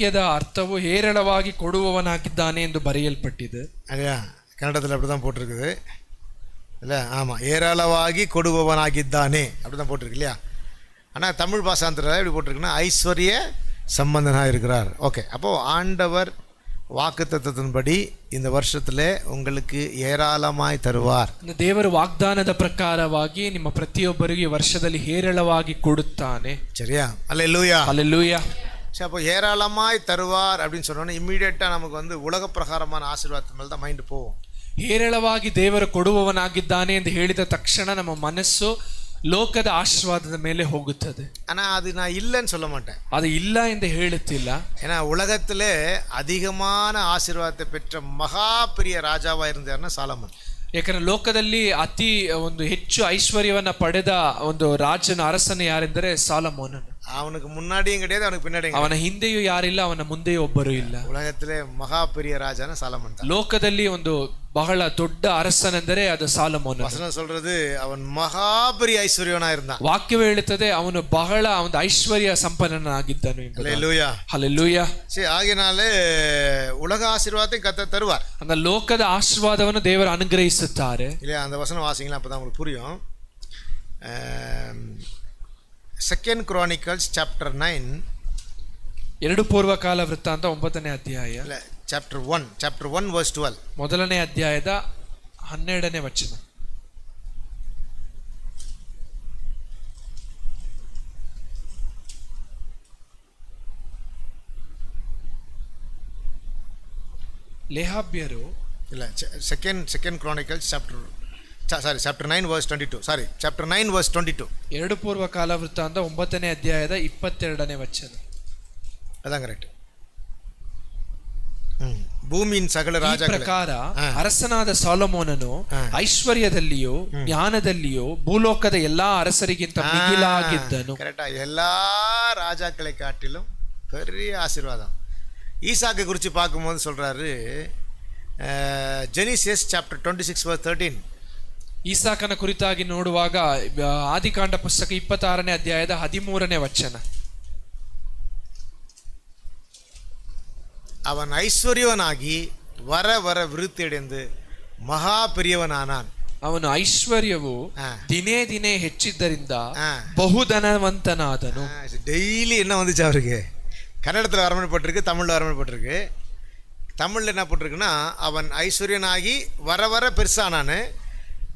ವಾಕ್ಯದ ಅರ್ಥವು ಹೇರಳವಾಗಿ ಕೊಡುವವನಾಗಿದ್ದಾನೆ ಎಂದು ಬರೆಯಲ್ಪಟ್ಟಿದೆ. இல்லையா? கன்னடத்தில் அப்படி தான் போட்டிருக்குது இல்லை? ஆமாம், ஏராளமாகி கொடுபவனாகித்தானே அப்படி தான் போட்டிருக்கு இல்லையா? ஆனால் தமிழ் பாஷாந்திரத்தில் எப்படி போட்டிருக்குன்னா ஐஸ்வர்ய சம்பந்தனாக இருக்கிறார். ஓகே, அப்போது ஆண்டவர் ವಾಕ್ತತ್ವದಿಂಬಡಿ இந்த ವರ್ಷದಲ್ಲಿ உங்களுக்கு ಏರಾಳಮಾಯಿ ತರುವಾರ್. ದೇವರು ವಾಗ್ದಾನದ ಪ್ರಕಾರವಾಗಿ ನಿಮ್ಮ ಪ್ರತಿಯೊಬ್ಬರಿಗೆ ವರ್ಷದಲ್ಲಿ ಹೇರಳವಾಗಿ ಕೊಡುತ್ತಾನೆ. சரியா? அல்லேலூயா, அல்லேலூயா. சரி, அப்போ ஏராளமாய் தருவார் அப்படின்னு சொன்னோன்னா இம்மிடியேட்டாக நமக்கு வந்து உலக பிரகாரமான ಆಶೀರ್ವಾದ ಮೇಲೆ தான் ಮೈಂಡ್ போவோம். ಹೇರಳವಾಗಿ ದೇವರು ಕೊಡುವವನಾಗಿದ್ದಾನೆ ಎಂದು ಹೇಳಿದ ತಕ್ಷಣ ನಮ್ಮ ಮನಸ್ಸು ಲೋಕದ ಆಶೀರ್ವಾದದ ಮೇಲೆ ಹೋಗುತ್ತದೆ. ஆனால் அது நான் இல்லைன்னு சொல்ல மாட்டேன், ಅದು ಇಲ್ಲ ಎಂದು ಹೇಳುತ್ತಿಲ್ಲ. ஏன்னா உலகத்திலே அதிகமான ஆசீர்வாதத்தை பெற்ற மகா பெரிய ராஜாவாக இருந்தார்னா சாலமன். ಯಾಕಂದ್ರೆ ಲೋಕದಲ್ಲಿ ಅತಿ ಒಂದು ಹೆಚ್ಚು ಐಶ್ವರ್ಯವನ್ನ ಪಡೆದ ಒಂದು ರಾಜನ ಅರಸನ ಯಾರೆಂದರೆ ಸಾಲಮೋನನು. அவனுக்கு முன்னாடியும் கிடையாது, அவனுக்கு பின்னாடியும். ಅವನ ಹಿಂದೆಯೂ ಯಾರಿಲ್ಲ, ಅವನ ಮುಂದೆಯೂ ಒಬ್ಬರು ಇಲ್ಲ. உலகத்திலே மகா பெரிய ராஜான சாலமன் தான். ಲೋಕದಲ್ಲಿ ಒಂದು ಬಹಳ ದೊಡ್ಡ ಅರಸನೆಂದರೆ ಅದು ಸಾಲಮೋನ. ವಚನ சொல்றது அவன் மகா பெரிய ஐஸ்வர்யவனா இருந்தான். ವಾಕ್ಯವೇ ಹೇಳುತ್ತದೆ ಅವನು ಬಹಳ ಒಂದು ಐಶ್ವರ್ಯ ಸಂಪನ್ನನಾಗಿದ್ದನು. ஹல்லேலூயா, ಹಲ್ಲೆಲೂಯಾ. சரி, ஆகையினாலே உலக ஆசீர்வாதத்தை கர்த்தர் தருவார். அந்த ಲೋಕದ ಆಶೀರ್ವಾದವನ್ನು ದೇವರು ಅನುಗ್ರಹಿಸುತ್ತಾರೆ. இல்லையா? அந்த வசனம் வாசிங்களா, அப்பதான் உங்களுக்கு புரியும். 2 Chronicles chapter 9, 2 ಪೂರ್ವಕಾಲ ವೃತ್ತಾಂತ 9ನೇ ಅಧ್ಯಾಯ, இல்ல chapter 1 verse 12. ಮೊದಲನೇ ಅಧ್ಯಾಯದ 12ನೇ ವಚನ. ಲೇಹಾಬ್ಯರು இல்ல second Chronicles chapter 9 verse 22. Sorry, chapter 9 verse 22. 2 ಪೂರ್ವಕಾಲ ವೃತ್ತಾಂತ 9ನೇ ಅಧ್ಯಾಯದ 22ನೇ ವಚನ. அதான் கரெக்ட். ಭೂಮಿயின் ಸಕಲ ರಾಜ ಪ್ರಕಾರ ಅರಸನಾದ ಸಾಲಮೋನನು ಐಶ್ವರ್ಯದಲ್ಲಿಯೂ ಜ್ಞಾನದಲ್ಲಿಯೂ ಭೂಲೋಕದ ಎಲ್ಲಾ ಅರಸರಿಗಿಂತ ಮಿಗಿಲಾಗಿದ್ದನು. கரெக்டா? எல்லா ராஜாக்களை காட்டிலும் பெரிய ஆசீர்வாதம். ஈசாக்கை குறித்து பார்க்கும்போது சொல்றாரு, ஜெனிசியஸ் chapter 26 verse 13. ಈಸಾಕನ ಕುರಿತಾಗಿ ನೋಡುವಾಗ ಆದಿಕಾಂಡ ಪುಸ್ತಕ 26ನೇ ಅಧ್ಯಾಯದ 13ನೇ ವಚನ. அவன் ஐஸ்வர்யவனாகி வர வர விருத்தியடைந்து மகா பெரியவனானான். ಅವನು ಐಶ್ವರ್ಯವು ದಿನೇ ದಿನೇ ಹೆಚ್ಚಿದ್ದರಿಂದ ಬಹುಧನವಂತನಾದನು. டெய்லி என்ன வந்துச்சு அவருக்கு? கன்னடத்தில் வரமணிப்பட்டிருக்கு, தமிழில் வரமணிப்பட்டிருக்கு. தமிழில் என்ன போட்டிருக்குன்னா, அவன் ஐஸ்வர்யனாகி வர வர பெருசானான்னு.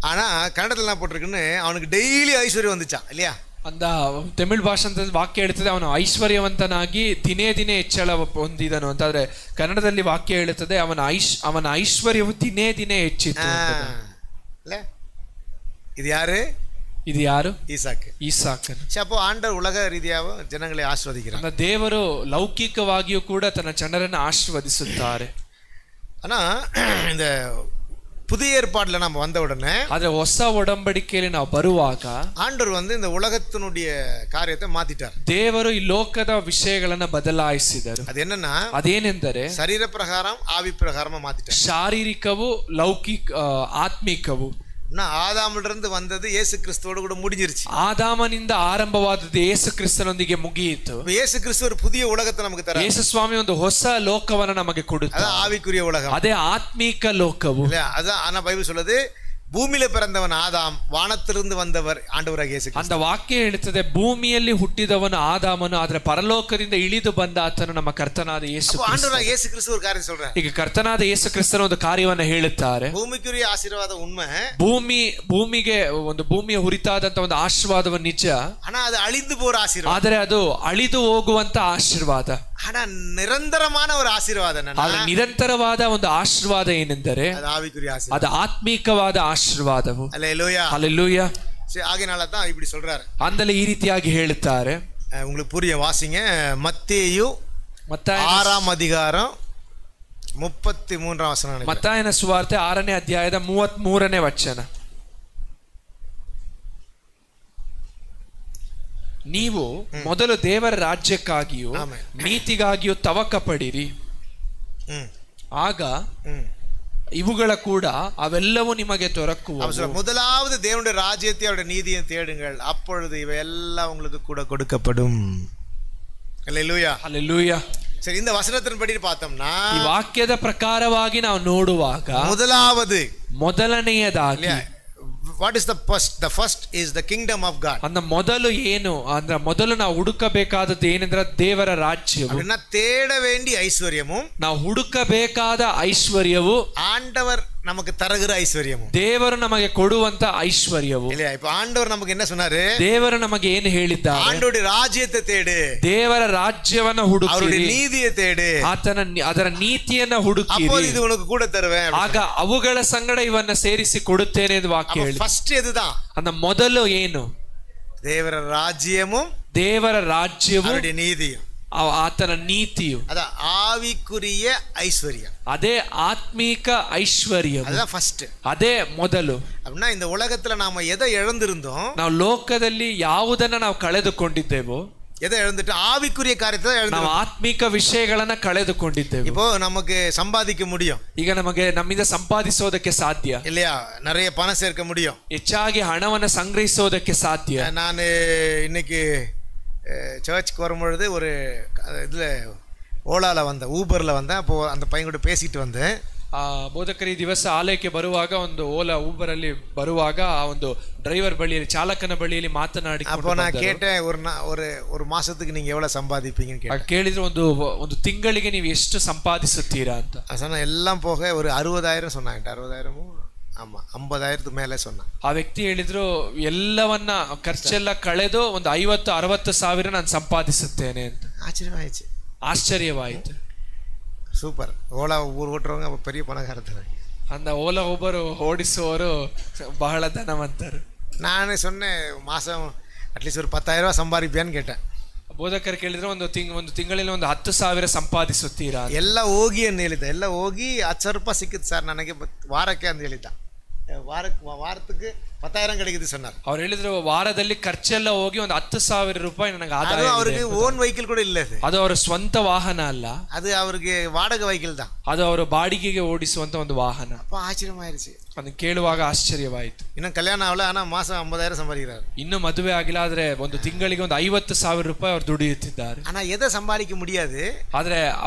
ஆனால் கன்னடத்தில் என்ன போட்டிருக்குன்னு, அவனுக்கு டெய்லி ஐஸ்வர்யம் வந்துச்சான் இல்லையா? ಅಂದ ತಮಿಳ್ ಭಾಷಾಂತ ವಾಕ್ಯ ಹೇಳುತ್ತದೆ ಅವನು ಐಶ್ವರ್ಯವಂತನಾಗಿ ದಿನೇ ದಿನೇ ಹೆಚ್ಚಳ ಹೊಂದಿದನು ಅಂತ. ಆದ್ರೆ ಕನ್ನಡದಲ್ಲಿ ವಾಕ್ಯ ಹೇಳುತ್ತದೆ ಅವನ ಐಶ್ವರ್ಯವು ದಿನೇ ದಿನೇ ಹೆಚ್ಚಿತ್ತು. இது யாரு? ಇದು ಯಾರು? ಈಸಾಕನು. அப்போ ஆண்டவர் உலக ரீதியாக ಜನங்களை ஆசீர்வதிக்கிறார். ದೇವರು ಲೌಕಿಕವಾಗಿಯೂ ಕೂಡ ತನ್ನ ಜನರನ್ನು ಆಶೀರ್ವದಿಸುತ್ತಾರೆ. ஆனா இந்த புதிய ஏற்பாடுல நம்ம வந்த உடனே, ಆದ್ರೆ ಹೊಸ ಒಡಂಬಡಿಕೆಯಲ್ಲಿ ನಾವು ಬರುವಾಗ ஆண்டவர் வந்து இந்த உலகத்தினுடைய காரியத்தை மாத்திட்டார். ದೇವರು ಈ ಲೋಕದ ವಿಷಯಗಳನ್ನು ಬದಲಾಯಿಸಿದರು. ಅದು என்னன்னா, ಅದೇನೆಂದರೆ ಶರೀರ ಪ್ರಕಾರ ಆವಿ ಪ್ರಕಾರ ಮಾத்திட்டார். ಶಾರೀರಿಕವು ಲೌಕಿಕ ಆತ್ಮಿಕವು. ಆದಾಮನಿಂದ ಬಂದದ್ದು ಯೇಸು ಕ್ರಿಸ್ತೋಡು ಕೂಡ ಮುಡಿஞ்சிருச்சு. ಆದಾಮನಿಂದ ಆರಂಭವಾದದ್ದು ಯೇಸು ಕ್ರಿಸ್ತನೊಂದಿಗೆ ಮುಗಿಯಿತು. ಯೇಸು ಕ್ರಿಸ್ತ ஒரு புதிய உலகத்தை நமக்கு தரார். ಯೇಸು ಸ್ವಾಮಿ ಒಂದು ಹೊಸ ಲೋಕವನ್ನು ನಮಗೆ ಕೊಡುತ್ತಾರೆ. ಅದು ಆವಿಕುರಿಯ ಉಲகம். ಅದೇ ಆತ್ಮಿಕ ಲೋಕವು. அதான் ஆனா பைபிள் சொல்லுது, ಭೂಮಿಯಲ್ಲಿ பிறந்தவன் ஆதாம், வானத்திலிருந்து வந்தவர் ஆண்டவராகிய இயேசு கிறிஸ்து. அந்த ವಾಕ್ಯ ಹೇಳುತ್ತದೆ ಭೂಮಿಯಲ್ಲಿ ಹುಟ್ಟಿದವನು ಆದಾಮನು, ಆದರೆ ಪರಲೋಕದಿಂದ ಇಳಿದು ಬಂದ ಆತನು ನಮ್ಮ ಕರ್ತನಾದ ಯೇಸು ಕ್ರಿಸ್ತ. ஆண்டவராகிய இயேசு கிறிஸ்து ஒரு காரியம் சொல்றார். ಈಗ ಕರ್ತನಾದ ಯೇಸು ಕ್ರಿಸ್ತನ ಒಂದು ಕಾರ್ಯವನ್ನು ಹೇಳುತ್ತಾರೆ. ಭೂಮಿக்குரிய ಆಶೀರ್ವಾದ ಉண்மை. ಭೂಮಿಗೆ ಒಂದು ಭೂಮಿಯ ಹುರಿತಾದಂತ ಒಂದು ಆಶೀರ್ವಾದವು ನಿಜ. ಆனா ಅದು ಅಳಿದು ಹೋಗುವ ಆಶೀರ್ವಾದ. ಆದರೆ ಅದು ಅಳಿದು ಹೋಗುವಂತ ಆಶೀರ್ವಾದ. ಆனா ನಿರಂತರமான ஒரு ஆசீர்வாதம். ಆದರೆ ನಿರಂತರವಾದ ಒಂದು ಆಶೀರ್ವಾದ ಏನೆಂದರೆ ಅದು ಆವಿಕುರಿಯ ಆಶೀರ್ವಾದ. ಅದು ಆತ್ಮಿಕವಾದ ಆಶೀರ್ವಾದವು. Hallelujah, hallelujah. ஆகையினால தான் இப்படி சொல்றாரு. ಅಂದರೆ ಈ ರೀತಿಯಾಗಿ ಹೇಳುತ್ತಾರೆ. உங்களுக்கு புரிய வாசிங்க. மத்தேயு 6ஆம் அதிகாரம் 33ஆம் வசனம். ಮತ್ತಾಯನ ಸುವಾರ್ತೆ 6ನೇ ಅಧ್ಯಾಯದ 33ನೇ ವಚನ. ನೀವು ಮೊದಲು ದೇವರ ರಾಜ್ಯಕ್ಕಾಗಿಯೂ ನೀತಿಗಾಗಿಯೂ ತವಕ ಪಡಿರಿ, ಆಗ ಇವುಗಳ ಕೂಡ ಅವೆಲ್ಲವೂ ನಿಮಗೆ ದೊರಕುವವು. முதலாவது தேவனுடைய ராஜ்யத்தை அவருடைய நீதியை தேடுங்கள், அப்பொழுது இவையெல்லாம் உங்களுக்கு கூட கொடுக்கப்படும். ஹல்லேலூயா, ஹல்லேலூயா. சரி, இந்த வசனத்தின்படி பார்த்தோம்னா ಈ ವಾಕ್ಯದ ಪ್ರಕಾರವಾಗಿ ನಾವು ನೋಡುವಾಗ ಮೊದಲನೆಯದಾಗಿ what is the first? The first is the kingdom of God. அந்த ಮೊದಲು ಏನು ಅಂದ್ರೆ ಮೊದಲು ನಾವು ಹುಡುಕಬೇಕಾದದ್ದು ಏನಂದ್ರೆ ದೇವರ ರಾಜ್ಯವು. அப்படினா தேட வேண்டிய ஐஸ்வரியமும், ನಾವು ಹುಡುಕಬೇಕಾದ ಐಶ್ವರ್ಯವು, ஆண்டவர் நமக்கு தருகிற ஐஸ்வர்யமும், ದೇವರು ನಮಗೆ ಕೊಡುವಂತ ಐಶ್ವರ್ಯವು. இல்லையா? இப்போ ஆண்டவர் நமக்கு என்ன சொன்னாரு? ದೇವರು ನಮಗೆ ಏನು ಹೇಳಿದ್ದಾರೆ? ஆண்டவருடைய ರಾಜ್ಯத்தை தேடு, ದೇವರ ರಾಜ್ಯವನ್ನು ಹುಡುಕಿರಿ, அவருடைய நீதியை தேடு, ಅದರ ನೀತಿಯನ್ನು ಹುಡುಕಿರಿ, அப்போ ಇದು உனக்கு கூட தருவேன், ಆಗ ಅವುಗಳ ಸಂಗಡ ಇವನ್ನ ಸೇರಿಸಿ ಕೊಡುತ್ತೇನೆ ಎಂದು ವಾಕ್ಯ ಹೇಳಿ. ಫಸ್ಟ್ ಎದುதான் அந்த ಮೊದಲು ಏನು? ದೇವರ ರಾಜ್ಯமும், ದೇವರ ರಾಜ್ಯವು, அவருடைய நீதியும், ಆತನ ನೀತಿಯು, ಅದ ಆವಿಕುರಿಯ ಐಶ್ವರ್ಯ, ಅದೇ ಆತ್ಮೀಕ ಐಶ್ವರ್ಯ, ಅದ ಫಸ್ಟ್, ಅದೇ ಮೊದಲು. அப்படின்னா இந்த உலகத்துல நாம எதை இழந்திருந்தோம், ನಾವು ಲೋಕದಲ್ಲಿ ಯಾವುದನ್ನ ನಾವು ಕಳೆದುಕೊಂಡಿದ್ದೇವೋ, எதை இழந்துட்டு ஆவிக்குரிய காரியத்தை ನಾವು ಆತ್ಮಿಕ ವಿಷಯಗಳನ್ನ ಕಳೆದುಕೊಂಡಿದ್ದೇವೆ. இப்போ நமக்கு சம்பாதிக்க முடியும், ಈಗ ನಮಗೆ ನಮ್ಮಿಂದ ಸಂಪಾದಿಸೋದಕ್ಕೆ ಸಾಧ್ಯ இல்லையா? நிறைய பணம் சேர்க்க முடியும், ಹೆಚ್ಚಾಗಿ ಹಣವನ್ನು ಸಂಗ್ರಹಿಸೋದಕ್ಕೆ ಸಾಧ್ಯ. நான் இன்னைக்கு சர்ச்சுக்கு வரும்பொழுது ஒரு இதில் ஓலாவில் வந்தேன், ஊபரில் வந்தேன். அப்போது அந்த பையன் கூட பேசிட்டு வந்தேன். ಬೋಧಕರಿ ದಿವಸ ಆಲಯಕ್ಕೆ ಬರುವಾಗ ಒಂದು ಓಲಾ ಊಬರ್ ಅಲ್ಲಿ ಬರುವಾಗ ಆ ಒಂದು ಡ್ರೈವರ್ ಬಳಿಯಲ್ಲಿ, ಚಾಲಕನ ಬಳಿಯಲ್ಲಿ ಮಾತನಾಡಿ, அப்போ நான் கேட்டேன், ஒரு மாசத்துக்கு நீங்க எவ்வளவு சம்பாதிப்பீங்கன்னு கேட்டேன். ಕೇಳಿದ್ರು ಒಂದು ತಿಂಗಳಿಗೆ ನೀವು ಎಷ್ಟು ಸಂಪಾದಿಸುತ್ತೀರಾ ಅಂತ. சொன்னா எல்லாம் போக ஒரு 60,000 சொன்னாங்க. 60,000 ஆமா, 50,000 ಮೇಲೆ சொன்னான். ಆ ವ್ಯಕ್ತಿ ಹೇಳಿದ್ರು, ಎಲ್ಲವನ್ನ ಖರ್ಚೆಲ್ಲ ಕಳೆದು ಒಂದು 50-60 ಸಾವಿರ ನಾನು ಸಂಪಾದಿಸುತ್ತೇನೆ ಅಂತ. ಆಶ್ಚರ್ಯವಾಯಿತು. ಸೂಪರ್. ಓಲಾ ಊರು ಓட்டுறவங்க அப்ப பெரிய பணக்காரர். அந்த ಓಲಾ ಊಬರ್ ಓಡಿಸುವವರು ಬಹಳ ಧನವಂತರು. ನಾನು சொன்னேன், மாசம் ಅಟ್ಲೀಸ್ಟ್ ஒரு 10,000 சம்பாதிப்பியான்னு கேட்டேன். ಬೋಧಕರು ಕೇಳಿದ್ರೆ ಒಂದು ತಿಂಗಳಲ್ಲಿ ಒಂದು 10,000 ಸಂಪಾದಿಸುತ್ತೀರಾ? ಎಲ್ಲ ಹೋಗಿ ಅಂತ ಹೇಳಿದ್ದ. ಎಲ್ಲ ಹೋಗಿ 10,000 ರೂಪಾಯಿ ಸಿಕ್ಕಿತ್ತು ಸರ್ ನನಗೆ ವಾರಕ್ಕೆ ಅಂತ ಹೇಳಿದ್ದ. ವಾರಕ್ಕೆ 10,000 கிடைக்குது சொன்னார். ಅವ್ರು ಹೇಳಿದ್ರು, ವಾರದಲ್ಲಿ ಖರ್ಚೆಲ್ಲ ಹೋಗಿ ಒಂದು 10,000 ರೂಪಾಯಿ ನನಗೆ ಆದಾಯ. ಅವರಿಗೆ ಓನ್ ವೆಹಿಕಲ್ ಕೂಡ ಇಲ್ಲ, ಅದು ಅವರ ಸ್ವಂತ ವಾಹನ ಅಲ್ಲ, ಅದು ಅವರಿಗೆ ವಾಡಗೆ ವೆಹಿಕಲ್ தான். ಅದು ಅವರು ಬಾಡಿಗೆಗೆ ಓಡಿಸುವಂತ ಒಂದು ವಾಹನ. அப்ப ஆச்சரியமாயிருச்சு. ಅದನ್ನ ಕೇಳುವಾಗ ಆಶ್ಚರ್ಯವಾಯಿತು. ಇನ್ನು ಕಲ್ಯಾಣ ಆಗಲ್ಲ, ಆனா ಮಾಸ 50,000 ಸಂಪಾದಿக்கிறார். ಇನ್ನು ಮದುವೆ ಆಗಿಲ್ಲ, ಆದ್ರೆ ಒಂದು ತಿಂಗಳಿಗೆ ಒಂದು 50,000 ರೂಪಾಯಿ ಅವರು ದುಡಿಯುತ್ತಿದ್ದಾರೆ. ஆனா எதை சம்பாதிக்க முடியாது, ಆದ್ರೆ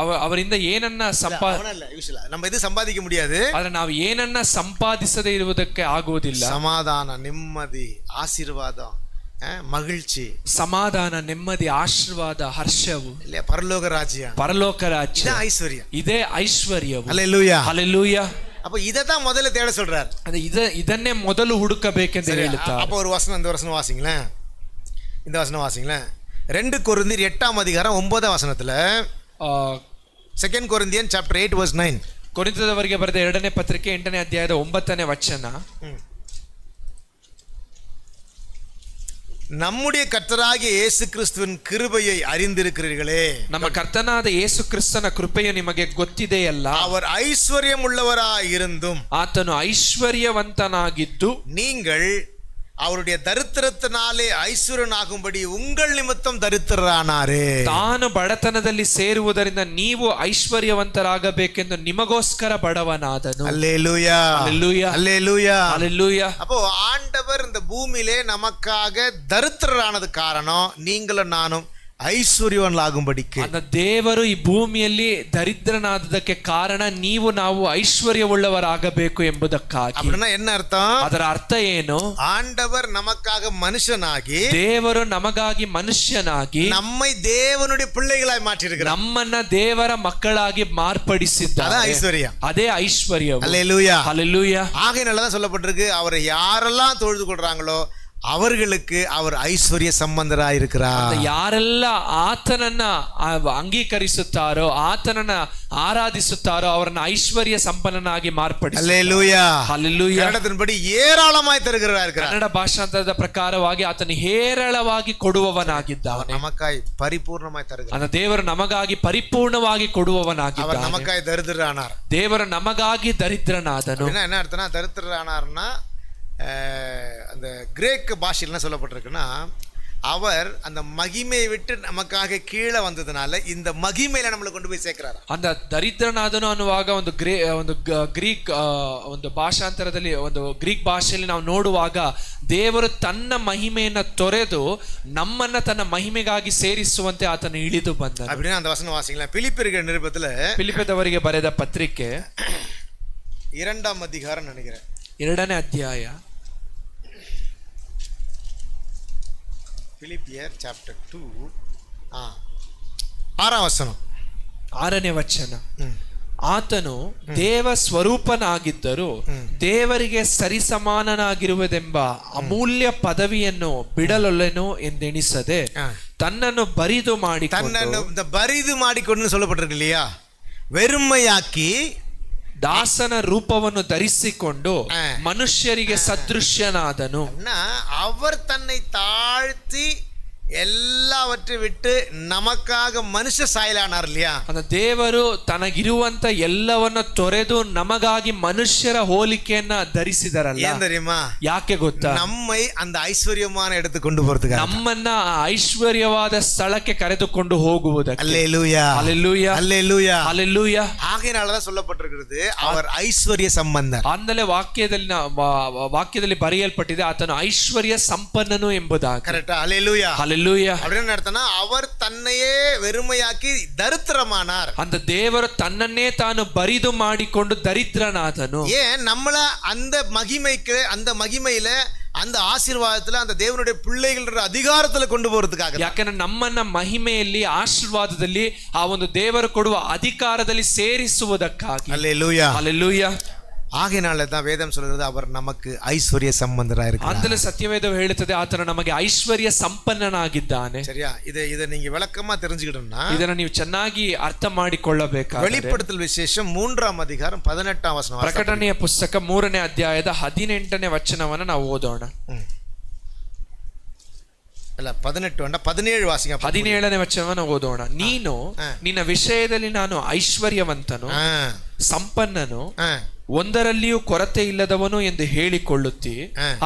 ಅವರಿಂದ ಏನನ್ನ நம்ம எது சம்பாதிக்க முடியாது, ಆದ್ರೆ ನಾವು ಏನನ್ನ ಸಂಪಾದಿಸದೇ ಇರುವುದಕ್ಕೆ ಆಗುವುದಿಲ್ಲ. ಸಮಾಧಾನ, ನೆಮ್ಮದಿ, ಆಶೀರ್ವಾದ, ಮಗಿಳ್ಚಿ, ಸಮಾಧಾನ, ನೆಮ್ಮದಿ, ಆಶೀರ್ವಾದ, ಹರ್ಷವು, ಪರಲೋಕ ರಾಜ್ಯ, ಪರಲೋಕ ರಾಜ್ಯ, ಐಶ್ವರ್ಯ, ಇದೇ ಐಶ್ವರ್ಯವು. Hallelujah, hallelujah. அப்ப இததான் முதல்ல தேட சொல்றார். ಇದನ್ನೇ ಮೊದಲು ಹುಡುಕಬೇಕೆಂದು ಹೇಳುತ್ತಾರೆ. அப்ப ஒரு வசனம், இந்த வசனம் வாசிங்களேன், இந்த வசனம் வாசிங்களேன். 2 கொரிந்தியர் 8ஆம் அதிகாரம் 9ஆம் வசனத்துல, 2 கொரிந்தியன் சாப்டர் 8 verse 9, ಕೊರಿಂಥದವರಿಗೆ ಬರೆದ 2ನೇ ಪತ್ರಿಕೆ 8ನೇ ಅಧ್ಯಾಯದ 9ನೇ ವಚನ, நம்முடைய கர்த்தராகிய இயேசு கிறிஸ்துவின் கிருபையை அறிந்திருக்கிறீர்களே. ನಮ್ಮ ಕರ್ತನಾದ ಯೇಸು ಕ್ರಿಸ್ತನ ಕೃಪೆಯು ನಿಮಗೆ ಗೊತ್ತಿದೆಯಲ್ಲ. அவர் ஐஸ்வர்யம் உள்ளவராய் இருந்தும், ಆತನು ಐಶ್ವರ್ಯವಂತನಾಗಿದ್ದು, நீங்கள் அவருடைய தரித்திரத்தினாலே ஐஸ்வர்யனாகும்படி உங்கள் நிமித்தம் தரித்திரரானாரே. ತಾನು ಬಡತನದಲ್ಲಿ ಸೇರುವುದರಿಂದ ನೀವು ಐಶ್ವರ್ಯವಂತರಾಗಬೇಕೆಂದು ನಿಮಗೋಸ್ಕರ ಬಡವನಾದನು. அல்லேலூயா, அல்லேலூயா, அல்லேலூயா, அல்லேலூயா. அப்போ ஆண்டவர் இந்த பூமியிலே நமக்காக தரித்திரரானது காரணம் நீங்களும் நானும் ಐಶ್ವರ್ಯವಾನ್ಲಾಗುಂಬಡಿಕೆ. அந்த ದೇವರು ಈ ಭೂಮಿಯಲ್ಲಿ ದರಿದ್ರನಾದದಕ್ಕೆ ಕಾರಣ ನೀವು ನಾವು ಐಶ್ವರ್ಯವುಳ್ಳವರಾಗಬೇಕು ಎಂಬುದಕ್ಕಾಗಿ. அப்படினா என்ன அர்த்தம்? ಅದರ ಅರ್ಥ ಏನು? ஆண்டவர் நமக்காக மனுஷனாகி, ದೇವರು ನಮಗಾಗಿ ಮನುಷ್ಯನಾಗಿ நம்மை தேவனுடைய பிள்ளைகளாய் மாற்றியிருக்கிறார். ನಮ್ಮನ್ನ ದೇವರ ಮಕ್ಕಳಾಗಿ ಮಾರ್ಪಡಿಸಿದ್ದಾರೆ. ಅದೇ ಐಶ್ವರ್ಯ, ಅದೇ ಐಶ್ವರ್ಯ. அல்லேலூயா, அல்லேலೂயா. ஆகையினால தான் சொல்லப்பட்டிருக்கு, அவரை யாரெல்லாம் தொழுது கொள்றாங்களோ அவர்களுக்கு அவர் ஐஸ்வர்ய சம்பந்தராய் இருக்கிறார். ಯಾರೆಲ್ಲ ಆತನನ್ನ ಅಂಗೀಕರಿಸುತ್ತಾರೋ, ಆತನನ್ನ ಆರಾಧಿಸುತ್ತಾರೋ ಅವರನ್ನ ಐಶ್ವರ್ಯ ಸಂಪನ್ನನಾಗಿ ಮಾರ್ಪಡಿಸಿ. அல்லேலூயா, அல்லேலூயா. ಕನ್ನಡದன்பಡಿ ಏರಾಳಮಾಯಿ ತರುகிறார். ಕನ್ನಡ ಭಾಷಾಂತರದ ಪ್ರಕಾರವಾಗಿ ಆತನು ಹೇರಳವಾಗಿ ಕೊಡುವವನಾಗಿದ್ದಾನೆ. ನಮಕಾಯಿ ಪರಿಪೂರ್ಣಮಾಯಿ ತರುகிறார். அந்த ದೇವರು ನಮಗಾಗಿ ಪರಿಪೂರ್ಣವಾಗಿ ಕೊಡುವವನಾಗಿದ್ದಾನೆ. அவர் நமக்காய் தரித்திரரானார். ದೇವರು ನಮಗಾಗಿ ದರಿದ್ರನಾದನು. என்ன அர்த்தம்னா, தரித்திரரானார்னா அந்த கிரேக் பாஷையில் என்ன சொல்லப்பட்டிருக்குன்னா, அவர் அந்த மகிமையை விட்டு நமக்காக கீழே வந்ததுனால இந்த மகிமையில நம்மளை கொண்டு போய் சேர்க்கிறாரு. அந்த ದರಿದ್ರನಾದನು ಅನ್ನುವಾಗ ಒಂದು ಗ್ರೀಕ್ ಒಂದು ಭಾಷಾಂತರದಲ್ಲಿ ಒಂದು ಗ್ರೀಕ್ ಭಾಷೆಯಲ್ಲಿ ನಾವು ನೋಡುವಾಗ ದೇವರು ತನ್ನ ಮಹಿಮೆಯನ್ನ ತೊರೆದು ನಮ್ಮನ್ನ ತನ್ನ ಮಹಿಮೆಗಾಗಿ ಸೇರಿಸುವಂತೆ ಆತನು ಇಳಿದು ಬಂದನು. அப்படின்னா அந்த வசனம் வாசிங்களா? பிலிப்பியர்கள் நிருபத்துல ಫಿಲಿಪ್ಪದವರಿಗೆ ಬರೆದ ಪತ್ರಿಕೆ 2ஆம் அதிகாரம் நினைக்கிறேன், 2ನೇ ಅಧ್ಯಾಯ, பிலிப்பியர் சாப்டர் 2 6ஆம் வசனம், 6ನೇ ವಚನ. ಆತನು ದೇವ ಸ್ವರೂಪನಾಗಿದ್ದರೂ ದೇವರಿಗೆ ಸರಿಸಮಾನನಾಗಿರುವುದೆಂಬ ಅಮೂಲ್ಯ ಪದವಿಯನ್ನು ಬಿಡಲೊಲ್ಲೆನು ಎಂದೆಣಿಸದೆ ತನ್ನನ್ನು ಬರಿದು ಮಾಡಿಕೊಂಡು சொல்லப்பட்டிருக்கு இல்லையா? வெறுமையாக்கி ದಾಸನ ರೂಪವನ್ನು ಧರಿಸಿಕೊಂಡು ಮನುಷ್ಯರಿಗೆ ಸದೃಶ್ಯನಾದನು. அவர் தன்னை தாழ்த்தி ಎಲ್ಲವற்றை ಬಿಟ್ಟು ನಮಕ್ಕಾಗ ಮನುಷ್ಯ ಸಾಯಲಾನಾರ್ இல்லையா? அந்த ದೇವರು ತನಗಿರುವಂತ ಎಲ್ಲವನ್ನ ತೊರೆದು ನಮಗಾಗಿ ಮನುಷ್ಯರ ಹೋಲಿಕೆಯನ್ನ ಧರಿಸಿದರಲ್ಲ. ಏನ್ தெரியுமா? ಯಾಕೆ ಗೊತ್ತಾ? நம்மை அந்த ஐஸ்வர்யமான இடத்துக்கு கொண்டு போறதுக்கு, ನಮ್ಮನ್ನ ಐಶ್ವರ್ಯವಾದ ಸ್ಥಳಕ್ಕೆ ಕರೆದುಕೊಂಡು ಹೋಗುವುದಕ್ಕೆ. அல்லேலூயா, அல்லேலூயா, அல்லேலூயா, அல்லேலூயா. ஆகையினாலதான் சொல்லப்பட்டிருக்கிறது அவர் ஐஸ்வர்ய சம்பந்தர். ಆಮೇಲೆ ವಾಕ್ಯದಲ್ಲಿ ಬರೆಯಲ್ಪಟ್ಟಿದೆ ಆತನು ಐಶ್ವರ್ಯ ಸಂಪನ್ನನು ಎಂಬುದಾಗಿ. ಕರೆಕ್ಟಾ? அல்லேலூயா, அல்லேலூயா. அப்படின்னு அர்த்தம்னா அவர் தன்னையே வெறுமையாக்கி தரித்திரமானார். அந்த ದೇವರು ತನ್ನನ್ನೇ ತಾನು ಬರಿದು ಮಾಡಿಕೊಂಡು ದರಿದ್ರನಾದನು. ஏன் நம்மள அந்த மகிமையில அந்த ஆசீர்வாதத்துல அந்த தேவனுடைய பிள்ளைகளோட அதிகாரத்துல கொண்டு போறதுக்காக. ಯಾಕಂದ್ರೆ ನಮ್ಮನ್ನ ಮಹಿಮೆಯಲ್ಲಿ ಆಶೀರ್ವಾದದಲ್ಲಿ ಆ ಒಂದು ದೇವರು ಕೊಡುವ ಅಧಿಕಾರದಲ್ಲಿ ಸೇರಿಸುವುದಕ್ಕಾಗಿ. அல்லேலூயா, அல்லேலೂயா. ஆகையினால தான் வேதம் சொல்கிறது அவர் நமக்கு ஐஸ்வர்ಯ ಸಂಬಂಧರಾಗಿ இருக்கிறார். ಅಂತಲೇ ಸತ್ಯವೇದವು ಹೇಳುತ್ತದೆ ಆತನು ನಮಗೆ ಐಶ್ವರ್ಯ ಸಂಪನ್ನನಾಗಿದ್ದಾನೆ. சரியா? இத நீங்க விளக்கமா தெரிஞ்சுக்கிட்டோம்னா ಇದನ್ನ ನೀವು ಚೆನ್ನಾಗಿ ಅರ್ಥ ಮಾಡಿಕೊಳ್ಳಬೇಕಾಗಿದೆ. வெளிப்படுத்தல் விசேஷம் 3ஆம் அதிகாரம் 18ஆம் வசனம். ಪ್ರಕಟಣೆಯ ಪುಸ್ತಕ 3ನೇ ಅಧ್ಯಾಯದ 18ನೇ ವಚನವನ್ನು ನಾವು ಓದೋಣ. ಅಲ್ಲ 18 ಅಲ್ಲ 17 ವಾಸಿಂಗ. 17ನೇ ವಚನವನ್ನು ಓದೋಣ. ನೀನು ನಿನ್ನ ವಿಷಯದಲ್ಲಿ ನಾನು ಐಶ್ವರ್ಯವಂತನು, ಸಂಪನ್ನನು, ಒಂದರಲ್ಲಿಯೂ ಕೊರತೆ ಇಲ್ಲದವನು ಎಂದು ಹೇಳಿಕೊಳ್ಳುತ್ತಿ,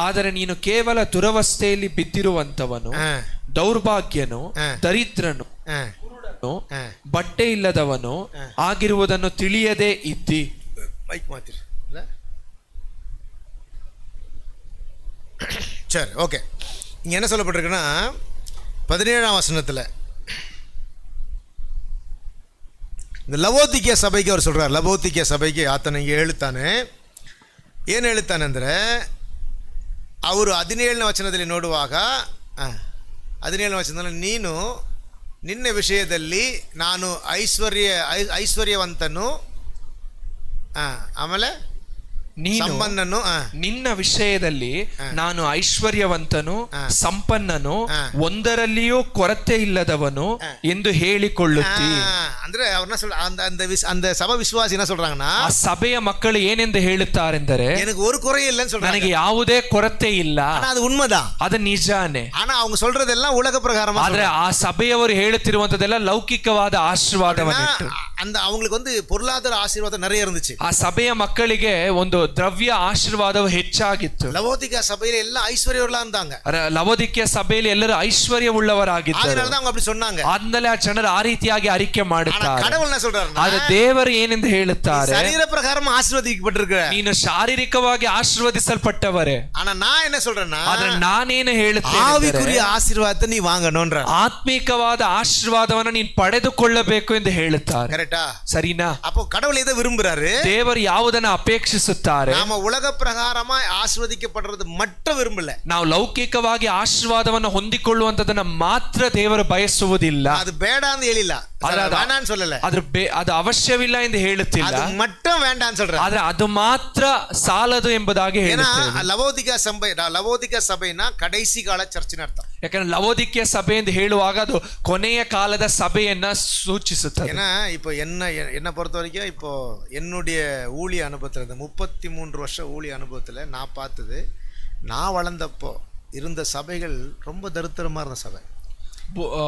ಆದರೆ ನೀನು ಕೇವಲ ದುರವಸ್ಥೆಯಲ್ಲಿ ಬಿದ್ದಿರುವಂತವನು, ದೌರ್ಭಾಗ್ಯನು, ದರಿದ್ರನು, ಬಟ್ಟೆ ಇಲ್ಲದವನು ಆಗಿರುವುದನ್ನು ತಿಳಿಯದೇ ಇದ್ದಿ. சரி, ஓகே. இங்க என்ன சொல்லப்பட்டிருக்குன்னா 17ஆம் வசனத்துல இந்த ಲವೋದಿಕೀಯ ಸಭೆಗೆ ಅವ್ರು சொல்றார். ಲವೋದಿಕೀಯ ಸಭೆಗೆ ಆತನ ಹೇಳ್ತಾನೆ, ಏನು ಹೇಳ್ತಾನೆ ಅಂದರೆ ಅವರು 17ನೇ ವಚನದಲ್ಲಿ ನೋಡುವಾಗ 17ನೇ ವಚನದಲ್ಲಿ ನೀನು ನಿನ್ನ ವಿಷಯದಲ್ಲಿ ನಾನು ಐಶ್ವರ್ಯವಂತನು, ಆಮೇಲೆ ಸಂಪನ್ನನು, ನಿನ್ನ ವಿಷಯದಲ್ಲಿ ನಾನು ಐಶ್ವರ್ಯವಂತನು, ಸಂಪನ್ನನು, ಒಂದರಲ್ಲಿಯೂ ಕೊರತೆ ಇಲ್ಲದವನು ಎಂದು ಹೇಳಿಕೊಳ್ಳುತ್ತಿ. ಅಂದ್ರೆ அந்த சபை விசுவாசி என்ன சொல்றாங்கன்னா, ಆ ಸಭೆಯ ಮಕ್ಕಳು ಏನೆಂದು ಹೇಳುತ್ತಾರೆಂದರೆ, எனக்கு ஒரு குறையும் இல்லைன்னு சொல்றாங்க. ನನಗೆ ಯಾವುದೇ ಕೊರತೆ ಇಲ್ಲ. ஆனா அது உண்மைதான், ಅದು ನಿಜಾನೇ. ஆனா அவங்க சொல்றதெல்லாம் உலக பிரகாரமா. ಆದ್ರೆ ಆ ಸಭೆಯವರು ಹೇಳುತ್ತಿರುವಂತದೆಲ್ಲ ಲೌಕಿಕವಾದ ಆಶೀರ್ವಾದವನ್ನು. அந்த அவங்களுக்கு வந்து பொருளாதார ஆசீர்வாதம் நிறைய இருந்துச்சு. ಆ ಸಭೆಯ ಮಕ್ಕಳಿಗೆ ಒಂದು ದ್ರವ್ಯ ಆಶೀರ್ವಾದವು ಹೆಚ್ಚಾಗಿತ್ತು. ಲವೋದಿಕೀಯ ಸಭೆಯಲ್ಲಿ ಎಲ್ಲ ಐಶ್ವರ್ಯವುಳ್ಳವರಾ இருந்தாங்க. ಲವೋದಿಕೀಯ ಸಭೆಯಲ್ಲಿ ಎಲ್ಲರೂ ಐಶ್ವರ್ಯವುಳ್ಳವರಾಗಿದ್ದರು. அதனால அவங்க அப்படி சொன்னாங்க. ಆದ್ಮೇಲೆ ಆ ಜನರು ಆ ರೀತಿಯಾಗಿ ಅರಿಕೆ ಮಾಡುತ್ತಾರೆ. கடவுள் என்ன சொல்றாரு? ಆದ್ರೆ ದೇವರು ಏನೆಂದು ಹೇಳುತ್ತಾರೆ, ಶರೀರ ಪ್ರಕಾರ ಆಶೀರ್ವದಿಸಲ್ಪಟ್ಟಿರುக்க, ನೀನು ಶಾರೀರಿಕವಾಗಿ ಆಶೀರ್ವದಿಸಲ್ಪಟ್ಟವರೇ. ஆனா நான் என்ன சொல்றேன்னா, ಆದ್ರೆ ನಾನೇನು ಹೇಳುತ್ತೇನೆ, ಆವಿಕುರಿಯ ಆಶೀರ್ವಾದ ನೀ ವಾಂಗಣೋನ್ರ, ಆತ್ಮಿಕವಾದ ಆಶೀರ್ವಾದವನ್ನು ನೀನು ಪಡೆದುಕೊಳ್ಳಬೇಕು ಎಂದು ಹೇಳುತ್ತಾರೆ. ಕರೆಕ್ಟಾ? ಸರಿನಾ? அப்போ கடவுள் எதை விரும்புறாரு? ದೇವರು ಯಾವುದನ್ನು ಅಪೇಕ್ಷಿಸುತ್ತಾರೆ? நாம உலக பிரகாரமாய் ஆசீர்வதிக்கப்படுறது மட்டும் விரும்பல. ನಾವು ಲೌಕಿಕವಾಗಿ ಆಶೀರ್ವಾದವನ್ನು ಹೊಂದಿಕೊಳ್ಳುವಂತದನ್ನ ಮಾತ್ರ ದೇವರು ಬಯಸುವುದಿಲ್ಲ. ಅದು ಬೇಡ ಅಂತ ಹೇಳಿಲ್ಲ, வேண்டான்னு சொல்லல. ಅದು ಅವಶ್ಯವಿಲ್ಲ ಎಂದು ಹೇಳುತ್ತಿಲ್ಲ, ಅದು மட்டும் வேண்டான்னு சொல்ற. ಆದ್ರೆ ಅದು ಮಾತ್ರ ಸಾಲದು ಎಂಬುದಾಗಿ ಹೇಳುತ್ತೇನೆ. ಲವೋದಿಕೀಯ ಸಭೆನ ಕடைசி ಕಾಲ ಚರ್ಚಿನ ಅರ್ಥ. ಯಾಕಂದ್ರೆ ಲವೋದಿಕೀಯ ಸಭೆ ಎಂದು ಹೇಳುವಾಗ ಅದು ಕೊನೆಯ ಕಾಲದ ಸಭೆಯನ್ನ ಸೂಚಿಸುತ್ತದೆ. ஏன்னா இப்போ என்ன பொறுத்த வரைக்கும் இப்போ என்னுடைய ஊழிய அனுபவத்தில், இந்த 33 வருஷ ஊழிய அனுபவத்தில் நான் பார்த்தது, நான் வளர்ந்தப்போ இருந்த சபைகள் ரொம்ப தரித்திரமாக இருந்த சபை.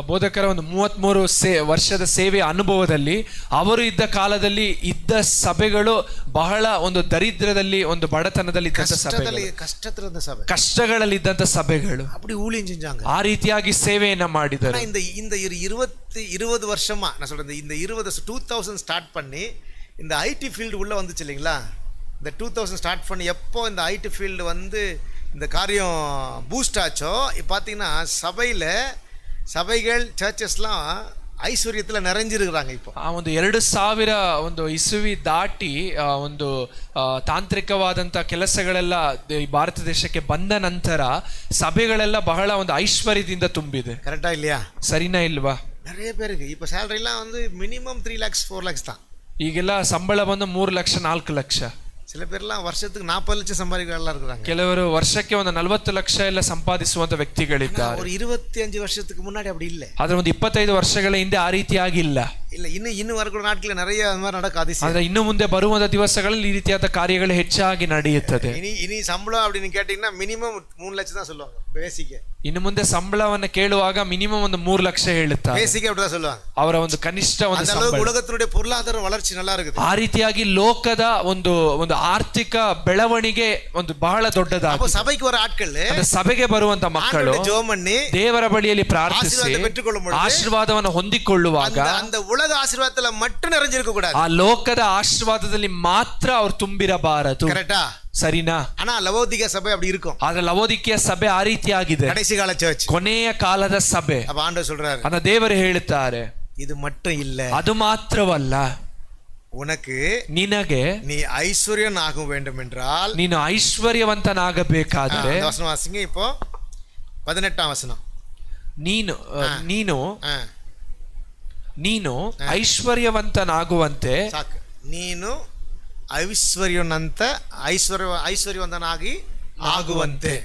ಬೋಧಕರ ಒಂದು 33 ವರ್ಷದ ಸೇವೆಯ ಅನುಭವದಲ್ಲಿ ಅವರು ಇದ್ದ ಕಾಲದಲ್ಲಿ ಇದ್ದ ಸಭೆಗಳು ಬಹಳ ಒಂದು ದರಿದ್ರದಲ್ಲಿ, ಒಂದು ಬಡತನದಲ್ಲಿ ಇದ್ದಂತ ಸಭೆಗಳು, ಕಷ್ಟಗಳಲ್ಲಿ ಇದ್ದಂತ ಸಭೆಗಳು ಆ ರೀತಿಯಾಗಿ ಸೇವೆಯನ್ನ ಮಾಡಿದರು. இந்த 20 வருஷமா நான் சொல்றேன், இந்த 2000 ஸ்டார்ட் பண்ணி இந்த ஐடி ஃபீல்டு உள்ள வந்துச்சு இல்லைங்களா? இந்த 2000 ஸ்டார்ட் பண்ணி எப்போ இந்த ஐடி ஃபீல்டு வந்து இந்த காரியம் பூஸ்ட் ஆச்சோ, இப்போ பார்த்தீங்கன்னா சபைகள் சர்ச்சஸ்லாம் ಐಶ್ವರ್ಯத்தில் நிறைஞ்சிருக்கிறாங்க. இப்போ ಒಂದು 2000 ಒಂದು ಇಸುವಿ ದಾಟಿ ಒಂದು ತಾಂತ್ರಿಕವಾದಂಥ ಕೆಲಸಗಳೆಲ್ಲ ಭಾರತ ದೇಶಕ್ಕೆ ಬಂದ ನಂತರ ಸಭೆಗಳೆಲ್ಲ ಬಹಳ ಒಂದು ಐಶ್ವರ್ಯದಿಂದ ತುಂಬಿದೆ. ಕರೆಕ್ಟಾ இல்லையா? ಸರಿನಾ ಇಲ್ವಾ? நிறைய பேருக்கு இப்போ ಸ್ಯಾಲರಿலாம் வந்து மினிமம் 3 lakhs 4 lakhs தான். ಈಗೆಲ್ಲ ಸಂಬಳ ಬಂದು 3 ಲಕ್ಷ 4 ಲಕ್ಷ. சில பேர்லாம் வருஷத்துக்கு 40 லட்சம் சம்பாதிக்கிறவங்க இருக்காங்க. ಕೆಲವರು ವರ್ಷಕ್ಕೆ ಒಂದು 40 ಲಕ್ಷ ಎಲ್ಲ ಸಂಪಾದಿಸುವಂತ ವ್ಯಕ್ತಿಗಳಿದ್ದಾರೆ. ஒரு 25 வருஷத்துக்கு முன்னாடி அப்படி இல்ல. ಆದ್ರೆ ಒಂದು 25 ವರ್ಷಗಳ ಹಿಂದೆ ಆ ರೀತಿಯಾಗಿಲ್ಲ. ಇಲ್ಲ, ಇನ್ನು ವರೆಗೂ ನಾಟ್ಗಳಲ್ಲಿ நிறைய அந்த மாதிரி நடக்காது. ಆದ್ರೆ ಇನ್ನು ಮುಂದೆ ಬರುವಂತ ದಿವಸಗಳಲ್ಲಿ ಈ ರೀತಿಯಾದ ಕಾರ್ಯಗಳು ಹೆಚ್ಚಾಗಿ ನಡೆಯುತ್ತದೆ. ಇನಿ ಸಂಬಳ அப்படின்னு கேட்டீங்கன்னா மினிமம் 3 ಲಕ್ಷ தான் சொல்லுவாங்க ಬೇಸಿಕ್. ಇನ್ನು ಮುಂದೆ ಸಂಬಳವನ್ನು ಕೇಳುವಾಗ ಮಿನಿಮಮ್ ಒಂದು 3 ಲಕ್ಷ ಹೇಳುತ್ತಾರೆ. ಬೇಸಿಕ್ அப்படிதான் சொல்லுவாங்க. ಅವರ ಒಂದು ಕನಿಷ್ಠ ಒಂದು ಸಂಬಳ. உலகத்தினுடைய பொருளாதார வளர்ச்சி நல்லா இருக்குது. ಆ ರೀತಿಯಾಗಿ ಲೋಕದ ಒಂದು ಆರ್ಥಿಕ ಬೆಳವಣಿಗೆ ಒಂದು ಬಹಳ ದೊಡ್ಡದಾಗಿದೆ. அப்ப சபைக்கு வர ஆட்கள், ಸಭೆಗೆ ಬರುವಂತ ಮಕ್ಕಳು ದೇವರ ಬಳಿಯಲ್ಲಿ ಪ್ರಾರ್ಥಿಸಿ ಆಶೀರ್ವಾದವನ್ನು ಹೊಂದಿಕೊಳ್ಳುವಾಗ அந்த உலக ஆசீர்வாதத்துல மட்டும் நிறைஞ்சிருக்க கூடாது. ಆ ಲೋಕದ ಆಶೀರ್ವಾದದಲ್ಲಿ ಮಾತ್ರ ಅವರು ತುಂಬಿರಬಾರದು. ಕರೆಕ್ಟಾ? ಸರಿನಾ? ಆனா ಲವೋದಿಕೀಯ ಸಭೆ அப்படி இருக்கும். ಆದ್ರೆ ಲವೋದಿಕೀಯ ಸಭೆ ಆ ರೀತಿಯಾಗಿದೆ. ಕಡೆಸಿ ಕಾಲ ಚರ್ಚ್, ಕೊನೆಯ ಕಾಲದ ಸಭೆ. அப்ப ஆண்டவர் சொல்றாரு, ಅದ ದೇವರು ಹೇಳುತ್ತಾರೆ, ಇದು மட்டும் இல்ல, ಅದು ಮಾತ್ರವಲ್ಲ, உனக்கு ನಿನಗೆ நீ ஐஸ்வர்யன் ஆக வேண்டும் என்றால், ನೀನು ಐಶ್ವರ್ಯವಂತನಾಗಬೇಕಾದರೆ, ವಚನ ವಾಸಿಂಗ இப்போ 18ಾம் ವಚನ, ನೀನು ಐಶ್ವರ್ಯವಂತನಾಗುವಂತೆ, ನೀನು ஐஸ்வர்யவந்தனாகி ஆகுவந்தே.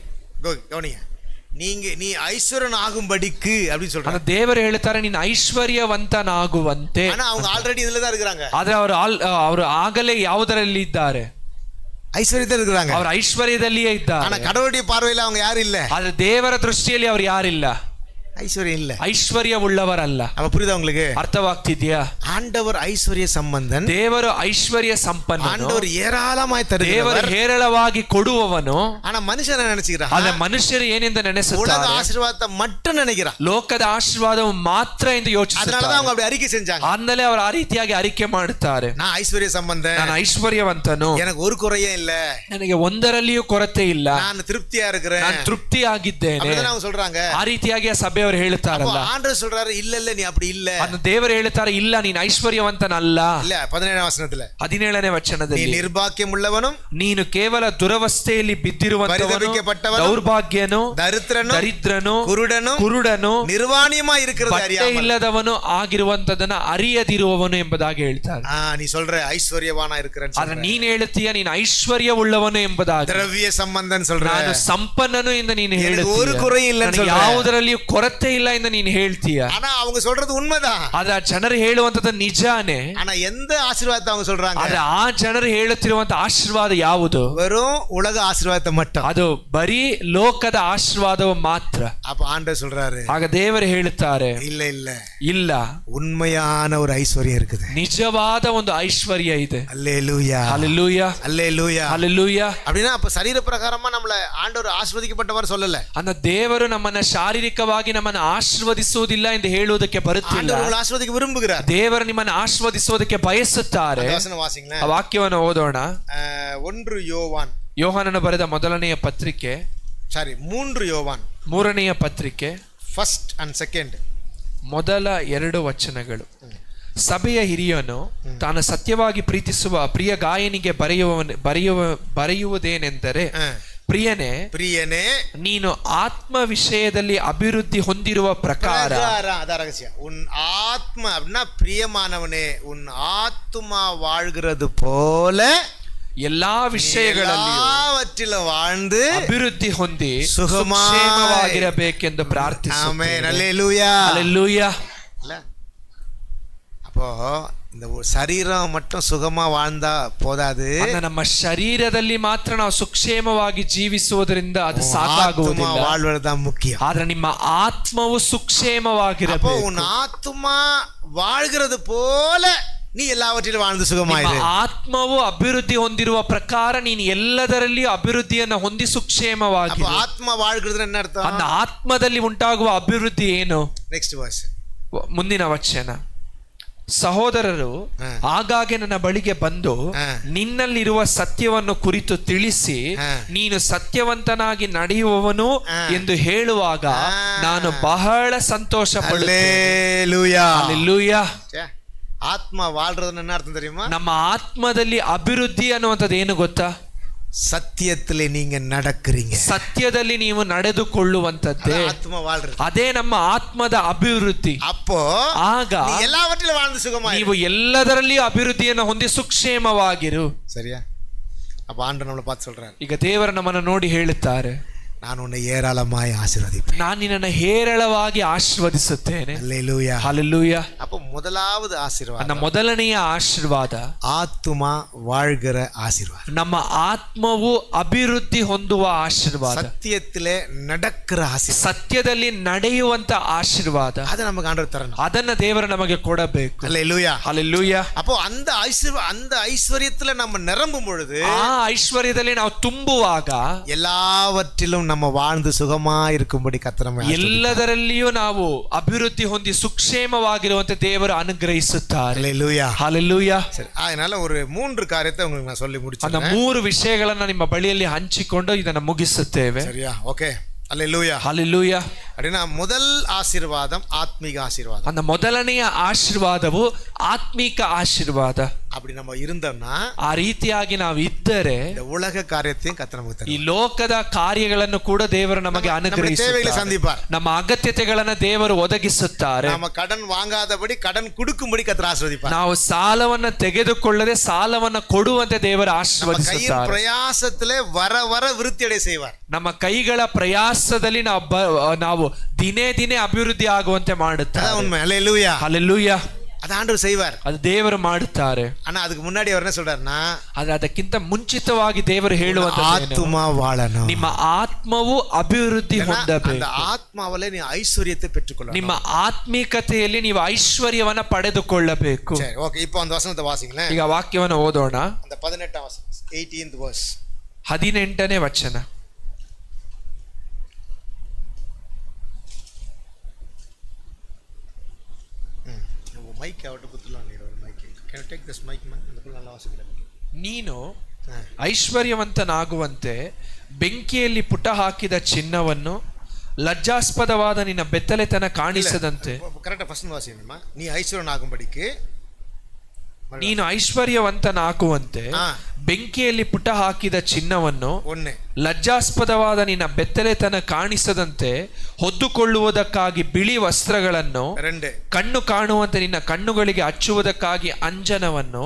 கவனிங்க, நீ ஐஸ்வர்யன் ஆகும்படிக்கு அப்படி சொல்றாங்க. தேவர் ಹೇಳ್ತಾರೆ ನೀನು ಐಶ್ವರ್ಯವಂತನಾಗುವಂತೆ. ஆனா அவங்க ஆல்ரெடி இதுல தான் இருக்காங்க. ಆದ್ರೆ ಅವರು ಆಗಲೇ ಯಾವುದರಲ್ಲಿ ಇದ್ದಾರೆ? ಐಶ್ವರ್ಯದಲ್ಲಿ ಇರ್றாங்க. ಅವರು ಐಶ್ವರ್ಯದಲ್ಲಿಯೇ ಇದ್ದಾರೆ. ஆனா கடவுளுடைய பார்வையில அவங்க யாரும் இல்ல. ಆದ್ರೆ ದೇವರ ದೃಷ್ಟಿಯಲ್ಲಿ ಅವರು ಯಾರಿಲ್ಲ, ஐஸ்வர்யம் இல்ல, ಐಶ್ವರ್ಯವುಳ್ಳವರಲ್ಲ. அப்ப புரியுதா உங்களுக்கு? ಅರ್ಥವಾಗ್ತಿದ್ಯಾ? ஆண்டவர் ஐஸ்வர்ய சம்பந்தன், ದೇವರು ಐಶ್ವರ್ಯ ಸಂಪನ್ನ, ஆண்டவர் ஏராளமாய் தருகிறவர், ದೇವರು ಹೇರಳವಾಗಿ ಕೊಡುವವನು. ஆனா ಮನುಷ್ಯನ நினைச்சுக்கிறான், ಆದ್ರೆ ಮನುಷ್ಯರು ಏನೆಂದು ನೆನೆಸುತ್ತಾರೆ? உலக ஆசீர்வாதத்தை மட்டும் நினைக்கிறான், ಲೋಕದ ಆಶೀರ್ವಾದವು ಮಾತ್ರ ಎಂದು ಯೋಚಿಸುತ್ತಾರೆ. அதனால தான் அவங்க அப்படி அறிக்கை செஞ்சாங்க. ಆಮೇಲೆ ಅವರು ಆ ರೀತಿಯಾಗಿ ಅರಿಕೆ ಮಾಡುತ್ತಾರೆ, நான் ஐஸ்வர்ய சம்பந்தன், ನಾನು ಐಶ್ವರ್ಯವಂತನು, எனக்கு ஒரு குறையே இல்ல, ನನಗೆ ಒಂದರಲ್ಲಿಯೂ ಕೊರತೆ ಇಲ್ಲ, ನಾನು ತೃಪ್ತಿயா இருக்கிறேன், ನಾನು ತೃಪ್ತಿಯಾಗಿದ್ದೇನೆ. அவங்க சொல்றாங்க. ಆ ರೀತಿಯಾಗಿ ಆ ಸಭೆಯವರು ಹೇಳುತ್ತಾರಲ್ಲ. ಆಂಡ್ರೆ சொல்றாரு, ಇಲ್ಲ ಇಲ್ಲ ನೀ அப்படி ಇಲ್ಲ. ಅದು ದೇವರು ಹೇಳ್ತಾರೆ, ಇಲ್ಲ ನೀನು ಐಶ್ವರ್ಯವಂತನಲ್ಲ. ಇಲ್ಲ 17ನೇ ವಚನದಲ್ಲಿ, 17ನೇ ವಚನದಲ್ಲಿ, ನೀ ನಿರ್ಭಾಗ್ಯವುಳ್ಳವನು, ನೀನು ಕೇವಲ ದುರವಸ್ಥೆಯಲ್ಲಿ ಬಿದ್ದಿರುವಂತವನು, ದೌರ್ಭಾಗ್ಯನು, ದರಿದ್ರನು, ಕುರುಡನು, ನಿರ್ವಾಣಿಯಮಾய் இருக்கிறது அறியாமல், ಇಲ್ಲದವನು ಆಗಿರುವಂತದನ್ನ ಅರಿಯದಿರುವವನು ಎಂಬುದಾಗಿ ಹೇಳ್ತಾರೆ. ನೀ சொல்ற ಐಶ್ವರ್ಯವಾನ இருக்கிறேன்னு, ಆದ್ರೆ ನೀನು ಹೇಳ್ತೀಯ ನೀನು ಐಶ್ವರ್ಯವುಳ್ಳವನು ಎಂಬುದಾಗಿ. ದ್ರವ್ಯ ಸಂಬಂಧನ್ சொல்ற, ನಾನು ಸಂಪನ್ನನು ಎಂದು ನೀನು ಹೇಳ್ತೀಯ, ஒரு குறை ಇಲ್ಲ ಅಂತ சொல்ற, ಯಾವುದರಲ್ಲಿಯೂ ಕೊರತೆ ಇಲ್ಲ ಎಂದು ನೀನು ಹೇಳ್ತೀಯ. ஆனா அவங்க சொல்றது உண்மைதான். ಆದ್ರೆ ಆ ಜನರು ಹೇಳುವಂತದ್ದು ನಿಜಾನೇ. ஆனா எந்த ಆಶೀರ್ವಾದ அவங்க சொல்றாங்க? ಆದ್ರೆ ಆ ಜನರು ಹೇಳುತ್ತಿರುವಂತ ಆಶೀರ್ವಾದ ಯಾವುದು? வெறும் உலக ஆசீர்வாதத்தை மட்டும், ಅದು ಬರೀ ಲೋಕದ ಆಶೀರ್ವಾದವು ಮಾತ್ರ. அப்ப ஆண்டவர் சொல்றாரு, ಆಗ ದೇವರು ಹೇಳುತ್ತಾರೆ, ಇಲ್ಲ ಇಲ್ಲ ಇಲ್ಲ, உண்மையான ஒரு ஐஸ்வர்யம் இருக்குது, ನಿಜವಾದ ಒಂದು ಐಶ್ವರ್ಯ ಇದೆ. அல்லேலூயா, அல்லேலூயா, அல்லேலூயா, அல்லேலூயா. அப்படினா அப்ப சரீர பிரகாரமா நம்மள ஆண்டவர் ஆசீர்வதிக்கப்பட்டவர் சொல்லல. அந்த ದೇವರು ನಮ್ಮನ್ನ ಶಾರೀರಿಕವಾಗಿ ನಮ್ಮನ್ನು ಆಶೀರ್ವದಿಸುವುದಿಲ್ಲ ಎಂದು ಹೇಳುವುದಕ್ಕೆ ಬರುತ್ತಿಲ್ಲ. ಆಂಡವರು ಆಶೀರ್ವದಿಸಕ್ಕೆ ವಿರುಂಬುகிறார். ದೇವರು ನಿಮ್ಮನ್ನು ಆಶೀರ್ವದಿಸುವುದಕ್ಕೆ ಬಯಸುತ್ತಾರೆ. ಆ ವಾಕ್ಯವನ್ನು ಓದೋಣ. 1 ಯೋವಾನ್, ಯೋಹಾನನ ಬರೆದ ಮೊದಲನೆಯ ಪತ್ರಿಕೆ, 3 ಯೋವಾನ್, ಮೂರನೆಯ ಪತ್ರಿಕೆ, ಫಸ್ಟ್ ಅಂಡ್ ಸೆಕೆಂಡ್, ಮೊದಲ 2 ವಚನಗಳು. ಸಭೆಯ ಹಿರಿಯನು ತಾನು ಸತ್ಯವಾಗಿ ಪ್ರೀತಿಸುವ ಪ್ರಿಯ ಗಾಯನಿಗೆ ಬರೆಯುವುದೇನೆಂದರೆ, ಪ್ರಿಯನೇ ನೀನು ಆತ್ಮ ವಿಷಯದಲ್ಲಿ ಅಭಿವೃದ್ಧಿ ಹೊಂದಿರುವ ಪ್ರಕಾರ, உன் ஆத்ம அப்படின்னா பிரியமானவனே, உன் ஆத்துமா வாழ்கிறது போல ಎಲ್ಲಾ ವಿಷಯಗಳಲ್ಲಿ வாழ்ந்து ಅಭಿವೃದ್ಧಿ ಹೊಂದಿ ಸುಖವಾಗಿರಬೇಕೆಂದು ಪ್ರಾರ್ಥಿಸುತ್ತೇನೆ. Amen, hallelujah, hallelujah. அப்போ இந்த சரீரம் மட்டும் சுகமா வாழ்ந்தா போதாது. ನಮ್ಮ ಶರೀರದಲ್ಲಿ ಮಾತ್ರ ನಾವು ಸುಕ್ಷೇಮವಾಗಿ ಜೀವಿಸುವುದರಿಂದ ಅದು ಸಾಕಾಗುವುದಿಲ್ಲ. வாழ்வதுதான் முக்கியம். ಆದ್ರೆ ನಿಮ್ಮ ಆತ್ಮವು ಸುಕ್ಷೇಮವಾಗಿರಬೇಕು. உன் ஆத்மா வாழ்கிறது போல ನೀ ಎಲ್ಲವற்றிலும் வாழ்ந்து ಸುಗಮಾಯಿರು. ಆತ್ಮವು ಅಭಿವೃದ್ಧಿ ಹೊಂದಿರುವ ಪ್ರಕಾರ ನೀನು ಎಲ್ಲದರಲ್ಲಿಯೂ ಅಭಿವೃದ್ಧಿಯನ್ನು ಹೊಂದಿ ಸುಕ್ಷೇಮವಾಗಿ. ಆತ್ಮ வாழ்கிறது என்ன ಅರ್ಥ? அந்த ಆತ್ಮದಲ್ಲಿ ಉಂಟಾಗುವ ಅಭಿವೃದ್ಧಿ ಏನು? ನೆಕ್ಸ್ಟ್ ವರ್ಸ್, ಮುಂದಿನ ವಚನ. ಸಹೋದರರು ಆಗಾಗ್ಗೆ ನನ್ನ ಬಳಿಗೆ ಬಂದು ನಿನ್ನಲ್ಲಿರುವ ಸತ್ಯವನ್ನು ಕುರಿತು ತಿಳಿಸಿ ನೀನು ಸತ್ಯವಂತನಾಗಿ ನಡೆಯುವವನು ಎಂದು ಹೇಳುವಾಗ ನಾನು ಬಹಳ ಸಂತೋಷ ಪಡುತ್ತೇನೆ. ಆತ್ಮ வாழ்றதுன்னு என்ன அர்த்தம் தெரியுமா? ನಮ್ಮ ಆತ್ಮದಲ್ಲಿ ಅಭಿವೃದ್ಧಿ ಅನ್ನುವಂಥದ್ದು ಏನು ಗೊತ್ತಾ? ಸತ್ಯದಲ್ಲಿ ನೀங்க நடக்கிறீங்க. ಸತ್ಯದಲ್ಲಿ ನೀವು ನಡೆದುಕೊಳ್ಳುವಂತದ್ದೇ ಆತ್ಮ வாழ்றது. ಅದೇ ನಮ್ಮ ಆತ್ಮದ ಅಭಿವೃದ್ಧಿ. ಅಪ್ಪೋ ಆಗ ಎಲ್ಲವற்றிலும் வாழ்ந்து சுகமாயிரு. ನೀವು ಎಲ್ಲದರಲ್ಲಿಯೂ ಅಭಿವೃದ್ಧಿಯನ್ನು ಹೊಂದಿ ಸುಕ್ಷೇಮವಾಗಿರು. ಸರಿಯಾ? ಅಪ್ಪ ಆಂಡರ್ நம்மளை பார்த்து சொல்றாரு. ಈಗ ದೇವರು ನಮ್ಮನ್ನು ನೋಡಿ ಹೇಳುತ್ತಾರೆ, ನಾನು ಉನ್ನ ಏರಾಳಮಾಯಿ ಆಶೀರ್ವದಿಪೇನ್. ನಾನು ನಿನ್ನನ್ನು ಹೇರಳವಾಗಿ ಆಶೀರ್ವದಿಸುತ್ತೇನೆ. Hallelujah, hallelujah. அப்ப முதலாவது ஆசீர்வாதம், ನನ್ನ ಮೊದಲನೆಯ ಆಶೀರ್ವಾದ ಆತ್ಮ வாழ்கிற ஆசீர்வாதம். ನಮ್ಮ ಆತ್ಮವು ಅಭಿವೃದ್ಧಿ ಹೊಂದುವ ಆಶೀರ್ವಾದ, ಸತ್ಯத்திலே நடக்கிற ஆசீர்வாதம், ಸತ್ಯದಲ್ಲಿ ನಡೆಯುವಂತ ಆಶೀರ್ವಾದ. ಅದು ನಮಗೆ ಆಂಡರ್ ತರணும். ಅದನ್ನ ದೇವರು ನಮಗೆ ಕೊಡಬೇಕು. Hallelujah, hallelujah. அப்போ அந்த ஐஸ்வரியத்துல நம்ம நிரம்பும் பொழுது, ಆ ಐಶ್ವರ್ಯದಲ್ಲಿ ನಾವು ತುಂಬುವಾಗ எல்லாவற்றிலும் நம்ம வாழ்ந்து சுகமா இருக்கும்படி கர்த்தர் ಎಲ್ಲದರಲ್ಲಿಯೂ ನಾವು ಅಭಿವೃದ್ಧಿ ಹೊಂದಿ ಸುಕ್ಷೇಮವಾಗಿರುವಂತೆ ದೇವರು ಅನುಗ್ರಹಿಸುತ್ತಾರೆ. Hallelujah, hallelujah. ಸರಿ, அதனால ஒரு 3 காரியத்தை உங்களுக்கு நான் சொல்லி முடிச்சேன். அந்த 3 ವಿಷಯಗಳನ್ನು ನಿಮ್ಮ ಬಳಿಯಲ್ಲಿ ಹಂಚಿಕೊಂಡು ಇದನ್ನು ಮುಗಿಸುತ್ತೇವೆ. ಸರಿಯಾ? ಓಕೆ. Hallelujah, hallelujah. அப்படினா முதல் ஆசீர்வாதம் ஆத்மீக ஆசீர்வாதம். அந்த ಮೊದಲನೆಯ ಆಶೀರ್ವಾದವು ಆತ್ಮಿಕ ಆಶೀರ್ವಾದ. அப்படி நம்ம இருந்தோம்னா, ಆ ರೀತಿಯಾಗಿ ನಾವು ಇದ್ದರೆ இந்த உலக காரியத்தையும் கர்த்தர் நமக்கு தருவார். ಈ ಲೋಕದ ಕಾರ್ಯಗಳನ್ನು ಕೂಡ ದೇವರು ನಮಗೆ ಅನುಗ್ರಹಿಸುತ್ತಾರೆ. ನಮ್ಮ ಅಗತ್ಯತೆಗಳನ್ನು ದೇವರು ಒದಗಿಸುತ್ತಾರೆ. ನಮ್ಮ ಕடன் ವಾಂಗಾದಬಡಿ ಕடன் ಕೊಡುಕುಂಬಡಿ ಕರ್ತರ ಆಶೀರ್ವದಿಪಾರ್. ನಾವು ಸಾಲವನ್ನು ತೆಗೆದುಕೊಳ್ಳದೆ ಸಾಲವನ್ನು ಕೊಡುವಂತೆ ದೇವರು ಆಶೀರ್ವದಿಸುತ್ತಾರೆ. ಪ್ರಯಾಸದಲ್ಲಿ ವರ ವರ ವೃದ್ಧಿಯಡೆ ಸೇವಾರ್. ನಮ್ಮ ಕೈಗಳ ಪ್ರಯಾಸದಲ್ಲಿ ನಾವು ದಿನೇ ದಿನೇ ಅಭಿವೃದ್ಧಿ ಆಗುವಂತೆ ಮಾಡುತ್ತಾರೆ. Hallelujah, hallelujah. ಅದು ಆಂಡವರು செய்வார், ಅದು ದೇವರು ಮಾಡುತ್ತಾರೆ. ಆனா ಅದಕ್ಕೆ ಮುன்னாಡಿ ಅವರು என்ன சொல்றாருன்னா, ಅದಕ್ಕಿಂತ ಮುಂಚಿತವಾಗಿ ದೇವರು ಹೇಳುವಂತದ್ದು ಆತ್ಮ ವಾಳನು, ನಿಮ್ಮ ಆತ್ಮವು ಅಭಿವೃದ್ಧಿ ಹೊಂದಬೇಕು. அந்த ஆத்மாவலே நீ ஐஸ்வரியத்தை பெற்றுக்கொள்ளணும். ನಿಮ್ಮ ಆತ್ಮಿಕತೆಯಲ್ಲಿ ನೀವು ಐಶ್ವರ್ಯವನ್ನು ಪಡೆದುಕೊಳ್ಳಬೇಕು. ಸರಿ, ಓಕೆ. இப்போ அந்த வசனத்தை வாசிங்களேன். ಈಗ ವಾಕ್ಯವನ್ನು ಓದೋಣ. அந்த 18th வசனம், 18th verse, 18ನೇ ವಚನ. மைக் அவட்ட குத்துலாம் நீ ஒரு mic. Can you take this mic man? ಅದಕ್ಕೆ ನಾನು ವಾಸಿக்கிறேன். ನೀನು ಐಶ್ವರ್ಯವಂತನಾಗುವಂತೆ ಬೆಂಕಿಯಲ್ಲಿ ಪುಟ ಹಾಕಿದ ಚಿನ್ನವನ್ನು ಲಜ್ಜಾಸ್ಪದವಾದ ನಿನ್ನ ಬೆತ್ತಲೆತನ ಕಾಣಿಸದಂತೆ. Correct first ವಾಸಿನಮ್ಮ. ನೀ ಐಶ್ವರ್ಯನಾಗುಂಬಡಿಕೆ, ನೀನು ಐಶ್ವರ್ಯವಂತನಾಗುವಂತೆ ಬೆಂಕಿಯಲ್ಲಿ ಪುಟ ಹಾಕಿದ ಚಿನ್ನವನ್ನು ಲಜ್ಜಾಸ್ಪದವಾದ ನಿನ್ನ ಬೆತ್ತಲೆತನ ಕಾಣಿಸದಂತೆ ಹೊದ್ದುಕೊಳ್ಳುವುದಕ್ಕಾಗಿ ಬಿಳಿ ವಸ್ತ್ರಗಳನ್ನು, ಕಣ್ಣು ಕಾಣುವಂತೆ ನಿನ್ನ ಕಣ್ಣುಗಳಿಗೆ ಹಚ್ಚುವುದಕ್ಕಾಗಿ ಅಂಜನವನ್ನು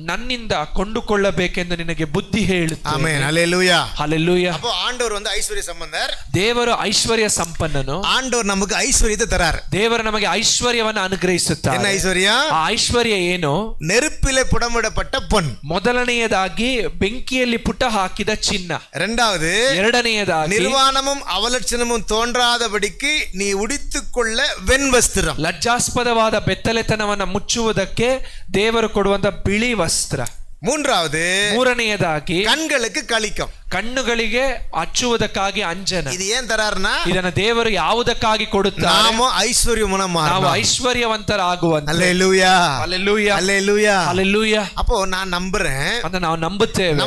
ನನ್ನಿಂದ ಕೊಂಡುಕೊಳ್ಳಬೇಕೆಂದು ನಿನಗೆ ಬುದ್ಧಿ ಹೇಳುತ್ತೇನೆ. Hallelujah, hallelujah. அப்போ ஆண்டவர் வந்து ஐஸ்வர்ய சம்பந்தர். ದೇವರು ಐಶ್ವರ್ಯ ಸಂಪನ್ನನು. ஆண்டவர் நமக்கு ஐஸ்வர்யத்தை தரார். ದೇವರು ನಮಗೆ ಐಶ್ವರ್ಯವನ್ನು ಅನುಗ್ರಹಿಸುತ್ತಾರೆ. என்ன ஐஸ்வர்ಯ? ಆ ಐಶ್ವರ್ಯ ಏನು? நெருப்பிலே புடமிடப்பட்ட பொன். ಮೊದಲನೆಯದಾಗಿ ಬೆಂಕಿಯಲ್ಲಿ ಪುಟ ಹಾಕಿದ ಚಿನ್ನ. ಎರಡನೆಯದಾಗಿ ನಿರ್ವಾಣமும் ಅವಲಕ್ಷಣமும் ತೋಂಡ್ರಾದಬಡಿಗೆ ನೀ ಉಡಿತುಕೊಳ್ಳ ವೆಣ್ವಸ್ತ್ರ. ಲಜ್ಜಾಸ್ಪದವಾದ ಬೆತ್ತಲೆತನವನ್ನು ಮುಚ್ಚುವುದಕ್ಕೆ ದೇವರು ಕೊಡುವಂತ ಬಿಳಿ ವಸ್ತ್ರ. ಮೂರನೆಯದಾಗಿ ಕಣ್ಗಳಿಗೆ ಕಳಿಕಂ, ಕಣ್ಣುಗಳಿಗೆ ಹಚ್ಚುವುದಕ್ಕಾಗಿ ಅಂಜನ. ಇದು ಏನ್ ತರಾರ್ನ? ಇದನ್ನ ದೇವರು ಯಾವುದಕ್ಕಾಗಿ ಕೊಡುತ್ತಾರೆ? ನಾವು ಐಶ್ವರ್ಯವಂತರಾಗುವಂತೆ. Hallelujah, hallelujah, hallelujah, hallelujah. அப்போ நான் நம்புறேன், ಅಂತ ನಾವು ನಂಬುತ್ತೇವೆ.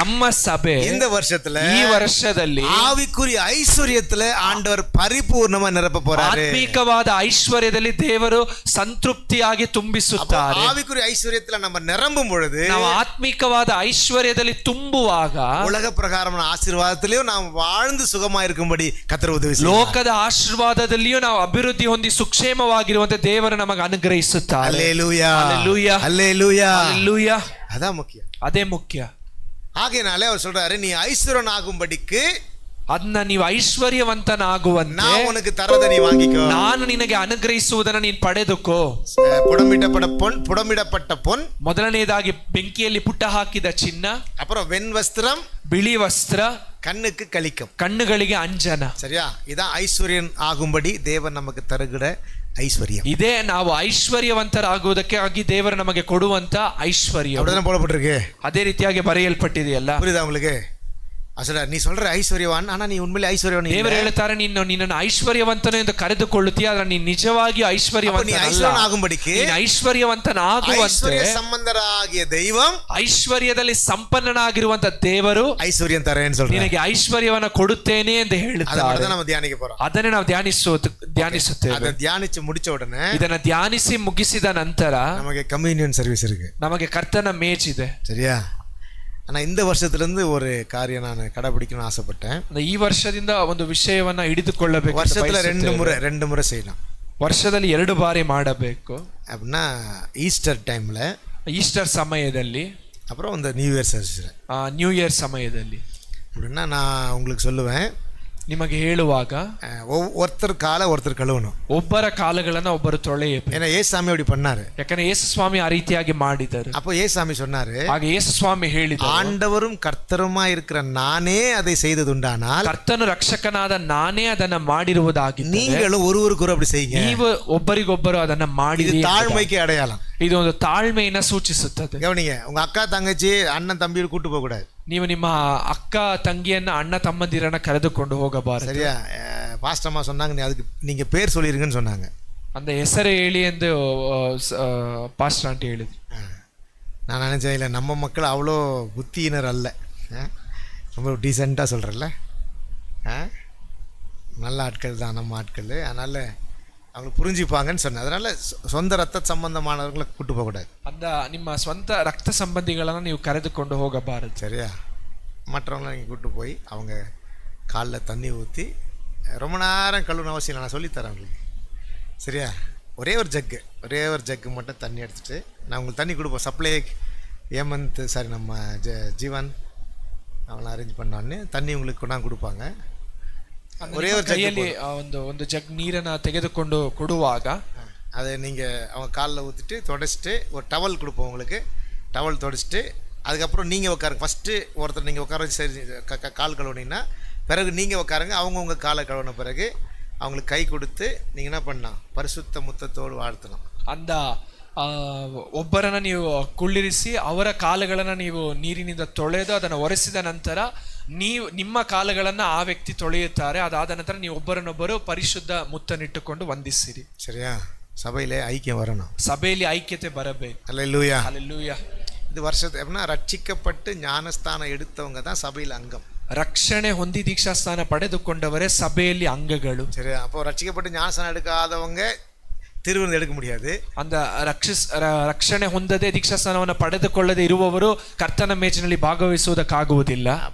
ನಮ್ಮ ಸಭೆ இந்த வருஷத்துல, ಈ ವರ್ಷದಲ್ಲಿ ஆவிக்குரிய ஐஸ்வர்யத்துல ஆண்டவர் பரிபூர்ணமா நிரப்ப போறாரு. ಆತ್ಮಿಕವಾದ ಐಶ್ವರ್ಯದಲ್ಲಿ ದೇವರು ಸಂತೃಪ್ತಿಯಾಗಿ ತುಂಬಿಸುತ್ತಾರೆ. ஆவிக்குரிய ஐஸ்வர்யத்துல நம்ம நிரம்பும் பொழுது, ನಾವು ಆತ್ಮಿಕವಾದ ಐಶ್ವರ್ಯದಲ್ಲಿ ತುಂಬುವಾಗ உலக பிரகாரமான ஆசீர்வாதத்திலேயும் நாம் வாழ்ந்து சுகமா இருக்கும்படி கர்த்தர் உதவி செய்வார். ಲೋಕದ ಆಶೀರ್ವಾದದಲ್ಲಿಯೂ ನಾವು ಅಭಿವೃದ್ಧಿ ಹೊಂದಿ ಸುಕ್ಷೇಮವಾಗಿರುವಂತೆ ದೇವರು ನಮಗೆ ಅನುಗ್ರಹಿಸುತ್ತಾರೆ. Hallelujah, hallelujah, hallelujah, hallelujah. அதான் முக்கியம். ಅದೇ ಮುಖ್ಯ. ஆகையினாலே அவர் சொல்றாரு, நீ ஐஸ்வரனாகும்படிக்கு ಅದನ್ನ ನೀವು ಐಶ್ವರ್ಯವಂತನಾಗುವಂತೆ நான் உனக்கு தரதை நீ வாங்கிக்கோ. ನಾನು ನಿನಗೆ ಅನುಗ್ರಹಿಸುವುದನ್ನು ನೀನು ಪಡೆದುಕೋ. புடமிடப்பட்ட பொன், ಮೊದಲನೇದಾಗಿ ಬೆಂಕಿಯಲ್ಲಿ ಪುಟ್ಟ ಹಾಕಿದ ಚಿನ್ನ, அப்புறம் வெண் வஸ்திரம், ಬಿಳಿ ವಸ್ತ್ರ, கண்ணுக்கு களிக்கும், ಕಣ್ಣುಗಳಿಗೆ ಅಂಜನ. சரியா? இதான் ஐஸ்வர்யன் ஆகும்படி தேவன் நமக்கு தருகிற ஐஸ்வர்யம். ಇದೇ ನಾವು ಐಶ್ವರ್ಯವಂತರಾಗುವುದಕ್ಕೆ ಆಗಿ ದೇವರು ನಮಗೆ ಕೊಡುವಂತ ಐಶ್ವರ್ಯ. அப்படிதான் போடப்பட்டிருக்கு. ಅದೇ ರೀತಿಯಾಗಿ ಬರೆಯಲ್ಪಟ್ಟಿದೆಯಲ್ಲ. புரியுதா உங்களுக்கு? ಅಸಲ ನೀ சொல்ற ಐಶ್ವರ್ಯವಾನ್, ಆனா ನೀ ಉண்மையிலே ಐಶ್ವರ್ಯವಾನ್. ದೇವರು ಹೇಳ್ತಾರೆ, ನಿನ್ನನ್ನು ಐಶ್ವರ್ಯವಂತನು ಎಂದು ಕರೆದುಕೊಳ್ಳುತ್ತೀಯ, ಆದ್ರೆ ನೀನು ನಿಜವಾಗಿ ಐಶ್ವರ್ಯವಂತನಾಗುವಂತೆ ಐಶ್ವರ್ಯವಂತನಾಗುವಂತೆ ಸಂಬಂಧರಾಗಿಯ ದೈವಂ, ಐಶ್ವರ್ಯದಲ್ಲಿ ಸಂಪನ್ನನಾಗಿರುವಂತ ದೇವರು ಐಶ್ವರ್ಯಂ ತರೇನ್ சொல்றார். ನಿನಗೆ ಐಶ್ವರ್ಯವನ್ನು ಕೊಡುತ್ತೇನೆ ಎಂದು ಹೇಳ್ತಾರೆ. நம்ம தியானிக்க போறோம். ಅದನ್ನೇ ನಾವು ಧ್ಯಾನಿಸುತ್ತೇವೆ. அதை தியானிச்சு முடிச்ச உடனே, ಇದನ್ನ ಧ್ಯಾನಿಸಿ ಮುಗಿಸಿದ ನಂತರ ನಮಗೆ ಕಮ್ಯೂನಿಯನ್ ಸರ್ವಿಸ್ இருக்கு. ನಮಗೆ ಕರ್ತನ ಮೇಜ್ ಇದೆ. சரியா? ஆனால் இந்த வருஷத்துலேருந்து ஒரு காரியம் நான் கடைபிடிக்கணும்னு ஆசைப்பட்டேன். ಈ ವರ್ಷದಿಂದ ಒಂದು ವಿಷಯವನ್ನ ಹಿಡಿದುಕೊಳ್ಳಬೇಕು. ವರ್ಷத்துல ரெண்டு முறை செய்யலாம். ವರ್ಷದಲ್ಲಿ 2 ಬಾರಿ ಮಾಡಬೇಕು. அப்படின்னா ஈஸ்டர் டைம்ல, ಈಸ್ಟರ್ ಸಮಯದಲ್ಲಿ, அப்புறம் இந்த நியூ இயர் சர்வீஸ்ல, ನ್ಯೂ ಇಯರ್ ಸಮಯದಲ್ಲಿ. அப்படின்னா நான் உங்களுக்கு சொல்லுவேன், ನಿಮಗೆ ಹೇಳುವಾಗ ஒருத்தர் காலை ஒருத்தர் கழுவணும். ಒಬ್ಬರ ಕಾಲಗಳನ್ನ ಒಬ್ಬರು ತೊಳೆಯಬೇಕು. ஏன்னா ஏசாமி அப்படி பண்ணாரு. ಯಾಕಂದ್ರೆ ಯೇಸು ಸ್ವಾಮಿ ಆ ರೀತಿಯಾಗಿ ಮಾಡಿದರು. அப்போ ஏசாமி சொன்னாரு, ಹಾಗೆ ಯೇಸು ಸ್ವಾಮಿ ಹೇಳಿದರು, ஆண்டவரும் கர்த்தருமா இருக்கிற நானே அதை செய்ததுண்டானால், ಕರ್ತನು ರಕ್ಷಕನಾದ ನಾನೇ ಅದನ್ನ ಮಾಡಿರುವುದಾಗಿ நீங்களும் ஒருவருக்கு அப்படி செய்யுங்க. ನೀವು ಒಬ್ಬರಿಗೊಬ್ಬರು ಅದನ್ನ ಮಾಡಿರಿ. தாழ்மைக்கு அடையாளம். ಇದು ಒಂದು ತಾಳ್ಮೆಯನ್ನ ಸೂಚಿಸುತ್ತದೆ. கவனிங்க, உங்க அக்கா தங்கச்சி அண்ணன் தம்பியை கூட்டு போக கூடாது. ನೀವು ನಿಮ್ಮ ಅಕ್ಕ ತಂಗಿಯನ್ನ ಅಣ್ಣ ತಮ್ಮಂದಿರನ್ನ ಕರೆದುಕೊಂಡು ಹೋಗಬಾರದು. சரியா? பாஸ்டர் அம்மா சொன்னாங்க, அதுக்கு நீங்க பேர் சொல்லிருங்கன்னு சொன்னாங்க. அந்த ಹೆಸರು ಹೇಳಿ ಎಂದು ಪಾಸ್ಟರ್ ಆಂಟಿ ಹೇಳಿದ್ರು. நான் நினைச்சேன், இல்லை நம்ம மக்கள் அவ்வளோ புத்தியினர் அல்ல, ரொம்ப டீசெண்டாக சொல்கிறல்ல, நல்ல ஆட்கள் தான் நம்ம ஆட்கள், அதனால் அவங்களுக்கு புரிஞ்சுப்பாங்கன்னு சொன்னேன். அதனால் சொந்த ரத்த சம்பந்தமானவர்களை கூட்டு போகக்கூடாது. அந்த ನಿಮ್ಮ ಸ್ವಂತ ರಕ್ತ ಸಂಬಂಧಿಗಳನ್ನು ನೀವು ಕರೆದುಕೊಂಡು ಹೋಗಬಾರದು. சரியா? மற்றவங்களை நீங்கள் கூட்டு போய் அவங்க காலில் தண்ணி ஊற்றி ரொம்ப நேரம் கழுவுன அவசியம் இல்லை, நான் சொல்லித்தரேன் உங்களுக்கு. சரியா? ஒரே ஒரு ஜக்கு மட்டும் தண்ணி எடுத்துகிட்டு நான் உங்களுக்கு தண்ணி கொடுப்போம். சப்ளை ஏமந்த் சாரி நம்ம ஜீவன் அவங்கள அரேஞ்ச் பண்ணோன்னு தண்ணி உங்களுக்கு கொண்டாந்து கொடுப்பாங்க. ஒரே ஒரு ಕೈಯಲ್ಲಿ ಒಂದು ಜಗ್ ನೀರನ್ನು ತೆಗೆದುಕೊಂಡು ಕೊಡುವಾಗ அதை நீங்கள் அவங்க காலில் ஊற்றிட்டு தொடச்சிட்டு ஒரு டவல் கொடுப்போம் உங்களுக்கு. டவல் தொடச்சிட்டு அதுக்கப்புறம் நீங்கள் உட்காருங்க. ஃபஸ்ட்டு ஒருத்தர் நீங்கள் உட்கார வச்சு சரி கால் கழுவுனீங்கன்னா பிறகு நீங்கள் உட்காருங்க. அவங்கவுங்க காலை கழுவுன பிறகு அவங்களுக்கு கை கொடுத்து நீங்கள் என்ன பண்ணலாம், பரிசுத்த முத்தத்தோடு வாழ்த்தலாம். அந்த ಒಬ್ಬರನ್ನ ನೀವು ಕುಳ್ಳಿರಿಸಿ ಅವರ ಕಾಲುಗಳನ್ನು ನೀವು ನೀರಿನಿಂದ ತೊಳೆದು ಅದನ್ನು ಒರೆಸಿದ ನಂತರ ನಿಮ್ಮ ಕಾಲುಗಳನ್ನು ಆ ವ್ಯಕ್ತಿ ತೊಳೆಯುತ್ತಾರೆ. ಅದಾದ ನಂತರ ನೀವು ಒಬ್ಬರನ್ನೊಬ್ಬರು ಪರಿಶುದ್ಧ ಮುತ್ತನಿಟ್ಟುಕೊಂಡು ವಂದಿಸಿರಿ. சரியா? சபையிலே ஐக்கியம் வரணும். ಸಭೆಯಲ್ಲಿ ಐಕ್ಯತೆ ಬರಬೇಕು. அல்லேலூயா, அல்லேலூயா. இது வருஷத்து எப்படின்னா ரட்சிக்கப்பட்டு ஞானஸ்தானம் எடுத்தவங்க தான் சபையில் அங்கம். ರಕ್ಷಣೆ ಹೊಂದಿ ದೀಕ್ಷಾಸ್ಥಾನ ಪಡೆದುಕೊಂಡವರೇ ಸಭೆಯಲ್ಲಿ ಅಂಗಗಳು. சரி, அப்போ ரட்சிக்கப்பட்டு ஞானஸ்தானம் எடுக்காதவங்க திருவிருந்து எடுக்க முடியாது. அந்த ರಕ್ಷಣೆ ಹೊಂದದೆ ದೀಕ್ಷಾಸ್ಥಾನವನ್ನು ಪಡೆದುಕೊಳ್ಳದೆ ಇರುವವರು ಕರ್ತನ ಮೇಜಿನಲ್ಲಿ ಭಾಗವಹಿಸುವುದಕ್ಕಾಗುವುದಿಲ್ಲ.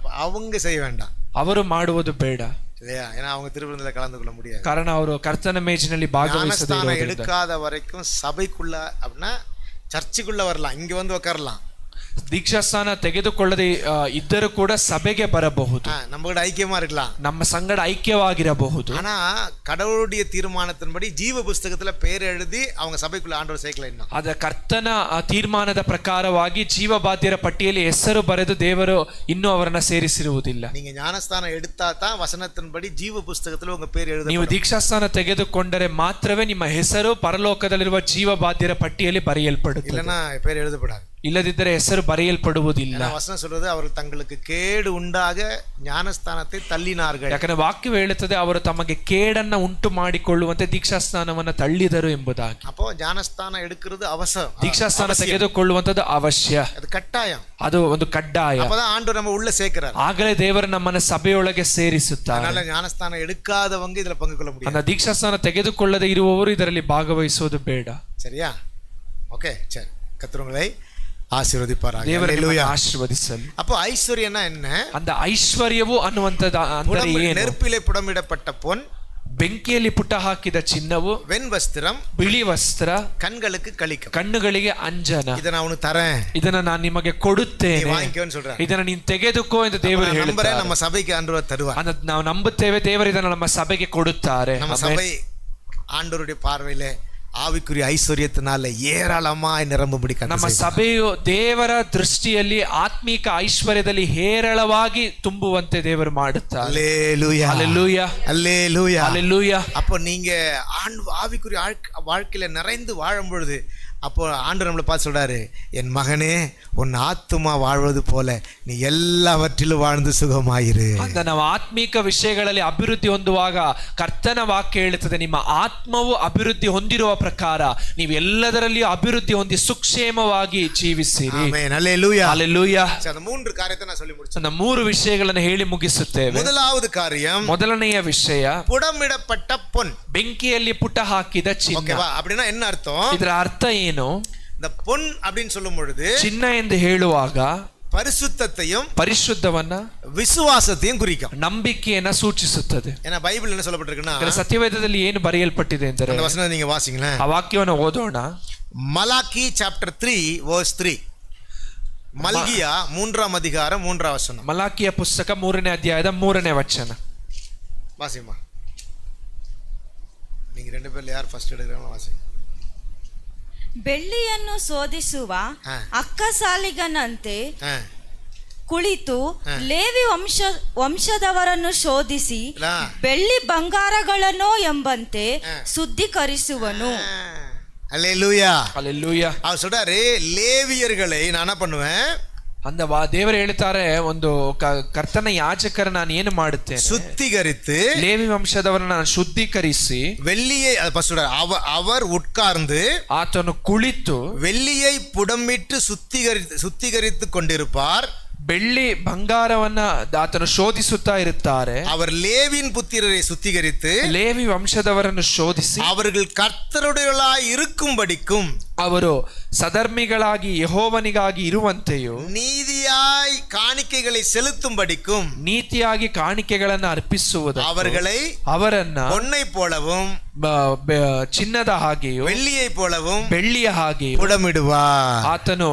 அவங்க செய்ய வேண்டாம், ಅವರು ಮಾಡುವುದು ಬೇಡ. இல்லையா? ஏன்னா அவங்க திருவிருந்தில் கலந்து கொள்ள முடியாது. ಕಾರಣ ಅವರು ಕರ್ತನ ಮೇಜಿನಲ್ಲಿ ಭಾಗವಹಿಸದೆ எடுக்காத வரைக்கும் சபைக்குள்ள அப்படின்னா சர்ச்சுக்குள்ள வரலாம், இங்க வந்து உட்காரலாம். ದೀಕ್ಷಾಸ್ಥಾನ ತೆಗೆದುಕೊಳ್ಳದೆ ಇದ್ದರೂ ಕೂಡ ಸಭೆಗೆ ಬರಬಹುದು, நம்ம கூட ஐக்கியமா இருக்கலாம், ನಮ್ಮ ಸಂಗಡ ಐಕ್ಯವಾಗಿರಬಹುದು. ஆனா கடவுளுடைய தீர்மானத்தின்படி ஜீவ புஸ்தகத்துல பேர் எழுதி அவங்க சபைக்குள்ள ஆண்டவர் சேர்க்கல. இன்னும் ಅದ ಕರ್ತನ ತೀರ್ಮಾನದ ಪ್ರಕಾರವಾಗಿ ಜೀವಬಾಧ್ಯರ ಪಟ್ಟಿಯಲ್ಲಿ ಹೆಸರು ಬರೆದು ದೇವರು ಇನ್ನೂ ಅವರನ್ನ ಸೇರಿಸಿರುವುದಿಲ್ಲ. நீங்க ஞானஸ்தானம் எடுத்தா தான் வசனத்தின்படி ஜீவ புஸ்தகத்துல உங்க பேர் எழுத. ನೀವು ದೀಕ್ಷಾಸ್ಥಾನ ತೆಗೆದುಕೊಂಡರೆ ಮಾತ್ರವೇ ನಿಮ್ಮ ಹೆಸರು ಪರಲೋಕದಲ್ಲಿರುವ ಜೀವಬಾಧ್ಯರ ಪಟ್ಟಿಯಲ್ಲಿ ಬರೆಯಲ್ಪಡುತ್ತದೆ. இல்லைன்னா பேர் எழுதப்படாது. ಇಲ್ಲದಿದ್ದರೆ ಹೆಸರು ಬರೆಯಲ್ಪಡುವುದಿಲ್ಲ. ವಚನ சொல்றது அவர்கள் தங்களுக்கு கேடு உண்டாக ஞானஸ்தானத்தை தள்ளினார்கள். ಯಾಕಂದ್ರೆ ವಾಕ್ಯವು ಹೇಳುತ್ತದೆ ಅವರು ತಮಗೆ ಕೇಡನ್ನ ಉಂಟು ಮಾಡಿಕೊಳ್ಳುವಂತೆ ದೀಕ್ಷಾಸ್ಥಾನವನ್ನು ತಳ್ಳಿದರು ಎಂಬುದಾಗಿ. அப்போ ஞானஸ்தானம் எடுக்கிறது அவசியம். ದೀಕ್ಷಾಸ್ಥಾನ ತೆಗೆದುಕೊಳ್ಳುವಂತದ್ದು ಅವಶ್ಯ, ಅದು ಕಡ್ಡಾயம், ಅದು ಒಂದು ಕಡ್ಡಾಯ. அப்பதான் ஆண்டவர் நம்ம உள்ள சேர்க்கிறார். ಆಗಲೇ ದೇವರು ನಮ್ಮನ್ನ ಸಭೆಯೊಳಗೆ ಸೇರಿಸುತ್ತಾರೆ. அதனால ஞானஸ்தானம் எடுக்காதவங்க ಇದರಲ್ಲಿ ಪಂಗುಕೊಳ್ಳ முடியாது. அந்த ದೀಕ್ಷಾಸ್ಥಾನ ತೆಗೆದುಕೊಳ್ಳದೆ ಇರುವವರು ಇದರಲ್ಲಿ ಭಾಗವಹಿಸುವುದು ಬೇಡ. சரியா? ஓகே, சரி. கர்த்தருங்களை ஆசீர்வதிப்பாராக. ದೇವರನ್ನು ಆಶೀರ್ವದಿಸಲಿ. அப்போ ஐஸ்வர்யம்னா என்ன? அந்த ஐஸ்வர்ಯವು ಅನ್ನುವಂತದ್ದು ಅಂದರೆ ಏನು? நெருப்பிலே புடமிடப்பட்ட பொன், ಬೆಂಕಿಯಲ್ಲಿ ಪುಟ ಹಾಕಿದ ಚಿನ್ನವು, வெண்வஸ்திரம், ಬಿಳಿ ವಸ್ತ್ರ, கண்களுக்கு களிக்கும். ಕಣ್ಣುಗಳಿಗೆ ಅಂಜನ. ಇದನ್ನ ಅವನು ತರேன், ಇದನ್ನ ನಾನು ನಿಮಗೆ ಕೊಡುತ್ತೇನೆ, வாங்கிக்கோன்னு சொல்றான். ಇದನ್ನ ನೀನು ತೆಗೆದುಕೋ ಎಂದು ದೇವರು ಹೇಳ್ತಾರೆ. நம்ம சபைக்கு ஆண்டவர் தருவார். ನಾವು ನಂಬುತ್ತೇವೆ, ದೇವರು ಇದನ್ನ ನಮ್ಮ ಸಭೆಗೆ ಕೊಡುತ್ತಾರೆ. நம்ம சபை ஆண்டவருடைய பார்வையிலே ஆவிக்குரிய ஐஸ்வர்யத்தினால ஏராளமாய் நிரம்பும்படி ನಮ್ಮ ಸಭೆಯು ದೇವರ ದೃಷ್ಟಿಯಲ್ಲಿ ಆತ್ಮಿಕ ಐಶ್ವರ್ಯದಲ್ಲಿ ಹೇರಳವಾಗಿ ತುಂಬುವಂತೆ ದೇವರು ಮಾಡುತ್ತಾರೆ. அல்லேலூயா, அல்லேலூயா, அல்லேலூயா, அல்லேலூயா. அப்போ நீங்க ஆவிக்குரிய வாழ்க்கையில நிறைந்து வாழும் பொழுது அப்போ ஆண்டவர் நம்மளை பார்த்து சொல்றாரு, என் மகனே, உன் ஆத்துமா வாழ்வது போல நீ எல்லாவற்றிலும் வாழ்ந்து ಸುಖಮಾಯಿರು. ನಾವು ಆತ್ಮಿಕ ವಿಷಯಗಳಲ್ಲಿ ಅಭಿವೃದ್ಧಿ ಹೊಂದುವಾಗ ಕರ್ತನ ವಾಕ್ಯ ಹೇಳುತ್ತದೆ, ನಿಮ್ಮ ಆತ್ಮವು ಅಭಿವೃದ್ಧಿ ಹೊಂದಿರುವ ಪ್ರಕಾರ ನೀವು ಎಲ್ಲದರಲ್ಲಿಯೂ ಅಭಿವೃದ್ಧಿ ಹೊಂದಿ ಸುಕ್ಷೇಮವಾಗಿ ಜೀವಿಸಿರಿ. Amen, hallelujah, hallelujah. அந்த மூன்று காரியத்தை நான் சொல்லி முடிச்சேன். ನಾವು ಮೂರು ವಿಷಯಗಳನ್ನು ಹೇಳಿ ಮುಗಿಸುತ್ತೇವೆ. முதலாவது காரியம், ಮೊದಲನೆಯ ವಿಷಯ புடமிடப்பட்ட பொன். ಬೆಂಕಿಯಲ್ಲಿ ಪುಟ ಹಾಕಿದ ಚಿನ್ನ. ಓಕೆವಾ? அப்படினா என்ன அர்த்தம்? ಇದರ ಅರ್ಥ ಏನು? இந்த பொன் அப்படினு சொல்லும் பொழுது, ಚಿನ್ನ ಎಂದು ಹೇಳುವಾಗ பரிசுத்தத்தையும் ಪರಿಶುದ್ಧವನ್ನ விசுவாசத்தையும் குறிக்கும், ನಂಬಿಕೆಯನ್ನ ಸೂಚಿಸುತ್ತದೆ. ஏன்னா பைபிள் என்ன சொல்லப்பட்டிருக்குன்னா, ಸತ್ಯವೇದದಲ್ಲಿ ಏನು ಬರೆಯಲ್ಪಟ್ಟಿದೆ ಎಂದರೆ, அந்த வசனம் நீங்க வாசிங்களேன். ಆ ವಾಕ್ಯವನ್ನು ಓದೋಣ. Malachi chapter 3 verse 3. ಮಲ್ಗಿಯ 3ಾம் அதிகாரம் 3ாம் ವಚನ. ಮಲಾಕಿಯ ಪುಸ್ತಕ 3ನೇ ಅಧ್ಯಾಯದ 3ನೇ ವಚನ. வாசிமா. நீங்க ரெண்டு பேர்ல யார் ஃபர்ஸ்ட் எடுக்கறாங்களோ வாசி. ಬೆಳ್ಳಿಯನ್ನು ಶೋಧಿಸುವ ಅಕ್ಕಸಾಲಿಗನಂತೆ ಕುಳಿತು ಲೇವಿ ವಂಶದವರನ್ನು ಶೋಧಿಸಿ ಬೆಳ್ಳಿ ಬಂಗಾರಗಳನ್ನು ಎಂಬಂತೆ ಶುದ್ಧೀಕರಿಸುವನು. அல்லேலூயா, அல்லேலூயா. அவர் சொல்றாரு, ಲೇವಿಯர்களை நான் என்ன பண்ணுவேன், அந்த ದೇವರು ಹೇಳ್ತಾರೆ, ಒಂದು ಕರ್ತನ ಯಾಜಕರ ನಾನು ಏನು ಮಾಡುತ್ತೇನೆ, சுத்திகரித்து ಲೇವಿ ವಂಶದವರನ್ನು ನಾನು ಶುದ್ಧೀಕರಿಸಿ, வெள்ளியை அவர் உட்கார்ந்து ಆತನು ಕುಳಿತು வெள்ளியை புடமிட்டு சுத்திகரித்து கொண்டிருப்பார். ಬೆಳ್ಳಿ ಬಂಗಾರವನ್ನ ಆತನು ಶೋಧಿಸುತ್ತಾ ಇರುತ್ತಾರೆ. அவர் லேவியின் புத்திரரை சுத்திகரித்து ಲೇವಿ ವಂಶದವರನ್ನು ಶೋಧಿಸಿ அவர்கள் கர்த்தருடையவர்களாய் இருக்கும்படிக்கும், ಅವರು ಸಧರ್ಮಿಗಳಾಗಿ ಯೆಹೋವನಿಗಾಗಿ ಇರುವಂತೆಯೂ, நீதியாய் காணிக்கைகளை செலுத்தும்படிக்கும், ನೀತಿಯಾಗಿ ಕಾಣಿಕೆಗಳನ್ನು ಅರ್ಪಿಸುವುದು, ಅವರನ್ನ பொன்னை போலவும் ಚಿನ್ನದ ಹಾಗೆಯೂ வெள்ளியை போலவும் ಬೆಳ್ಳಿಯ ಹಾಗೆಯೂ புடமிடுவார். ಆತನು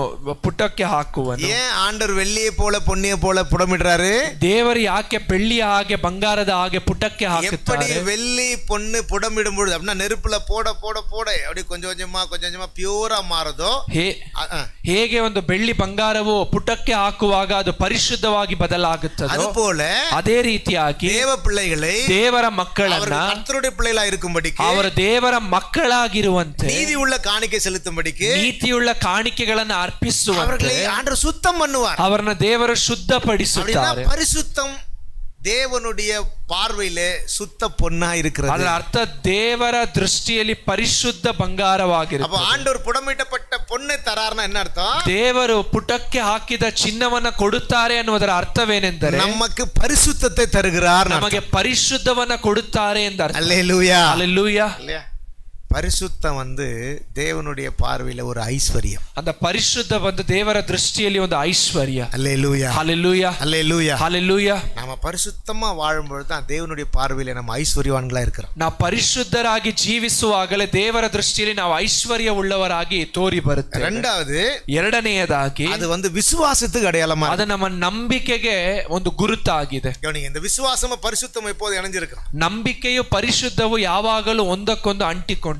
ಪುಟಕ್ಕೆ ಹಾಕುವನು. ஏன் ஆண்டவர் வெள்ளியை போல பொன்னியை போல புடமிடுறாரு? ದೇವರು ಯಾಕೆ ಬೆಳ್ಳಿಯ ಹಾಗೆ ಬಂಗಾರದ ಹಾಗೆ ಪುಟಕ್ಕೆ ಹಾಕುತ್ತಾರೆ? எப்படி வெள்ளி பொன்னு புடமிடும் பொழுது அப்படின்னா நெருப்புல போட போட போட அப்படி கொஞ்சம் கொஞ்சமா பியூரா மாறுதோ, ಹೇಗೆ ಒಂದು ಬೆಳ್ಳಿ ಬಂಗಾರವು ಪುಟಕ್ಕೆ ಹಾಕುವಾಗ ಅದು ಪರಿಶುದ್ಧವಾಗಿ ಬದಲಾಗುತ್ತದೆ, அதுபோல ಅದೇ ರೀತಿಯಾಗಿ தேவ பிள்ளைகளை, ದೇವರ ಮಕ್ಕಳನ್ನ கர்த்தருடைய பிள்ளைகளா இருக்கும்படிக்கு, ಅವರ ದೇವರ ಮಕ್ಕಳಾಗಿರುವಂತೆ, நீதி உள்ள காணிக்கை செலுத்தும்படிக்கு, ನೀತಿಯುಳ್ಳ ಕಾಣಿಕೆಗಳನ್ನು ಅರ್ಪಿಸುವಂತೆ ஆண்டவர் சுத்தம் பண்ணுவார். ಅವರನ್ನ ದೇವರು ಶುದ್ಧಪಡಿಸುತ್ತಾರೆ. பரிசுத்தம் தேவனுடைய பார்வையிலே சுத்த பொன்னா இருக்கிறது. ಅದರ ಅರ್ಥ ದೇವರ ದೃಷ್ಟಿಯಲ್ಲಿ ಪರಿಶುದ್ಧ ಬಂಗಾರವಾಗಿರುತ್ತದೆ. அப்ப ஆண்டவர் புடமிடப்பட்ட பொன்னை தரார்னா என்ன அர்த்தம்? ದೇವರು ಪುಟಕ್ಕೆ ಹಾಕಿದ ಚಿನ್ನವನ್ನ ಕೊಡುತ್ತಾರೆ ಅನ್ನುವುದರ ಅರ್ಥವೇನೆಂದರೆ, நமக்கு பரிசுத்தத்தை தருகிறார், ನಮಗೆ ಪರಿಶುದ್ಧವನ್ನ ಕೊಡುತ್ತಾರೆ ಎಂದರ್ಥ. அல்லேலூயா, அல்லேலூயா. பரிசுத்தம் தேவனுடைய பார்வையில ஒரு ஐஸ்வர்யம். அந்த பரிசுத்த தேவர ದೃಷ್ಟಿಯಲ್ಲಿ ಒಂದು ಐಶ್ವರ್ಯ. அல்லேலூயா, ஹalleluya, அல்லேலூயா, ஹalleluya. நாம பரிசுத்தமா வாழும்போது தான் தேவனுடைய பார்வையில நம்ம ஐஸ்வர்யவான்களா இருக்கிறோம். ನಾವು ಪರಿಶುದ್ಧರಾಗಿ ಜೀವಿಸುವಾಗಲೇ ದೇವರ ದೃಷ್ಟಿಯಲ್ಲಿ ನಾವು ಐಶ್ವರ್ಯ ಉಳ್ಳವರಾಗಿ ತೋರಿ ಬರುತ್ತೇವೆ. ಎರಡನೆಯದಾಗಿ ಅದು ವಿಶ್ವಾಸಕ್ಕೆ ಅಡೆಯಾಳமா, ಅದು ನಮ್ಮ ನಂಬಿಕೆಗೆ ಒಂದು ಗುರುತಾಗಿದೆ. இந்த விசுவாசமும் பரிசுத்தமும் எப்போது இணைஞ்சிருக்கும். ನಂಬಿಕೆಯು ಪರಿಶುದ್ಧವು ಯಾವಾಗಲೂ ಒಂದಕ್ಕೊಂದು ಅಂಟಿಕೊಂಡು.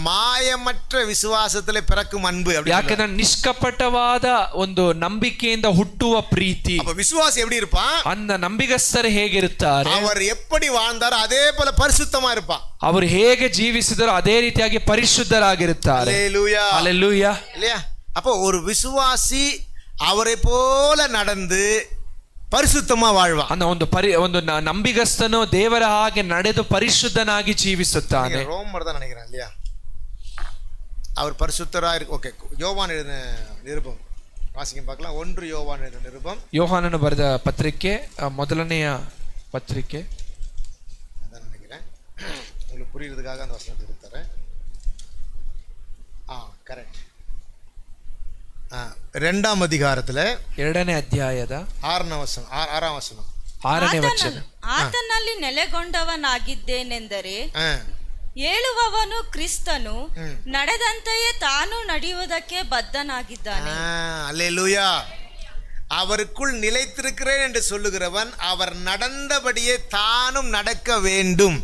ಮಾಯಮற்ற ವಿಶ್ವಾಸದಲ್ಲಿ பிறக்கும் அன்பு. ಯಾಕಂದ್ರೆ ನಿಷ್ಕಪಟವಾದ ಒಂದು ನಂಬಿಕೆಯಿಂದ ಹುಟ್ಟುವ ಪ್ರೀತಿ. ವಿಶ್ವಾಸ எப்படி இருப்பான்? அந்த ನಂಬಿಗಸ್ತರು ಹೇಗಿರುತ್ತಾರೆ, அவர் எப்படி வாழ்ந்தாரோ அதே போல பரிசுத்தமா இருப்பான். ಅವರು ಹೇಗೆ ಜೀವಿಸಿದರೋ ಅದೇ ರೀತಿಯಾಗಿ ಪರಿಶುದ್ಧರಾಗಿರುತ್ತಾರೆ. அல்லேலூயா, அல்லேலூயா. இல்லையா? அப்போ ஒரு விசுவாசி அவரை போல நடந்து ಪರಿಶುದ್ಧமா வாழ்வான். அந்த ಒಂದು ನಂಬಿಗಸ್ತನು ದೇವರ ಹಾಗೆ ನಡೆದು ಪರಿಶುದ್ಧನಾಗಿ ಜೀವಿಸುತ್ತಾನೆ. ரோமர் தான் நினைக்கிறேன் இல்லையா? அவர் பரிசுத்தரா இருக்கு. ஓகே, யோவான் எழுதின நிருபம் வாசிங்க பார்க்கலாம். 1 யோவான் எழுதின நிருபம், ಯೋಹಾನನು ಬರೆದ ಪತ್ರಿಕೆ, ಮೊದಲನೆಯ ಪತ್ರಿಕೆ. அதான் நினைக்கிறேன். உங்களுக்கு புரியுறதுக்காக அந்த வசனத்தை கொடுத்தாரு. கரெக்ட். 2ஆம் அதிகாரத்துல 2ನೇ ಅಧ್ಯಾಯದ 6ஆம் வசனம். 6ನೇ ವಚನ. ಆತನಲ್ಲಿ ನೆಲೆಗೊಂಡವನಾಗಿದ್ದೇನೆಂದರೆ ಹೇಳುವವನು ಕ್ರಿಸ್ತನು ನಡೆದಂತೆಯೇ ತಾನು ನಡೆಯುವುದಕ್ಕೆ ಬದ್ಧನಾಗಿದ್ದಾನೆ. அல்லேலூயா. அவருக்குள் நிலைத்திருக்கிறேன் என்று சொல்லுகிறவன் அவர் நடந்தபடியே தானும் நடக்க வேண்டும்.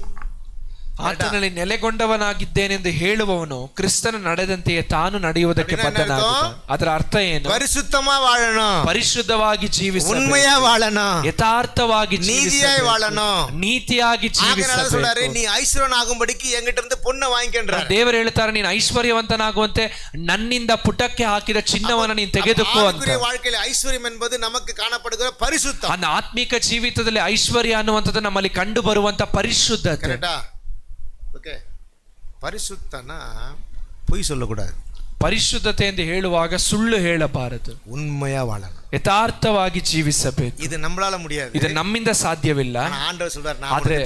ಆತನಲ್ಲಿ ನೆಲೆಗೊಂಡವನಾಗಿದ್ದೇನೆಂದು ಹೇಳುವವನು ಕ್ರಿಸ್ತನ ನಡೆದಂತೆಯೇ ತಾನು ನಡೆಯುವುದಕ್ಕೆ ಬದ್ಧನಾಗಿದ್ದಾನೆ. ಅದರ ಅರ್ಥ ಏನು? ಪರಿಶುದ್ಧமா வாழணும், ಪರಿಶುದ್ಧವಾಗಿ ಜೀವಿಸಬೇಕು, உண்மையா வாழணும், ಯಥಾರ್ಥವಾಗಿ நீதியாய் வாழணும், ನೀತಿಯಾಗಿ ಜೀವಿಸಬೇಕು. சொல்றாரு, நீ ஐஸ்வரனாகும்படிக்கு என்கிட்ட இருந்து பொண்ணை வாங்கிக்கன்றார். ದೇವರು ಹೇಳ್ತಾರೆ, ನೀನು ಐಶ್ವರ್ಯವಂತನಾಗುವಂತೆ ನನ್ನಿಂದ ಪುಟಕ್ಕೆ ಹಾಕಿದ ಚಿನ್ನವನ್ನು ನೀನು ತೆಗೆದುಕೋ ಅಂತ. வாழ்க்கையில் ஐஸ்வர்யம் என்பது நமக்கு காணப்படுகிற பரிசுத்தம். அந்த ಆತ್ಮಿಕ ಜೀವಿತದಲ್ಲಿ ಐಶ್ವರ್ಯ ಅನ್ನುವಂಥದ್ದು ನಮ್ಮಲ್ಲಿ ಕಂಡು ಬರುವಂತ ಪರಿಶುದ್ಧತೆ. ಓಕೆ, ಪರಿಶುದ್ಧನಾ பொய் சொல்லக்கூடாது. ಪರಿಶುದ್ಧತೆ ಎಂದು ಹೇಳುವಾಗ ಸುಳ್ಳು ಹೇಳಬಾರದು, ಉண்மையா வாழணும், ಯಥಾರ್ಥವಾಗಿ ಜೀವಿಸಬೇಕು. ಇದು நம்மளால முடியாது, ಇದು ನಮ್ಮಿಂದ ಸಾಧ್ಯವಿಲ್ಲ. ಆಂಡವರು சொல்றார், ಆದ್ರೆ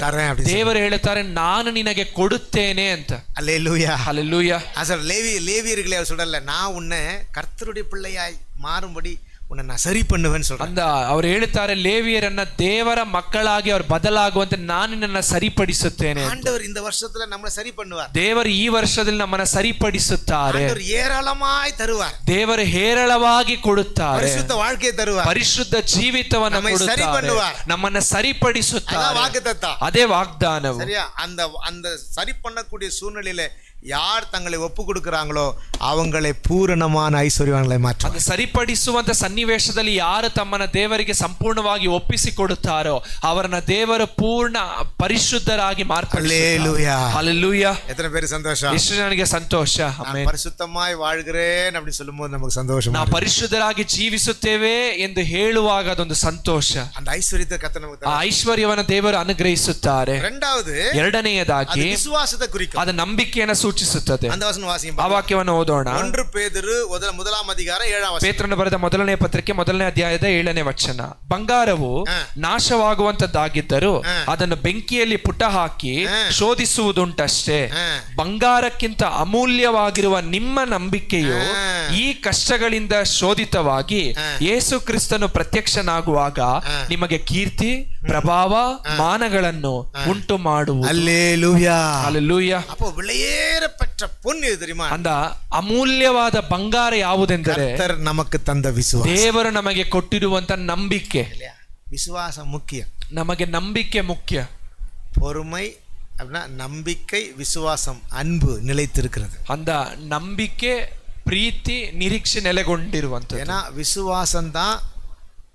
ದೇವರು ಹೇಳ್ತಾರೆ, ನಾನು ನಿನಗೆ ಕೊಡುತ್ತೇನೆ ಅಂತ. அல்லேலூயா, ஹல்லேலூயா. அசல் லேவியர்களே அவர் சொல்றல, நான் உன்னை கர்த்தருடைய பிள்ளையாய் மாறும்படி உன்னை நான் சரி பண்ணுவேன்னு சொல்றேன். ಅವರು ಹೇಳ್ತಾರೆ, ಲೇವಿಯರನ್ನ ದೇವರ ಮಕ್ಕಳಾಗಿ ಅವರು ಬದಲಾಗುವಂತೆ ನಾನು ನಿನ್ನನ್ನು ಸರಿಪಡಿಸುತ್ತೇನೆ. ஆண்டவர் இந்த வருஷத்துல நம்மளை சரி பண்ணுவார். ದೇವರು ಈ ವರ್ಷದಲ್ಲಿ ನಮ್ಮನ್ನ ಸರಿಪಡಿಸುತ್ತಾರೆ. ஆண்டவர் ஏராளமாய் தருவார். ದೇವರು ಹೇರಳವಾಗಿ ಕೊಡುತ್ತಾರೆ. ಪರಿಶುದ್ಧ வாழ்க்கையை தருவார். ಪರಿಶುದ್ಧ ಜೀವಿತವನ್ನು ಕೊಡುತ್ತಾರೆ, ನಮ್ಮನ್ನ ಸರಿಪಡಿಸುತ್ತಾರೆ. ಅದೇ ವಾಗ್ದಾನವು. சரியா? அந்த சரி பண்ணக்கூடிய சூழ்நிலையில யார் தங்களை ஒப்பு கொடுக்கிறாங்களோ அவங்களை பூரணமான ஐஸ்வர்யவான்களை மாற்றுவார். ಅದು ಸರಿಪಡಿಸುವಂತ ಸನ್ನಿವೇಶದಲ್ಲಿ ಯಾರು ತಮ್ಮನ್ನ ದೇವರಿಗೆ ಸಂಪೂರ್ಣವಾಗಿ ಒಪ್ಪಿಸಿಕೊಡುತ್ತಾರೋ ಅವರನ್ನ ದೇವರು ಪೂರ್ಣ ಪರಿಶುದ್ಧರಾಗಿ ಮಾರ್ಪಡಿಸುತ್ತಾರೆ. ஹல்லேலூயா, ஹல்லேலூயா. எத்தனை பேர் சந்தோஷம்? ಎಷ್ಟು ನನಗೆ ಸಂತೋಷ. ಆಮೆನ್. ಪರಿಶುದ್ಧமாய் வாழ்கிறேன் அப்படி சொல்லும்போது நமக்கு சந்தோஷம். ನಾವು ಪರಿಶುದ್ಧರಾಗಿ ಜೀವಿಸುತ್ತೇವೆ ಎಂದು ಹೇಳುವಾಗ ಅದೊಂದು ಸಂತೋಷ. அந்த ஐஸ்வரியத்தை கர்த்தர் நமக்கு ಆ ಐಶ್ವರ್ಯವನ್ನು ದೇವರು ಅನುಗ್ರಹಿಸುತ್ತಾರೆ. ಎರಡನೆಯದಾಗಿ ವಿಶ್ವಾಸದ குறிக்கும், ಅದು ನಂಬಿಕೆಯನ್ನು ಸೂಚಿಸುತ್ತದೆ. அந்த ವಚನ ವಾಸಿಸೋಣ. ಆ ವಾಕ್ಯವನ್ನು ಓದೋಣ. 1 ಪೇದರು ಮೊದಲನೇ ಅಧ್ಯಾಯ 7ನೇ ವಚನ. ಪೇತ್ರನ ಬರೆದ ಮೊದಲನೇ ಪತ್ರಿಕೆ 1ನೇ ಅಧ್ಯಾಯದ 7ನೇ ವಚನ. ಬಂಗಾರವು ನಾಶವಾಗುವಂತದ್ದಾಗಿದ್ದರೂ ಅದನ್ನು ಬೆಂಕಿಯಲ್ಲಿ ಪುಟ ಹಾಕಿ ಶೋಧಿಸುವುದುಂಟಷ್ಟೇ. ಬಂಗಾರಕ್ಕಿಂತ ಅಮೂಲ್ಯವಾಗಿರುವ ನಿಮ್ಮ ನಂಬಿಕೆಯು ಈ ಕಷ್ಟಗಳಿಂದ ಶೋಧಿತವಾಗಿ ಯೇಸು ಕ್ರಿಸ್ತನು ಪ್ರತ್ಯಕ್ಷನಾಗುವಾಗ ನಿಮಗೆ ಕೀರ್ತಿ, ಪ್ರಭಾವ, ಮಾನಗಳನ್ನು ಉಂಟು ಮಾಡುವುದು. அல்லேலூயா, அல்லேலூயா. அப்போ விலையேறப்பட்ட பொன் எது தெரியுமா? அந்த ಅಮೂಲ್ಯವಾದ ಬಂಗಾರ ಯಾವುದೆಂದರೆ ಕರ್ತರ್ ನಮಗೆ ತಂದ ವಿಶ್ವಾಸ. ದೇವರು ನಮಗೆ ಕೊಟ್ಟಿರುವಂತ ನಂಬಿಕೆ. ವಿಶ್ವಾಸ ಮುಖ್ಯ. ನಮಗೆ ನಂಬಿಕೆ ಮುಖ್ಯ. பொறுமை அப்படின்னா நம்பிக்கை, விசுவாசம், அன்பு நிலைத்திருக்கிறது. அந்த ನಂಬಿಕೆ, ಪ್ರೀತಿ, ನಿರೀಕ್ಷೆ ನೆಲೆಗೊಂಡಿರುವಂತದ್ದು. ஏன்னா விசுவாசம் தான்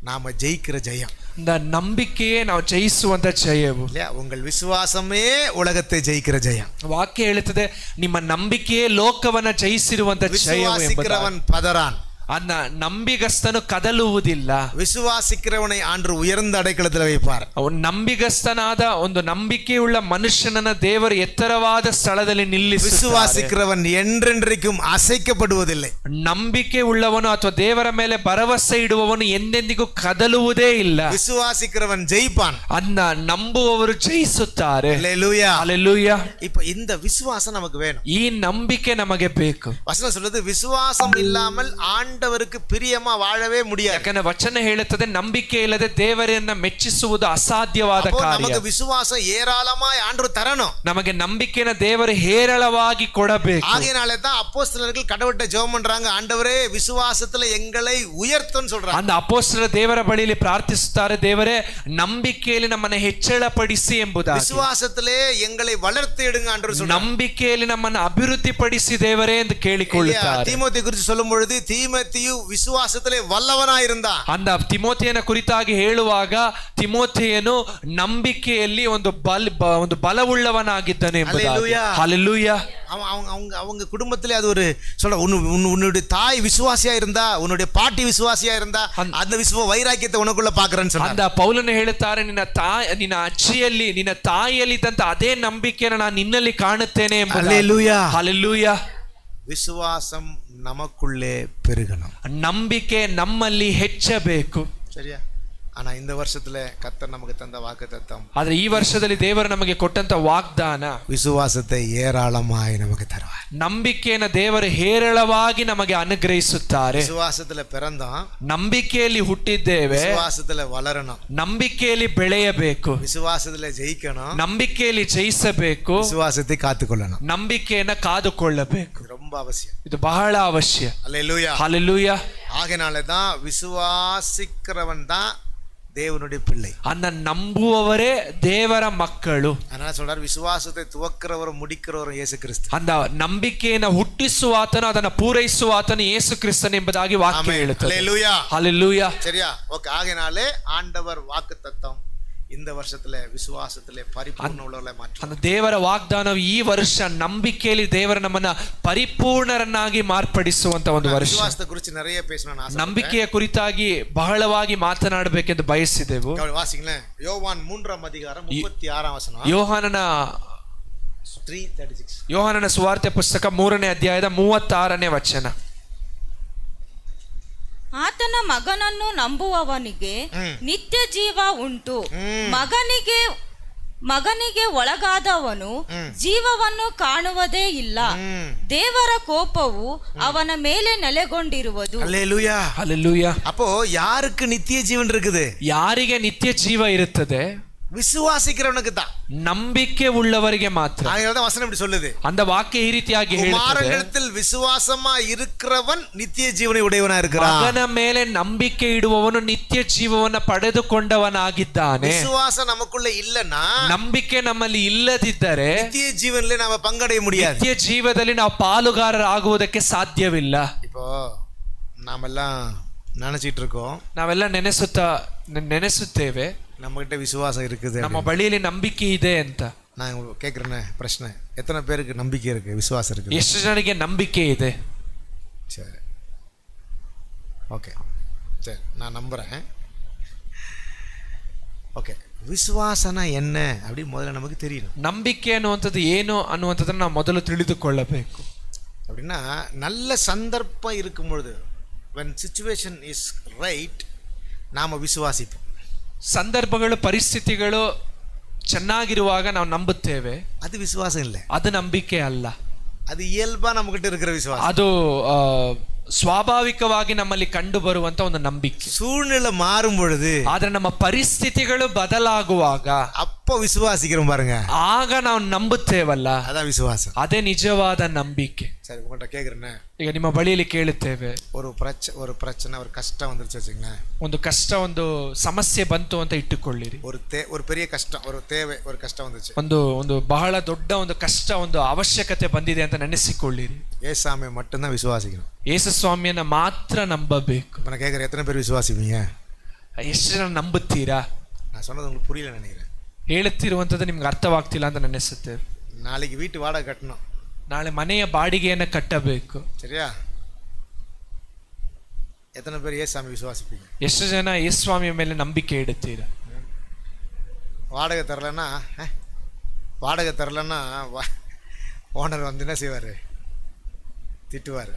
நாம ஜெயிக்கிற ஜெயம். இந்த ನಂಬಿಕೆಯೇ ನಾವು ಜಯಿಸುವಂತ ಜಯವು. உங்கள் விசுவாசமே உலகத்தை ஜெயிக்கிற ஜெயம். ವಾಕ್ಯ ಹೇಳುತ್ತದೆ, ನಿಮ್ಮ ನಂಬಿಕೆಯೇ ಲೋಕವನ್ನ ಜಯಿಸಿರುವಂತ ಜಯವು. விசுவாசிக்கிறவன் பதறான், அந்த ನಂಬಿಗಸ್ತನು ಕದಲುವುದಿಲ್ಲ. ವಿಶ್ವಾಸಿக்கிறವனை ಆಂಡ್ರು ಉಯರ್ந்த ಅಡಕಳದಲ್ಲಿ வைப்பார். ಅವನು ನಂಬಿಗಸ್ತನಾದ ಒಂದು ನಂಬಿಕೆಯುಳ್ಳ ಮನುಷ್ಯನನ್ನ ದೇವರು ಎತ್ತರವಾದ ಸ್ಥಳದಲ್ಲಿ ನಿಲ್ಲಿಸುತ್ತಾರೆ. ವಿಶ್ವಾಸಿக்கிறவன் என்றென்றைக்கும் ಅಸೈக்கப்படுವುದಿಲ್ಲ. ನಂಬಿಕೆ ಉಳ್ಳವನು ಅಥವಾ ದೇವರ ಮೇಲೆ ಭರವಸೆ ಇಡುವವನು ಎಂದೆಂದಿಗೂ ಕದಲುವುದೇ ಇಲ್ಲ. ವಿಶ್ವಾಸಿக்கிறவன் ஜெயிப்பான். ಅನ್ನ ನಂಬುವವರು ಜಯಿಸುತ್ತಾರೆ. அல்லேலூயா, அல்லேலூயா. இப்போ இந்த விசுவாசம் நமக்கு வேணும். ಈ ನಂಬಿಕೆ ನಮಗೆ ಬೇಕು. ವಚನ சொல்லுது, விசுவாசம் இல்லாமல் ஆண்டவருக்கு பிரியமா வாழவே முடியாது. ಯಾಕಂದ್ರೆ ವಚನ ಹೇಳುತ್ತದೆ, ನಂಬಿಕೆ ಇಲ್ಲದೆ ದೇವರನ್ನ ಮೆಚ್ಚಿಸುವುದು ಅಸಾಧ್ಯವಾದ ಕಾರ್ಯ. ನಮಗೆ ವಿಶ್ವಾಸ ஏராளமாய் ஆண்டவர் தரணும். ನಮಗೆ ನಂಬಿಕೆನ ದೇವರು ಹೇರಳವಾಗಿ ಕೊಡಬೇಕು. ஆகையால தான் அப்போஸ்தலர்கள் கடவுள்கிட்ட ஜெபம் பண்றாங்க, ஆண்டவரே விசுவாசத்துல எங்களை உயர்த்துன்னு சொல்றாங்க. அந்த ಅಪೊಸ್ತಲರು ದೇವರ ಬಳಿಯಲ್ಲಿ ಪ್ರಾರ್ಥಿಸುತ್ತಾರೆ, ದೇವರೇ ನಂಬಿಕೆಯಲ್ಲಿ ನಮ್ಮನ್ನು ಹೆಚ್ಚಳಪಡಿಸಿ ಎಂಬುದಾಗಿ. ವಿಶ್ವಾಸத்திலே எங்களை வளர்த்து எடுங்க ஆண்டவர் சொல்றாங்க. ನಂಬಿಕೆಯಲ್ಲಿ ನಮ್ಮನ್ನು ಅಭಿವೃದ್ಧಿಪಡಿಸಿ ದೇವರೇ ಎಂದು ಕೇಳಿಕೊಳ್ಳುತ್ತಾರೆ. தீமோಥೆಯ குறித்து சொல்லும் பொழுது ತಿಮೋಥೆಯು ವಿಶ್ವಾಸದಲ್ಲಿ ವಲ್ಲವನಾಗಿರುತ್ತಾನೆ. ಅಂದ ತಿಮೋಥೆಯನ ಕುರಿತಾಗಿ ಹೇಳುವಾಗ ತಿಮೋಥೆಯನು ನಂಬಿಕೆಯಲ್ಲಿ ಒಂದು ಬಲವುಳ್ಳವನಾಗಿದ್ದನು ಎಂಬುದಾಗಿ. ஹல்லேலூயா. அவங்க குடும்பத்திலே அது ஒரு சொல்ற, உன்னுடைய தாய் விசுவாசியா இருந்தா, உன்னுடைய பாட்டி விசுவாசியா இருந்தா, அந்த வைராக்கியத்தை உனக்குள்ள பாக்குறேன்னு சொன்னார். அந்த ಪೌಲನು ಹೇಳುತ್ತಾರೆ, ನಿನ್ನ ಅಜ್ಜಿಯಲ್ಲಿ ನಿನ್ನ ತಾಯಿಯಲ್ಲಿ ಇದ್ದಂತ ಅದೇ ನಂಬಿಕೆಯನ್ನು ನಾನು ನಿನ್ನಲ್ಲಿ ಕಾಣುತ್ತೇನೆ ಎಂಬುದಾಗಿ. ஹல்லேலூயா, ஹல்லேலூயா. விசுவாசம் நமக்குள்ளே பெருகணும். ನಂಬಿಕೆ ನಮ್ಮಲ್ಲಿ ಹೆಚ್ಚಬೇಕು. சரியா? ஆனா இந்த வருஷத்துல கர்த்தர் நமக்கு தந்த வாக்குத்தத்தம், ಆದ್ರೆ ಈ ವರ್ಷದಲ್ಲಿ ದೇವರು ನಮಗೆ ಕೊಟ್ಟಂತ ವಾಗ್ದಾನ விசுவாசத்தை ஏராளமாய் நமக்கு தருவார். ನಂಬಿಕೆಯನ್ನು ದೇವರು ಹೇರಳವಾಗಿ ನಮಗೆ ಅನುಗ್ರಹಿಸುತ್ತಾರೆ. விசுவாசத்துல பிறந்தோம், ನಂಬಿಕೆಯಲ್ಲಿ ಹುಟ್ಟಿದ್ದೇವೆ, விசுவாசத்துல வளரணும், ನಂಬಿಕೆಯಲ್ಲಿ ಬೆಳೆಯಬೇಕು, விசுவாசத்துல ஜெயிக்கணும், ನಂಬಿಕೆಯಲ್ಲಿ ಜಯಿಸಬೇಕು, விசுவாசத்தை காத்துக்கொள்ளணும். ನಂಬಿಕೆಯನ್ನ ಕಾದುಕೊಳ್ಳಬೇಕು. இது ரொம்ப அவசியம். ಇದು ಬಹಳ ಅವಶ್ಯ. அல்லேலூயா. ஹல்லேலூயா. ஆகையானதான் விசுவாசிக்கிறவன் தான் தேவனுடைய பிள்ளை. ಅನ್ನ ನಂಬುವವರೇ ದೇವರ ಮಕ್ಕಳು. அதனால சொல்றாரு, விசுவாசத்தை துவக்கிறவரும் முடிக்கிறவரும் இயேசு கிறிஸ்து. ಅಂದ ನಂಬಿಕೆಯನ್ನು ಹುಟ್ಟಿಸುವಾತನು ಅದನ್ನು ಪೂರೈಸುವಾತನು ಯೇಸು ಕ್ರಿಸ್ತನು ಎಂಬುದಾಗಿ ವಾಕ್ಯ ಹೇಳುತ್ತದೆ. அல்லேலூயா. ஹல்லேலூயா. சரியா? ஓகே. ஆகையாலே ஆண்டவர் வாக்குத்தத்தம் இந்த வருஷத்துல விசுவாசத்திலே பரிபூர்ண உள்ளவர்களாய் மாற்றும். அந்த ದೇವರ ವಾಗ್ದಾನವು ಈ ವರ್ಷ ನಂಬಿಕೆಯಲ್ಲಿ ದೇವರ ನಮ್ಮನ್ನ ಪರಿಪೂರ್ಣರನ್ನಾಗಿ ಮಾರ್ಪಡಿಸುವಂತ ಒಂದು ವರ್ಷ. ವಿಶ್ವಾಸದ ಕುರಿತು நிறைய பேசணும் ஆசை. ನಂಬಿಕೆಯ ಕುರಿತಾಗಿ ಬಹಳವಾಗಿ ಮಾತನಾಡಬೇಕೆಂದು ಬಯಸಿದೆವು. வாசிங்களேன். யோவான் 3ஆம் அதிகாரம் 36ஆம் வசனம். ಯೋಹಾನನ 3:36. ಯೋಹಾನನ ಸುವಾರ್ತೆ ಪುಸ್ತಕ 3ನೇ ಅಧ್ಯಾಯದ 36ನೇ ವಚನ. ಆತನ ಮಗನನ್ನು ನಂಬುವವನಿಗೆ ನಿತ್ಯ ಜೀವ ಉಂಟು. ಮಗನಿಗೆ ಒಳಗಾದವನು ಜೀವವನ್ನು ಕಾಣುವುದೇ ಇಲ್ಲ. ದೇವರ ಕೋಪವು ಅವನ ಮೇಲೆ ನೆಲೆಗೊಂಡಿರುವುದು. அல்லேலூயா. ஹல்லேலூயா. அப்போ யாருக்கு நித்திய ஜீவன் இருக்குது? ಯಾರಿಗೆ ನಿತ್ಯ ಜೀವ ಇರುತ್ತದೆ? விசுவாசிக்கிறவனுக்கு தான். ನಂಬಿಕೆ ಉಳ್ಳವರಿಗೆ ಮಾತ್ರ. அதனால வசனம் இப்படி சொல்லுது. அந்த வாಕ್ಯ ಈ ರೀತಿಯಾಗಿ ಹೇಳುತ್ತದೆ, குமாரனிடத்தில் விசுவாசமா இருக்கிறவன் நித்திய ஜீவனை உடையவனா இருக்கிறான். ಮಗನ ಮೇಲೆ ನಂಬಿಕೆ ಇಡುವವನು ನಿತ್ಯ ಜೀವವನ್ನು ಪಡೆದುಕೊಂಡವನಾಗಿದ್ದಾನೆ. விசுவாசம் நமக்குள்ள இல்லனா, ನಂಬಿಕೆ ನಮ್ಮಲ್ಲಿ ಇಲ್ಲದಿದ್ದರೆ நித்திய ஜீவனிலே நாம பங்கடைய முடியாது. ನಿತ್ಯ ಜೀವದಲ್ಲಿ ನಾವು ಪಾಲುಗಾರರಾಗುವುದಕ್ಕೆ ಸಾಧ್ಯವಿಲ್ಲ. இப்போ நாமெல்லாம் நினைச்சிட்டு இருக்கோம், ನಾವೆಲ್ಲ ನೆನೆಸುತ್ತೇವೆ நம்ம கிட்ட விசுவாசம் இருக்குது, ನಮ್ಮ ಬಳಿಯಲ್ಲಿ ನಂಬಿಕೆ ಇದೆ ಅಂತ. நான் கேட்குறேன் பிரச்சனை, எத்தனை பேருக்கு நம்பிக்கை இருக்கு, விசுவாசம் இருக்கு? ಎಷ್ಟು ಜನರಿಗೆ ನಂಬಿಕೆ ಇದೆ? சரி, ஓகே, சரி, நான் நம்புறேன். ஓகே, விசுவாசனா என்ன அப்படி முதல்ல நமக்கு தெரியணும். ನಂಬಿಕೆ ಅನ್ನುವಂಥದ್ದು ಏನು ಅನ್ನುವಂಥದ್ದನ್ನು ನಾವು ಮೊದಲು ತಿಳಿದುಕೊಳ್ಳಬೇಕು. அப்படின்னா நல்ல சந்தர்ப்பம் இருக்கும் பொழுது, when situation is right, நாம விசுவாசிப்போம். ಸಂದರ್ಭಗಳು ಪರಿಸ್ಥಿತಿಗಳು ಚೆನ್ನಾಗಿರುವಾಗ ನಾವು ನಂಬುತ್ತೇವೆ. அது விசுவாசம் இல்லை, ಅದು ನಂಬಿಕೆ ಅಲ್ಲ. அது இயல்பா நம்ம கிட்ட இருக்கிற விசுவாசம். ಅದು ಸ್ವಾಭಾವಿಕವಾಗಿ ನಮ್ಮಲ್ಲಿ ಕಂಡು ಬರುವಂತ ಒಂದು ನಂಬಿಕೆ. சூழ்நிலை மாறும் பொழுது, ಆದ್ರೆ ನಮ್ಮ ಪರಿಸ್ಥಿತಿಗಳು ಬದಲಾಗುವಾಗ அப்போ விசுவாசிக்கிறோம் பாருங்க, ಆಗ ನಾವು ನಂಬುತ್ತೇವಲ್ಲ, அதான் விசுவாசம். ಅದೇ ನಿಜವಾದ ನಂಬಿಕೆ. சரி, உங்கள்கிட்ட கேட்குறேன், ಈಗ ನಿಮ್ಮ ಬಳಿಯಲ್ಲಿ ಕೇಳುತ್ತೇವೆ, ஒரு பிரச்சனை ஒரு கஷ்டம் வந்துருச்சு வச்சுங்களேன், ಒಂದು ಕಷ್ಟ ಒಂದು ಸಮಸ್ಯೆ ಬಂತು ಅಂತ ಇಟ್ಟುಕೊಳ್ಳಿರಿ. ஒரு பெரிய கஷ்டம், ஒரு தேவை, ஒரு கஷ்டம் வந்துச்சு, ಒಂದು ಬಹಳ ದೊಡ್ಡ ಒಂದು ಕಷ್ಟ, ಒಂದು ಅವಶ್ಯಕತೆ ಬಂದಿದೆ ಅಂತ ನೆನೆಸಿಕೊಳ್ಳಿರಿ. ஏசாமியை மட்டும்தான் விசுவாசிக்கணும். ಯೇಸು ಸ್ವಾಮಿಯನ್ನ ಮಾತ್ರ ನಂಬಬೇಕು. நான் கேட்குறேன், எத்தனை பேர் விசுவாசிப்பீங்க? ಎಷ್ಟು ಜನ ನಂಬುತ್ತೀರಾ? நான் சொன்னது உங்களுக்கு புரியல நினைக்கிறேன். ಹೇಳುತ್ತಿರುವಂಥದ್ದು ನಿಮ್ಗೆ ಅರ್ಥವಾಗ್ತಿಲ್ಲ ಅಂತ ನೆನೆಸುತ್ತೇವೆ. நாளைக்கு வீட்டு வாடகை கட்டணும், ನಾಳೆ ಮನೆಯ ಬಾಡಿಗೆಯನ್ನು ಕಟ್ಟಬೇಕು. சரியா? எத்தனை பேர் ஏசாமி விசுவாசிப்பீங்க? ಎಷ್ಟು ಜನ ಯೇಸು ಸ್ವಾಮಿಯ ಮೇಲೆ ನಂಬಿಕೆ ಇಡುತ್ತೀರಾ? வாடகை தரலன்னா ஓனர் வந்து என்ன செய்வார்? திட்டுவார்.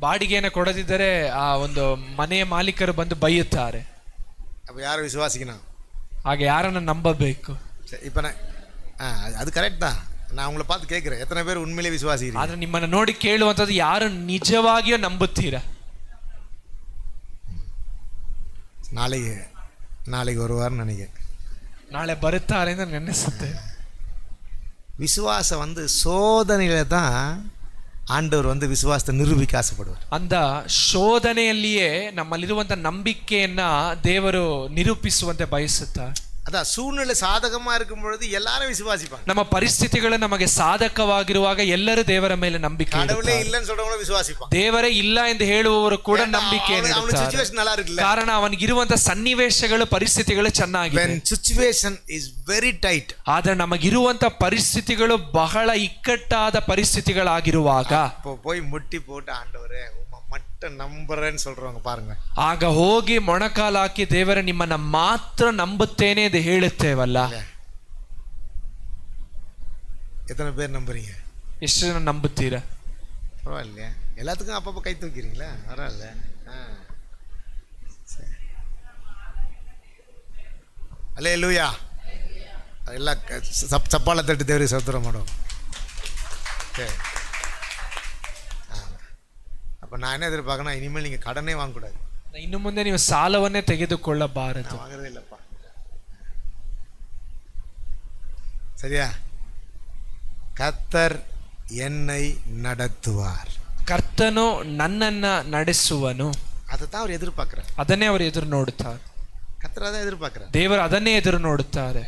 ಬಾಡಿಗೆಯನ್ನು ಕೊಡದಿದ್ದರೆ ಆ ಒಂದು ಮನೆಯ ಮಾಲೀಕರು ಬಂದು ಬೈಯುತ್ತಾರೆ. அப்போ யாரை விசுவாசிக்கணும்? ಹಾಗೆ ಯಾರನ್ನು ನಂಬಬೇಕು? சரி, இப்போ அது கரெக்ட் தான். நான் உங்களை பார்த்து கேட்குறேன், எத்தனை பேர் உண்மையிலே விசுவாசிக்கிறீங்க? ಆದ್ರೆ ನಿಮ್ಮನ್ನು ನೋಡಿ ಕೇಳುವಂಥದ್ದು, ಯಾರು ನಿಜವಾಗಿಯೂ ನಂಬುತ್ತೀರಾ? நாளைக்கு வருவார்னு நினைக்கிறேன். ನಾಳೆ ಬರುತ್ತಾರೆ ಅಂತ ನೆನೆಸುತ್ತೆ. விசுவாசம் சோதனையில தான் ஆண்டவர் விசுவாசத்தை நிரூபிக்க ஆசைப்படுவார். ಅಂದ ಶೋಧನೆಯಲ್ಲಿಯೇ ನಮ್ಮಲ್ಲಿರುವಂತ ನಂಬಿಕೆಯನ್ನ ದೇವರು ನಿರೂಪಿಸುವಂತೆ ಬಯಸುತ್ತಾರೆ. அதான் சூழ்நிலை சாதகமா இருக்கும் பொழுது எல்லாரும் விசுவாசிப்பாங்க. ನಮ್ಮ ಪರಿಸ್ಥಿತಿಗಳು ನಮಗೆ ಸಾಧಕವಾಗಿರುವಾಗ ಎಲ್ಲರೂ ದೇವರ ಮೇಲೆ ನಂಬಿಕೆ கடவுளே இல்லன்னு சொல்றவங்க விசுவாசிப்பாங்க. ದೇವರೇ ಇಲ್ಲ ಎಂದು ಹೇಳುವವರು ಕೂಡ ನಂಬಿಕೆಯನ್ನು ಅವನ ಸಿಚುವೇಶನ್ நல்லா இருக்குல்ல, ಕಾರಣ ಅವನಿಗಿರುವಂತ ಸನ್ನಿವೇಶಗಳು ಪರಿಸ್ಥಿತಿಗಳು ಚೆನ್ನಾಗಿದೆ. when situation is very tight, ಆದ್ರೆ ನಮಗಿರುವಂತ ಪರಿಸ್ಥಿತಿಗಳು ಬಹಳ ಇಕ್ಕಟ್ಟಾದ ಪರಿಸ್ಥಿತಿಗಳಾಗಿರುವಾಗ போய் முட்டி போட்டு ஆண்டவரே மட்டும் நம்புறேன்னு சொல்றவங்க பாருங்க, ಆಗ ಹೋಗಿ ಮೊಣಕಾಲು ಹಾಕಿ ದೇವರೇ ನಿಮ್ಮನ್ನ ಮಾತ್ರ ನಂಬುತ್ತೇನೆ ಎಂದು ಹೇಳುತ್ತೇವಲ್ಲ. எத்தனை பேர் நம்புறீங்க? ಎಷ್ಟು ಜನ ನಂಬುತ್ತೀರಾ? பரவாயில்லையா? எல்லாத்துக்கும் அப்பப்போ கை தூக்கிறீங்களா? பரவாயில்ல. அல்லேலூயா. ಎಲ್ಲ ಚಪ್ಪಾಳೆ ತಟ್ಟಿ ದೇವರಿಗೆ ಸ್ತೋತ್ರ ಮಾಡೋ. அப்போ நான் என்ன எதிர்பார்க்கணும், இனிமேல் நீங்கள் கடனே வாங்கக்கூடாது. ಇನ್ನು ಮುಂದೆ ನೀವು ಸಾಲವನ್ನೇ ತೆಗೆದುಕೊಳ್ಳಬಾರದು. வாங்குறதே இல்லைப்பா. சரியா? கர்த்தர் என்னை நடத்துவார். ಕರ್ತನು ನನ್ನನ್ನ ನಡೆಸುವನು. அதை தான் அவர் எதிர்பார்க்கிறார். ಅದನ್ನೇ ಅವರು ಎದುರು ನೋಡುತ್ತಾರೆ. கர்த்தர் அதை எதிர்பார்க்கிறார். ದೇವರು ಅದನ್ನೇ ಎದುರು ನೋಡುತ್ತಾರೆ.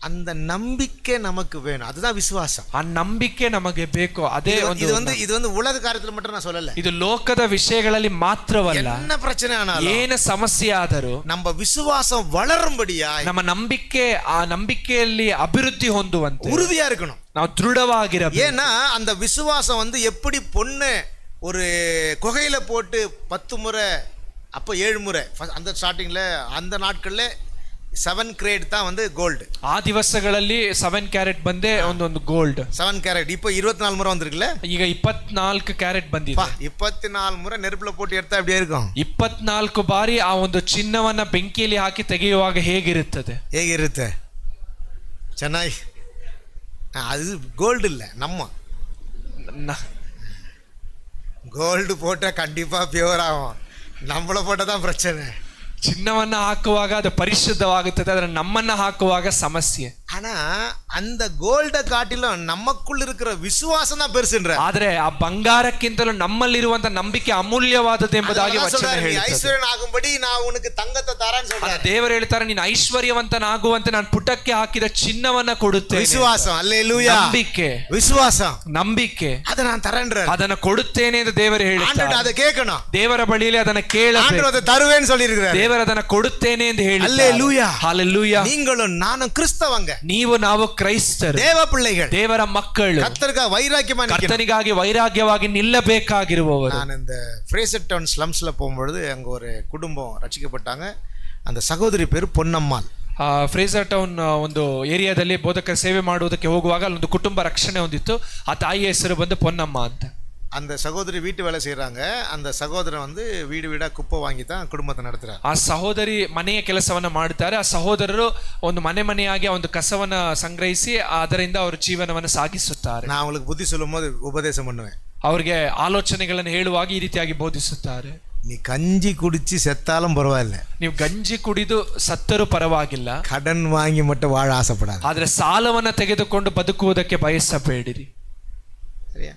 அந்த நம்பிக்கை நமக்கு வேணும். அதுதான் விசுவாசம். ಆ ನಂಬಿಕೆ ನಮಗೆ ಬೇಕು. ಅದೇ இது வந்து உலக காரியத்துல மட்டும் நான் சொல்லல. ಇದು ಲೋಕದ ವಿಷಯಗಳಲ್ಲಿ ಮಾತ್ರವಲ್ಲ. என்ன பிரச்சனை ஆனாலும், ಏನು ಸಮಸ್ಯೆ ಆದರೂ நம்ம விசுவாசம் வளரும்படியா ನಮ್ಮ ನಂಬಿಕೆ ಆ ನಂಬಿಕೆಯಲ್ಲಿ ಅಭಿವೃದ್ಧಿ ಹೊಂದುವಂತೆ உறுதியா இருக்கணும். ನಾವು ದೃಢವಾಗಿರಬೇಕು. ஏன்னா அந்த விசுவாசம் வந்து எப்படி பொண்ணு ஒரு குகையில போட்டு 10 முறை அப்போ 7 முறை அந்த ஸ்டார்டிங்ல அந்த நாட்கள்ல 7 கிரேட் தான் வந்து கோல்டு. ಆ ದಿವಸಗಳಲ್ಲಿ 7 ಕ್ಯಾರೆಟ್ ಬಂದೆ ಒಂದು ಗೋಲ್ಡ್. 7 ಕ್ಯಾರೆಟ್ இப்போ 24 முறை வந்திருக்குல்ல. ಈಗ 24 ಕ್ಯಾರೆಟ್ ಬಂದಿದೆ. 24 முறை நெருப்புல போட்டு எடுத்தா அப்படியே இருக்கும். 24 ಬಾರಿ ಆ ಒಂದು ಚಿನ್ನವನ್ನ ಬೆಂಕಿಯಲ್ಲಿ ಹಾಕಿ ತೆಗೆಯುವಾಗ ಹೇಗಿರುತ್ತದೆ? ಹೇಗಿರುತ್ತೆ? ಚೆನ್ನಾಗಿ. அது கோல்டு இல்லை, நம்ம கோல்டு போட்டால் கண்டிப்பாக பியூர் ஆகும். நம்மளை போட்டால் தான் பிரச்சனை. ಚಿನ್ನವನ್ನ ಹಾಕುವಾಗ ಅದು ಪರಿಶುದ್ಧವಾಗುತ್ತದೆ, ಆದರೆ ನಮ್ಮನ್ನ ಹಾಕುವಾಗ ಸಮಸ್ಯೆ. ஆனா அந்த கோல்ட காட்டிலும் நமக்குள்ள இருக்கிற விசுவாசம் தான் பெருசுன்ற. ಆದರೆ ಆ ಬಂಗಾರಕ್ಕಿಂತಲೂ ನಮ್ಮಲ್ಲಿರುವಂತ ನಂಬಿಕೆ ಅಮೂಲ್ಯವಾದದ್ದು ಎಂಬುದಾಗಿ ವಚನ ಹೇಳುತ್ತದೆ. ಐಶ್ವರ್ಯನಾಗುಂಬಡಿ ನಾನು ಉನಗೆ ತಂಗத்தை தரேன்னு சொல்றாரு. ದೇವರು ಹೇಳ್ತಾರೆ, ನೀನು ಐಶ್ವರ್ಯವಂತನಾಗುವಂತೆ ನಾನು ಪುಟಕ್ಕೆ ಹಾಕಿದ ಚಿನ್ನವನ್ನ ಕೊಡುತ್ತೇನೆ. ವಿಶ್ವಾಸ. ಹಲ್ಲೆಲೂಯಾ. ನಂಬಿಕೆ, ವಿಶ್ವಾಸ, ನಂಬಿಕೆ ಅದ ನಾನು ತರೇನ್ರ. ಅದನ್ನ ಕೊಡುತ್ತೇನೆ ಎಂದು ದೇವರು ಹೇಳ್ತಾರೆ. ಅದ ಕೇಳணும். ದೇವರ ಬಳಿಯಲ್ಲಿ ಅದನ್ನ ಕೇಳಬೇಕು. ಆಂಡವರು ಅದ ತರುವೇன்னு சொல்லியிருக்கிறார். ದೇವರು ಅದನ್ನ ಕೊಡುತ್ತೇನೆ ಎಂದು ಹೇಳಿದ್ದಾರೆ. ಹಲ್ಲೆಲೂಯಾ. ಹಲ್ಲೆಲೂಯಾ. நீங்களும் நானும் கிறிஸ்தவங்க. ನೀವು ನಾವು ಕ್ರೈಸ್ತರು, ದೇವ பிள்ளைகள், ದೇವರ ಮಕ್ಕಳು, ಕರ್ತನಿಗಾಗಿ ವೈರಾಗ್ಯವಾಗಿ ನಿಲ್ಲಬೇಕಾಗಿರುವವರು. நான் இந்த ஃப்ரேசர் டவுன் ஸ்லம்ஸ்ல போகும்போது அங்க ஒரு குடும்பம் ரட்சிக்கப்பட்டாங்க. அந்த சகோதரி பேரு பொன்னம்மாள். ಫ್ರೇಸರ್ ಟೌನ್ ಒಂದು ಏರಿಯಾದಲ್ಲಿ ಬೋಧಕರ ಸೇವೆ ಮಾಡುವುದಕ್ಕೆ ಹೋಗುವಾಗ ಅಲ್ಲೊಂದು ಕುಟುಂಬ ರಕ್ಷಣೆ ಹೊಂದಿತ್ತು. ಆ ತಾಯಿಯ ಹೆಸರು ಬಂದು ಪೊನ್ನಮ್ಮ ಅಂತ. அந்த சகோதரி வீட்டு வேலை செய்கிறாங்க. அந்த சகோதரன் வந்து வீடு வீடாக குப்பை வாங்கி தான் குடும்பத்தை நடத்துகிறார். ಆ ಸಹೋದರಿ ಮನೆಯ ಕೆಲಸವನ್ನ ಮಾಡುತ್ತಾರೆ. ಆ ಸಹೋದರರು ಒಂದು ಮನೆಯಾಗಿ ಒಂದು ಕಸವನ್ನ ಸಂಗ್ರಹಿಸಿ ಅದರಿಂದ ಅವರು ಜೀವನವನ್ನು ಸಾಗಿಸುತ್ತಾರೆ. ನಾನು ಅವಳಿಗೆ ಬುದ್ಧಿ சொல்லும்போது ಉಪದೇಶ பண்ணுவேன். ಅವರಿಗೆ ಆಲೋಚನೆಗಳನ್ನು ಹೇಳುವಾಗ ಈ ರೀತಿಯಾಗಿ ಬೋಧಿಸುತ್ತಾರೆ. நீ கஞ்சி குடிச்சு செத்தாலும் பரவாயில்ல, ನೀವು ಗಂಜಿ ಕುಡಿದು ಸತ್ತರೂ ಪರವಾಗಿಲ್ಲ, கடன் வாங்கி மட்டும் வாழ ஆசைப்படாது. ಆದ್ರೆ ಸಾಲವನ್ನ ತೆಗೆದುಕೊಂಡು ಬದುಕುವುದಕ್ಕೆ ಬಯಸಬೇಡಿರಿ. சரியா?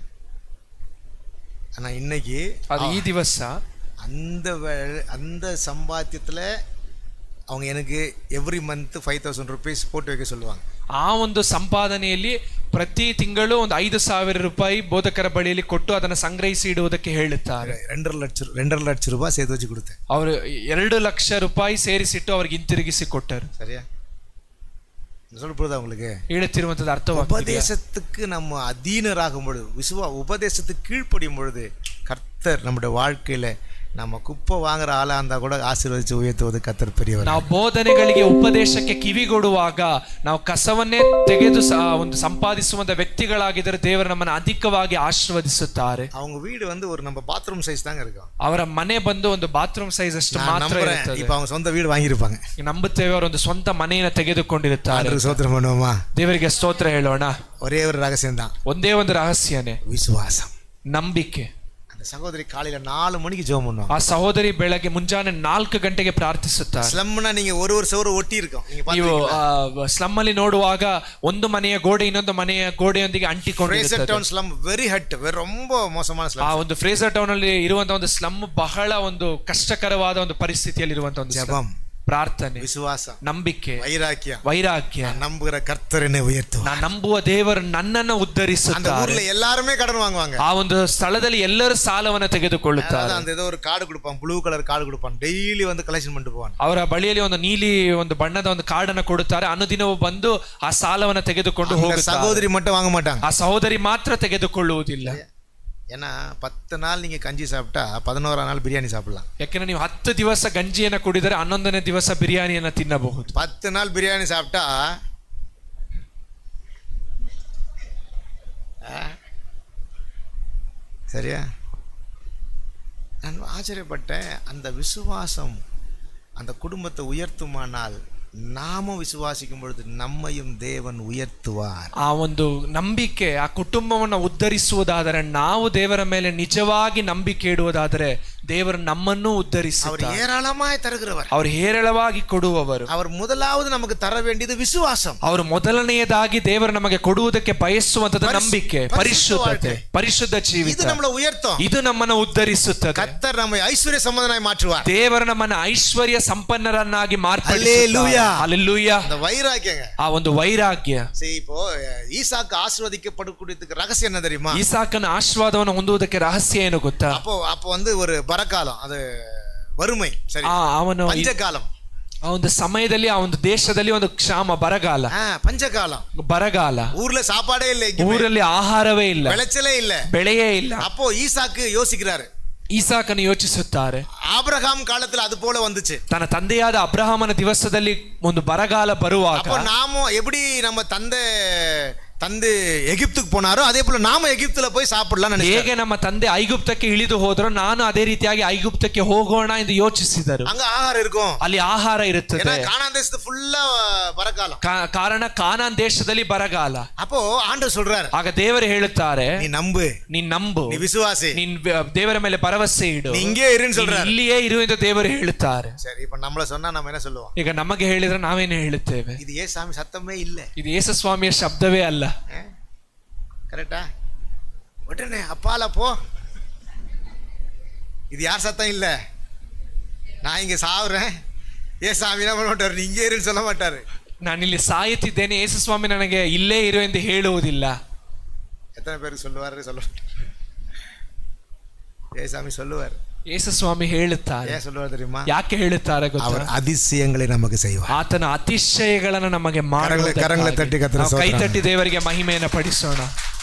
ஆனால் இன்னைக்கு அது ಈ ದಿವಸ அந்த சம்பாத்தியத்தில் அவங்க எனக்கு எவ்ரி மந்த் 5,000 rupees போட்டு வைக்க சொல்லுவாங்க. ಆ ಒಂದು ಸಂಪಾದನೆಯಲ್ಲಿ ಪ್ರತಿ ತಿಂಗಳು ಒಂದು 5,000 ರೂಪಾಯಿ ಬೋಧಕರ ಬಳಿಯಲ್ಲಿ ಕೊಟ್ಟು ಅದನ್ನು ಸಂಗ್ರಹಿಸಿ ಇಡುವುದಕ್ಕೆ ಹೇಳುತ್ತಾರೆ. 2.5 ಲಕ್ಷ ರೂಪಾಯಿ ಸೇತು ವச்சு கொடுத்தேன். ಅವರು 2 ಲಕ್ಷ ರೂಪಾಯಿ ಸೇರಿಸಿಟ್ಟು ಅವರಿಗೆ ಹಿಂತಿರುಗಿಸಿ ಕೊಟ್ಟರು. சரியா? சொல்லுறது அவங்களுக்கு ಹೇಳುತ್ತಿರುವಂತದ್ದು ಅರ್ಥವಾಗ್ತದೆ. உபதேசத்துக்கு நம்ம அதீனராகும் பொழுது, உபதேசத்துக்கு கீழ்ப்படியும் பொழுது கர்த்தர் நம்முடைய வாழ்க்கையில நம்ம குப்பை வாங்குற ஆளா இருந்தா கூட ஆசீர்வதிச்சு உயர்த்துவது கர்த்தர் பெரியவர். ನಾವು ಬೋಧನೆಗಳಿಗೆ ಉಪದೇಶಕ್ಕೆ ಕಿವಿಗೊಡುವಾಗ ನಾವು ಕಸವನ್ನೇ ತೆಗೆದು ಒಂದು ಸಂಪಾದಿಸುವಂತ ವ್ಯಕ್ತಿಗಳಾಗಿದ್ದರೆ ದೇವರು ನಮ್ಮನ್ನು ಅಧಿಕವಾಗಿ ಆಶೀರ್ವದಿಸುತ್ತಾರೆ. அவங்க வீடு வந்து ஒரு நம்ம பாத்ரூம் சைஸ் தாங்க இருக்கும். ಅವರ ಮನೆ ಬಂದು ಒಂದು ಬಾತ್ರೂಮ್ ಸೈಜ್ ಅಷ್ಟು ಮಾತ್ರ ಇರುತ್ತದೆ. இப்போ அவங்க சொந்த வீடு வாங்கியிருப்பாங்க. ನಂಬುತ್ತೇವೆ ಅವರು ಒಂದು ಸ್ವಂತ ಮನೆಯನ್ನು ತೆಗೆದುಕೊಂಡಿರುತ್ತಾರೆ. ಸ್ತೋತ್ರ ಮಾಡೋமா? ದೇವರಿಗೆ ಸ್ತೋತ್ರ ಹೇಳೋಣ. ஒரே ஒரு ரகசியம் தான். ಒಂದೇ ಒಂದು ರಹಸ್ಯನೇ ವಿಶ್ವಾಸ, ನಂಬಿಕೆ. ಸಹೋದರಿ ಕಾಲಿಲ 4 ಮಣಿಗೆ ಜೋಮ್ பண்ணுவாங்க. ಆ ಸಹೋದರಿ ಬೆಳಗ್ಗೆ ಮುಂಜಾನೆ 4 ಗಂಟೆಗೆ ಪ್ರಾರ್ಥಿಸುತ್ತಾರೆ. ಸ್ಲಮ್ನ நீங்க ஒரு சவறு ஒட்டி இருக்கும். ನೀವು ಸ್ಲಮ್ ಅಲ್ಲಿ ನೋಡುವಾಗ ಒಂದು ಮನೆಯ ಗೋಡೆ ಇನ್ನೊಂದು ಮನೆಯ ಗೋಡೆಯೊಂದಿಗೆ ಅಂಟಿಕೊಂಡಿರುತ್ತದೆ. ಫ್ರೇಸರ್ ಟೌನ್ ಸ್ಲಮ್ ವೆರಿ ಹಟ್, ரொம்ப ಮೋಸமான ಸ್ಲಮ್. ಆ ಒಂದು ಫ್ರೇಸರ್ ಟೌನ್ ಅಲ್ಲಿ ಇರುವಂತ ಒಂದು ಸ್ಲಮ್ ಬಹಳ ಒಂದು ಕಷ್ಟಕರವಾದ ಒಂದು ಪರಿಸ್ಥಿತಿಯಲ್ಲಿ ಇರುವಂತ ಒಂದು ಜಪಂ, ಪ್ರಾರ್ಥನೆ, ವಿಶ್ವಾಸ, ನಂಬಿಕೆ, ವೈರಾಗ್ಯ. ನಂಬುகிற கர்த்தரனை உயர்த்துவார். ನಾನು ನಂಬುವ ದೇವರು ನನ್ನನ್ನು ಉದ್ಧರಿಸುತ್ತಾರೆ. அந்த ஊர்ல எல்லாரும் கடன் வாங்குவாங்க. ಆ ಒಂದು ಸ್ಥಳದಲ್ಲಿ ಎಲ್ಲರೂ ಸಾಲವನ್ನು ತೆಗೆದುಕೊಳ್ಳುತ್ತಾರೆ. அந்த ஏதோ ஒரு ಕಾರ್ಡ್ கொடுப்பான், ப்ளூ கலர் ಕಾರ್ಡ್ கொடுப்பான். ಡೈಲಿ வந்து ಕಲೆಕ್ಷನ್ பண்ணிட்டு போவான். ಅವರ ಬಳಿಯಲ್ಲಿ ಒಂದು ನೀಲಿ ಒಂದು ಬಣ್ಣದ ಒಂದು ಕಾರ್ಡ್ ಅನ್ನು ಕೊಡುತ್ತಾರೆ. ಅನುದಿನವೂ ಬಂದು ಆ ಸಾಲವನ್ನು ತೆಗೆದುಕೊಂಡು ಹೋಗುತ್ತಾರೆ. ಸಹೋದರಿ மட்டும் வாங்க மாட்டாங்க. ಆ ಸಹೋದರಿ ಮಾತ್ರ ತೆಗೆದುಕೊಳ್ಳುವುದಿಲ್ಲ. ஏன்னா 10 நாள் நீங்க கஞ்சி சாப்பிட்டா 11ஆம் நாள் பிரியாணி சாப்பிடலாம். ಯಾಕೆಂದ್ರೆ ನೀವು 10 ದಿವಸ ಗಂಜಿಯನ್ನು ಕುಡಿದರೆ 11ನೇ ದಿವಸ ಬಿರಿಯಾನಿಯನ್ನು ತಿನ್ನಬಹುದು. 10 நாள் பிரியாணி சாப்பிட்டா சரியா? நான் ஆச்சரியப்பட்டேன். அந்த விசுவாசம் அந்த குடும்பத்தை உயர்த்துமானால் நாமும் விசுவாசிக்கும் பொழுது நம்மையும் தேவன் உயர்த்துவார். ಆ ಒಂದು ನಂಬಿಕೆ ಆ ಕುಟುಂಬವನ್ನು ಉದ್ಧರಿಸುವುದಾದರೆ, ನಾವು ದೇವರ ಮೇಲೆ ನಿಜವಾಗಿ ನಂಬಿಕೆ ಇಡುವುದಾದರೆ ದೇವರು ನಮ್ಮನ್ನು அவர் ಉದ್ಧರಿಸುತ್ತಾರೆ. ஏராளமாய் தருகிறவர். ಅವರು ಹೇರಳವಾಗಿ ಕೊಡುವವರು. அவர் முதலாவது நமக்கு தர வேண்டியது விசுவாசம். ಅವರು ಮೊದಲನೆಯದಾಗಿ ದೇವರು ನಮಗೆ ಕೊಡುವುದಕ್ಕೆ ಬಯಸುವಂತದ್ದು ನಂಬಿಕೆ, ಪರಿಶುದ್ಧತೆ, ಪರಿಶುದ್ಧ ಜೀವಿತ. இது நம்மளை உயர்த்தும். ಇದು ನಮ್ಮನ್ನು ಉದ್ಧರಿಸುತ್ತದೆ. கர்த்தர் நம்மை ஐஸ்வர்ய சம்பந்தனாய் மாற்றுவார். ದೇವರು ನಮ್ಮನ್ನು ಐಶ್ವರ್ಯ ಸಂಪನ್ನರನ್ನಾಗಿ Hallelujah. Hallelujah. அந்த வைராக்கியங்க. ಆ ಒಂದು ವೈರಾಗ್ಯ. சரி, இப்போ ஈசாக்கு ஆசீர்வதிக்கப்படுவதற்கு ரகசியம் என்ன தெரியுமா? ಈಸಾಕನ ಆಶೀರ್ವಾದವನ್ನು ಹೊಂದುವುದಕ್ಕೆ ರಹಸ್ಯ ಏನು ಗೊತ್ತಾ? அப்போ வந்து ஒரு பரகாலம், அது வறுமை, சரி, ಅವನು பஞ்சகாலம். ಆ ಒಂದು ಸಮಯದಲ್ಲಿ ಆ ಒಂದು ದೇಶದಲ್ಲಿ ಒಂದು ಕ್ಷಾಮ, ಬರಗಾಲ, பஞ்சகாலம், ಬರಗಾಲ. ஊர்ல சாப்பாடே இல்ல, ಊರಲ್ಲಿ ಆಹಾರವೇ ಇಲ್ಲ, விளைச்சலே இல்ல, ಬೆಳೆಯೇ ಇಲ್ಲ. அப்போ ஈசாக்கு யோசிக்கிறாரு. ಈಸಾಕನು ಯೋಚಿಸುತ್ತಾರೆ, ஆபிரகாம் காலத்துல அது போல வந்துச்சு. ತನ್ನ ತಂದೆಯಾದ ಅಬ್ರಹಾಮನ ದಿವಸದಲ್ಲಿ ಒಂದು ಬರಗಾಲ ಬರುವಾಗ, அப்போ நாம எப்படி நம்ம தந்து எகிப்துக்கு போனாரோ அதே போல நாம எகிப்துல போய் சாப்பிடலாம் நினைச்சாரு. ಹೇಗೆ ನಮ್ಮ ತಂದೆ ಐಗುಪ್ತಕ್ಕೆ ಇಳಿದು ಹೋದ್ರು, ನಾನು ಅದೇ ರೀತಿಯಾಗಿ ಐಗುಪ್ತಕ್ಕೆ ಹೋಗೋಣ ಎಂದು ಯೋಚಿಸಿದರು. அங்க ஆகாரம் இருக்கும், ಅಲ್ಲಿ ಆಹಾರ ಇರುತ್ತದೆ. ஏன்னா கானான் தேசத்து ஃபுல்லா பரகாலம், ಕಾರಣ ಕಾನಾನ್ ದೇಶದಲ್ಲಿ ಬರಗಾಲ. அப்போ ஆண்டவர் சொல்றாரு, ಆಗ ದೇವರು ಹೇಳುತ್ತಾರೆ, நீ ನಂಬು, நீ விசுவாசி, ನೀನ್ ದೇವರ ಮೇಲೆ ಭರವಸೆ ಇಡು, நீ இங்கே இருன்னு சொல்றாரு. ಇಲ್ಲಿಯೇ ಇರು ಎಂದು ದೇವರು ಹೇಳುತ್ತಾರೆ. சரி, இப்ப நம்மள சொன்னா நம்ம என்ன சொல்லுவோம்? ಈಗ ನಮಗೆ ಹೇಳಿದ್ರೆ ನಾವೇನು ಹೇಳುತ್ತೇವೆ? இது ஏசாமி சத்தமே இல்ல, ಇದು ಯೇಸುಸ್ವಾಮಿಯ ಶಬ್ದವೇ ಅಲ್ಲ. கரெக்டா? உடனே அப்பால போ, இது யார் சத்தம் இல்ல, நான் இங்க சாவுறேன், ஏசாமி என்ன பண்ண மாட்டாரு, நீ இங்கே இருன்னு சொல்ல மாட்டாரு. ನಾನಿಲ್ಲಿ ಸಾಯುತ್ತಿದ್ದೇನೆ, ಯೇಸುಸ್ವಾಮಿ ನನಗೆ ಇಲ್ಲೇ ಇರು ಎಂದು ಹೇಳುವುದಿಲ್ಲ. எத்தனை பேருக்கு சொல்லுவாரு? சொல்ல ஏசாமி சொல்லுவார், ಯೇಸುಸ್ವಾಮಿ ಹೇಳುತ್ತಾರೆ. ஏன் சொல்லுவார் தெரியுமா? ಯಾಕೆ ಹೇಳುತ್ತಾರೆ ಗೊತ್ತಾ? அவர் அதிசயங்களை நமக்கு செய்வார். ಆತನ ಅತಿಶಯಗಳನ್ನು ನಮಗೆ ಕರங்களை ತಟ್ಟಿ ಕರ್ತನ ಸ್ತೋತ್ರ. ಕೈ ತಟ್ಟಿ ದೇವರಿಗೆ ಮಹಿಮೆಯನ್ನು ಪಡಿಸೋಣ.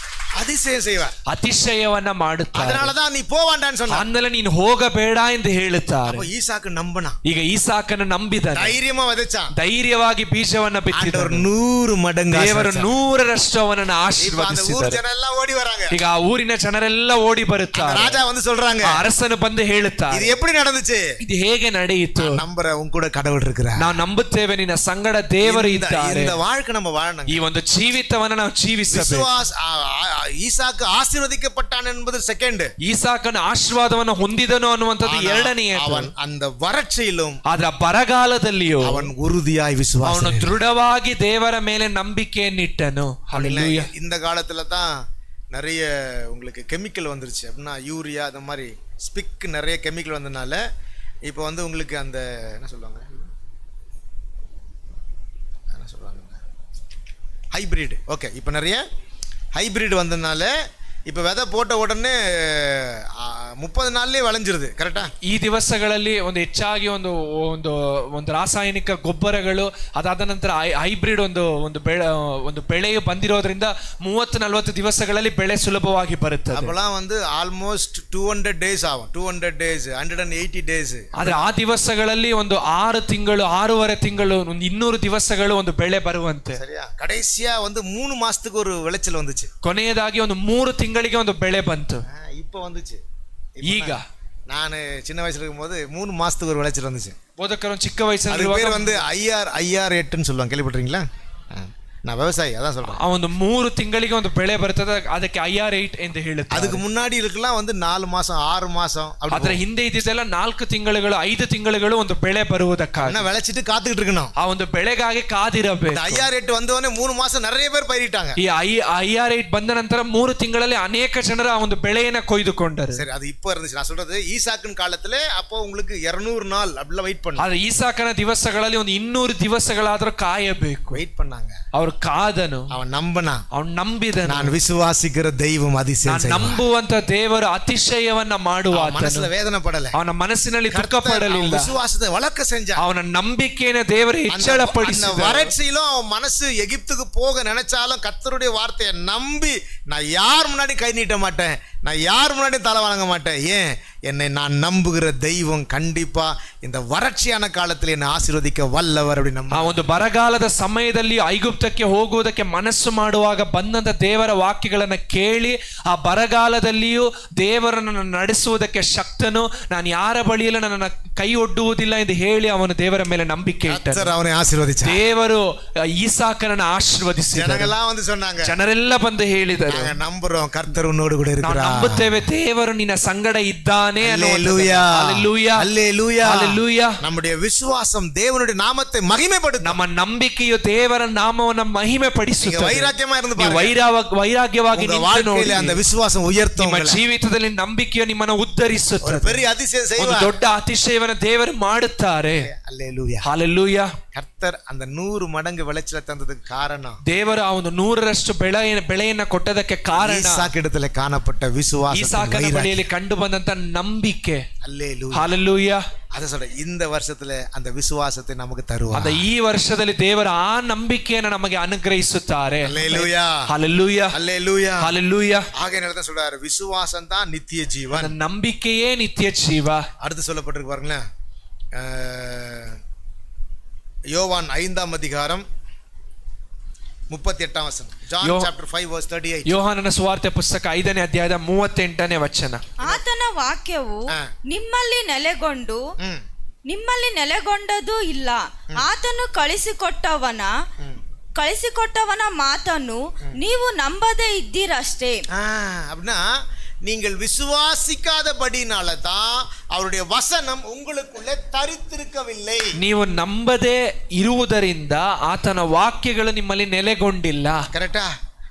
அதிசயம் செய்வார், ಅತಿಶಯವನ್ನ ಮಾಡುತ್ತಾರೆ. அதனாலதான் நீ போவாண்டான்னு சொன்னார். ಆಮೇಲೆ ನೀನು ಹೋಗಬೇಡ ಎಂದು ಹೇಳುತ್ತಾರೆ. அப்ப ஈசாக்கு நம்பினா, ಈಗ ಈಸಾಕನ ನಂಬಿದನು, ಧೈರ್ಯமா விதைச்சான், ಧೈರ್ಯವಾಗಿ ಬೀಜವನ್ನ ಬಿತ್ತಿದನು. 100 ಮಡಂಗು ದೇವರು 100ರಷ್ಟು ಅವನನ್ನು ஊர் ಆಶೀರ್ವದಿಸಿದರು. ಜನ ಎಲ್ಲ ಓಡಿ வராங்க. ಈಗ ಆ ಊರಿನ ಜನರೆಲ್ಲ ಓಡಿ ಬರುತ್ತಾರೆ. ராஜா வந்து சொல்றாங்க, ಆ ಅರಸನು ಬಂದು ಹೇಳುತ್ತಾರೆ, இது எப்படி நடந்துச்சு? ಇದು ಹೇಗೆ ನಡೆಯಿತು? நம்புற உன் கூட கடவுள் இருக்கிறார், ನಾವು ನಂಬುತ್ತೇವೆ, ನಿನ್ನ ಸಂಗಡ ದೇವರು ಇದ್ದಾರೆ. இந்த வாழ்க்கை நம்ம வாழணும். ಈ ಒಂದು ಜೀವಿತವನ್ನ ನಾವು ಜೀವಿಸಬೇಕು. ஈசாக்கு ஆசீர்வதிக்கப்பட்டான் என்பது செகண்ட், ಈಸಾಕನ ಆಶೀರ್ವಾದವನ್ನು ಹೊಂದಿದನು ಅನ್ನುವಂಥದ್ದು ಎರಡನೆಯದು. அவன் அந்த வறட்சியிலும் ಅದರ ಬರಗಾಲದಲ್ಲಿಯೂ அவன் உறுதியாய் விசுவாசம், ಅವನು ದೃಢವಾಗಿ ದೇವರ ಮೇಲೆ ನಂಬಿಕೆಯನ್ನಿಟ್ಟನು. ಹಲ್ಲೆಲೂಯಾ. இந்த காலத்துல தான் நிறைய உங்களுக்கு கெமிக்கல் வந்துருச்சு. அப்படின்னா யூரியா, அந்த மாதிரி ஸ்பிக், நிறைய கெமிக்கல் வந்ததுனால இப்போ வந்து உங்களுக்கு அந்த என்ன சொல்லுவாங்க ஹைபிரிட். ஓகே, இப்போ நிறைய ஹைபிரிட் வந்ததுனால இப்போ விதை போட்ட உடனே 30 ನಾಳಲ್ಲೇ ವಿளைஞ்சிருது. ಕರೆಕ್ಟಾ? ಈ ದಿವಸಗಳಲ್ಲಿ ಒಂದು ಹೆಚ್ಚಾಗಿ ಒಂದು ಒಂದು ಒಂದು ರಾಸಾಯನಿಕ ಗೊಬ್ಬರಗಳು, ಅದಾದ ನಂತರ ಹೈಬ್ರಿಡ್ ಒಂದು ಬೆಳೆಯು ಬಂದಿರೋದ್ರಿಂದ 30-40 ದಿವಸಗಳಲ್ಲಿ ಬೆಳೆ ಸುಲಭವಾಗಿ ಬರುತ್ತದೆ. அப்பலாம் வந்து ಆಲ್ಮೋಸ್ಟ್ 200 days ஆகும், 200 days, 180 days. ಆದ್ರೆ ಆ ದಿವಸಗಳಲ್ಲಿ ಒಂದು 6 ತಿಂಗಳು, 6.5 ತಿಂಗಳು, ಒಂದು 200 ದಿವಸಗಳು ಒಂದು ಬೆಳೆ ಬರುವಂತೆ. சரியா? கடைசியா வந்து 3 மாசத்துக்கு ஒரு விளைச்சல் வந்துச்சு. ಕೊನೆಯದಾಗಿ ಒಂದು 3 ತಿಂಗಳಿಗೆ ಒಂದು ಬೆಳೆ ಬಂತು. இப்போ வந்துச்சு. ಈಗ நான் சின்ன வயசுல இருக்கும்போது 3 மாசத்துக்கு ஒரு விளைச்சல் வந்துச்சு. ಬೋಧಕರು ಚಿಕ್ಕ ವಯಸ್ಸಲ್ಲಿ பேர் வந்து IR8 சொல்லுவாங்க, ಕೇಳಿಬಿಟ್ರೀங்களா? நான் விவசாயி, அதான் சொல்றேன். ಆ ಒಂದು 3 ತಿಂಗಳಿಗೆ ಒಂದು ಬೆಳೆ ಬರ್ತದೆ, ಅದಕ್ಕೆ IR8 ಎಂದು ಹೇಳುತ್ತಾರೆ. அதுக்கு முன்னாடி இருக்கலாம் வந்து 4 மாசம் 6 மாசம். ಅದರ ಹಿಂದೆ ಇದ್ದಿದ್ದೆಲ್ಲ 4 ತಿಂಗಳುಗಳು 5 ತಿಂಗಳುಗಳು ಒಂದು ಬೆಳೆ ಬರುವುದಕ್ಕಾಗಿ விளைச்சிட்டு காத்துக்கிட்டு இருக்கணும். ಆ ಒಂದು ಬೆಳೆಗಾಗಿ ಕಾದಿರಬೇಕು. IR8 வந்தವனே 3 மாசம் நிறைய பேர் பயிரிட்டாங்க. ಈ IR8 ಬಂದ ನಂತರ 3 ತಿಂಗಳಲ್ಲಿ ಅನೇಕ ಜನರು ಆ ಒಂದು ಬೆಳೆಯನ್ನ ಕೊಯ್ದುಕೊಂಡರು. சரி, அது இப்போ இருந்துச்சு. நான் சொல்றது ஈசாக்கின் காலத்துல அப்போ உங்களுக்கு 200 நாள் அப்படில வெயிட் பண்ணாங்க. ಆದ್ರೆ ಈಸಾಕನ ದಿವಸಗಳಲ್ಲಿ ಒಂದು 200 ದಿವಸಗಳಾದರೂ ಕಾಯಬೇಕು. வெயிட் பண்ணாங்க. ಅವರು ಕಾದನು, அவன் நம்பினான், ಅವನು ನಂಬಿದನು. நான் விசுவாசிக்கிற தெய்வம் அதிசயம் செய்வார். ನಂಬುವಂತ ದೇವರು ಅತಿಶಯವನ್ನ ಮಾಡುವ. ಮನಸ್ಸಿನಲ್ಲಿ ವೇದನೆ ಪಡಲ್ಲ, ಅವನ ಮನಸ್ಸಿನಲ್ಲಿ ದುಃಖ ಪಡಲಿಲ್ಲ, ವಿಶ್ವಾಸದ ವಳಕ செஞ்ச ಅವನ ನಂಬಿಕೆಯನ್ನು ದೇವರು ಹೆಚ್ಚಳಪಡಿಸಿದ. வறட்சியிலும் அவன் மனசு எகிப்துக்கு போக நினைச்சாலும் கர்த்தருடைய வார்த்தையை நம்பி, நான் யார் முன்னாடி கை நீட்ட மாட்டேன், நான் யார் முன்னாடியும் தலை வணங்க மாட்டேன். ஏன்? என்னை நான் நம்புகிற தெய்வம் கண்டிப்பா இந்த வறட்சியான ಕಾಲದಲ್ಲಿ என்னை ಆಶೀರ್ವದಿக்க ವಲ್ಲவர் அப்படி நம்ம. ಆ ಒಂದು ಬರಗಾಲದ ಸಮಯದಲ್ಲಿ ಐಗುಪ್ತಕ್ಕೆ ಹೋಗುವುದಕ್ಕೆ ಮನಸ್ಸು ಮಾಡುವಾಗ ಬಂದಂತ ದೇವರ ವಾಕ್ಯಗಳನ್ನು ಕೇಳಿ ಆ ಬರಗಾಲದಲ್ಲಿಯೂ ದೇವರನ್ನು ನಡೆಸುವುದಕ್ಕೆ ಶಕ್ತನು, ನಾನು ಯಾರ ಬಳಿಯಲ್ಲೂ ನನ್ನ ಕೈ ಒಡ್ಡುವುದಿಲ್ಲ ಎಂದು ಹೇಳಿ ಅವನು ದೇವರ ಮೇಲೆ ನಂಬಿಕೆ ಇಟ್ಟನು. ಅವನೇ ಆಶೀರ್ವದಿಸ. ದೇವರು ಈಸಾಕನನ್ನು ಆಶೀರ್ವದಿಸಿದರು. ಜನರೆಲ್ಲ ಬಂದು ಹೇಳಿದರು, ನಂಬುறோம் கர்த்தர் உன்னோடு கூட இருக்கிறார், ನಂಬುತ್ತೇವೆ ದೇವರು ನಿನ್ನ ಸಂಗಡ ಇದ್ದಾನೆ. அல்லேலூயா, அல்லேலூயா, அல்லேலூயா, அல்லேலூயா. நம்முடைய விசுவாசம் தேவனுடைய நாமத்தை மகிமைப்படுத்தும். ನಮ್ಮ ನಂಬಿಕೆಯು ದೇವರ ನಾಮವನ್ನು ಮಹಿಮೆ ಪಡಿಸುತ್ತದೆ. ವೈರಾಗ್ಯமா ಇருந்து ವೈರಾಗ್ಯವಾಗಿ ನಿಂತು ನೋಡಿ, அந்த விசுவாசம் உயர்த்தும். ನಿಮ್ಮ ಜೀವಿತದಲ್ಲಿ ನಂಬಿಕೆಯು ನಿಮ್ಮನ್ನು ಉದ್ಧರಿಸುತ್ತದೆ. பெரிய அதிசயம் செய்வார். ಒಂದು ದೊಡ್ಡ ಅತಿಶಯವನ್ನು ದೇವರು ಮಾಡುತ್ತಾರೆ. அல்லேலூயா, ಹಲ್ಲೆಲೂಯಾ. கர்த்தர் அந்த 100 மடங்கு விளைச்சலை தந்ததுக்கு காரணம், ದೇವರು ಅವನು 100ರಷ್ಟು ಬೆಳೆಯನ್ನ ಕೊಟ್ಟದಕ್ಕೆ ಕಾರಣ ஈசாக்கிடத்திலே காணப்பட்ட விசுவாசம், ಈಸಾಕನ ಬಳಿಯಲ್ಲಿ ಕಂಡು ಬಂದಂತ ನಂಬಿಕೆ. அல்லேலூயா, ಹಲ್ಲೆಲೂಯಾ. ಅದ சொல்ற இந்த ವರ್ಷத்துல அந்த விசுவாசத்தை நமக்கு தருவார். ಅದ ಈ ವರ್ಷದಲ್ಲಿ ದೇವರು ಆ ನಂಬಿಕೆಯನ್ನು ನಮಗೆ ಅನುಗ್ರಹಿಸುತ್ತಾರೆ. அல்லேலூயா, ಹಲ್ಲೆಲೂಯಾ, அல்லேலூயா, ಹಲ್ಲೆಲೂಯಾ. ஆகையால தான் சொல்றாரு விசுவாசம் தான் நித்திய ஜீவன். ನಂಬಿಕೆಯೇ ನಿತ್ಯ ಜೀವ. அடுத்து சொல்லப்பட்டிருக்கு பாருங்களேன், யோவான் 5ஆம் அதிகாரம் 38ஆம் வசனம். John chapter 5 verse 38. ಯೋಹಾನನ ಸುವಾರ್ತೆ ಪುಸ್ತಕ 5ನೇ ಅಧ್ಯಾಯದ 38ನೇ ವಚನ. ಆತನ ವಾಕ್ಯವು ನಿಮ್ಮಲ್ಲಿ ನೆಲೆಗೊಂಡದು ಇಲ್ಲ. ಆತನು ಕಳಿಸಿಕೊಟ್ಟವನ ಮಾತನ್ನು ನೀವು ನಂಬದೇ ಇದ್ದೀರಷ್ಟೇ. அப்படின்னா நீங்கள் விசுவாசிக்காதபடினால தான் அவருடைய வசனம் உங்களுக்குள்ளே தரித்திருக்கவில்லை. ನೀವು ನಂಬದೇ ಇರುವುದರಿಂದ ಆತನ ವಾಕ್ಯಗಳು ನಿಮ್ಮಲ್ಲಿ ನೆಲೆಗೊಂಡಿಲ್ಲ. ಕರೆಕ್ಟಾ?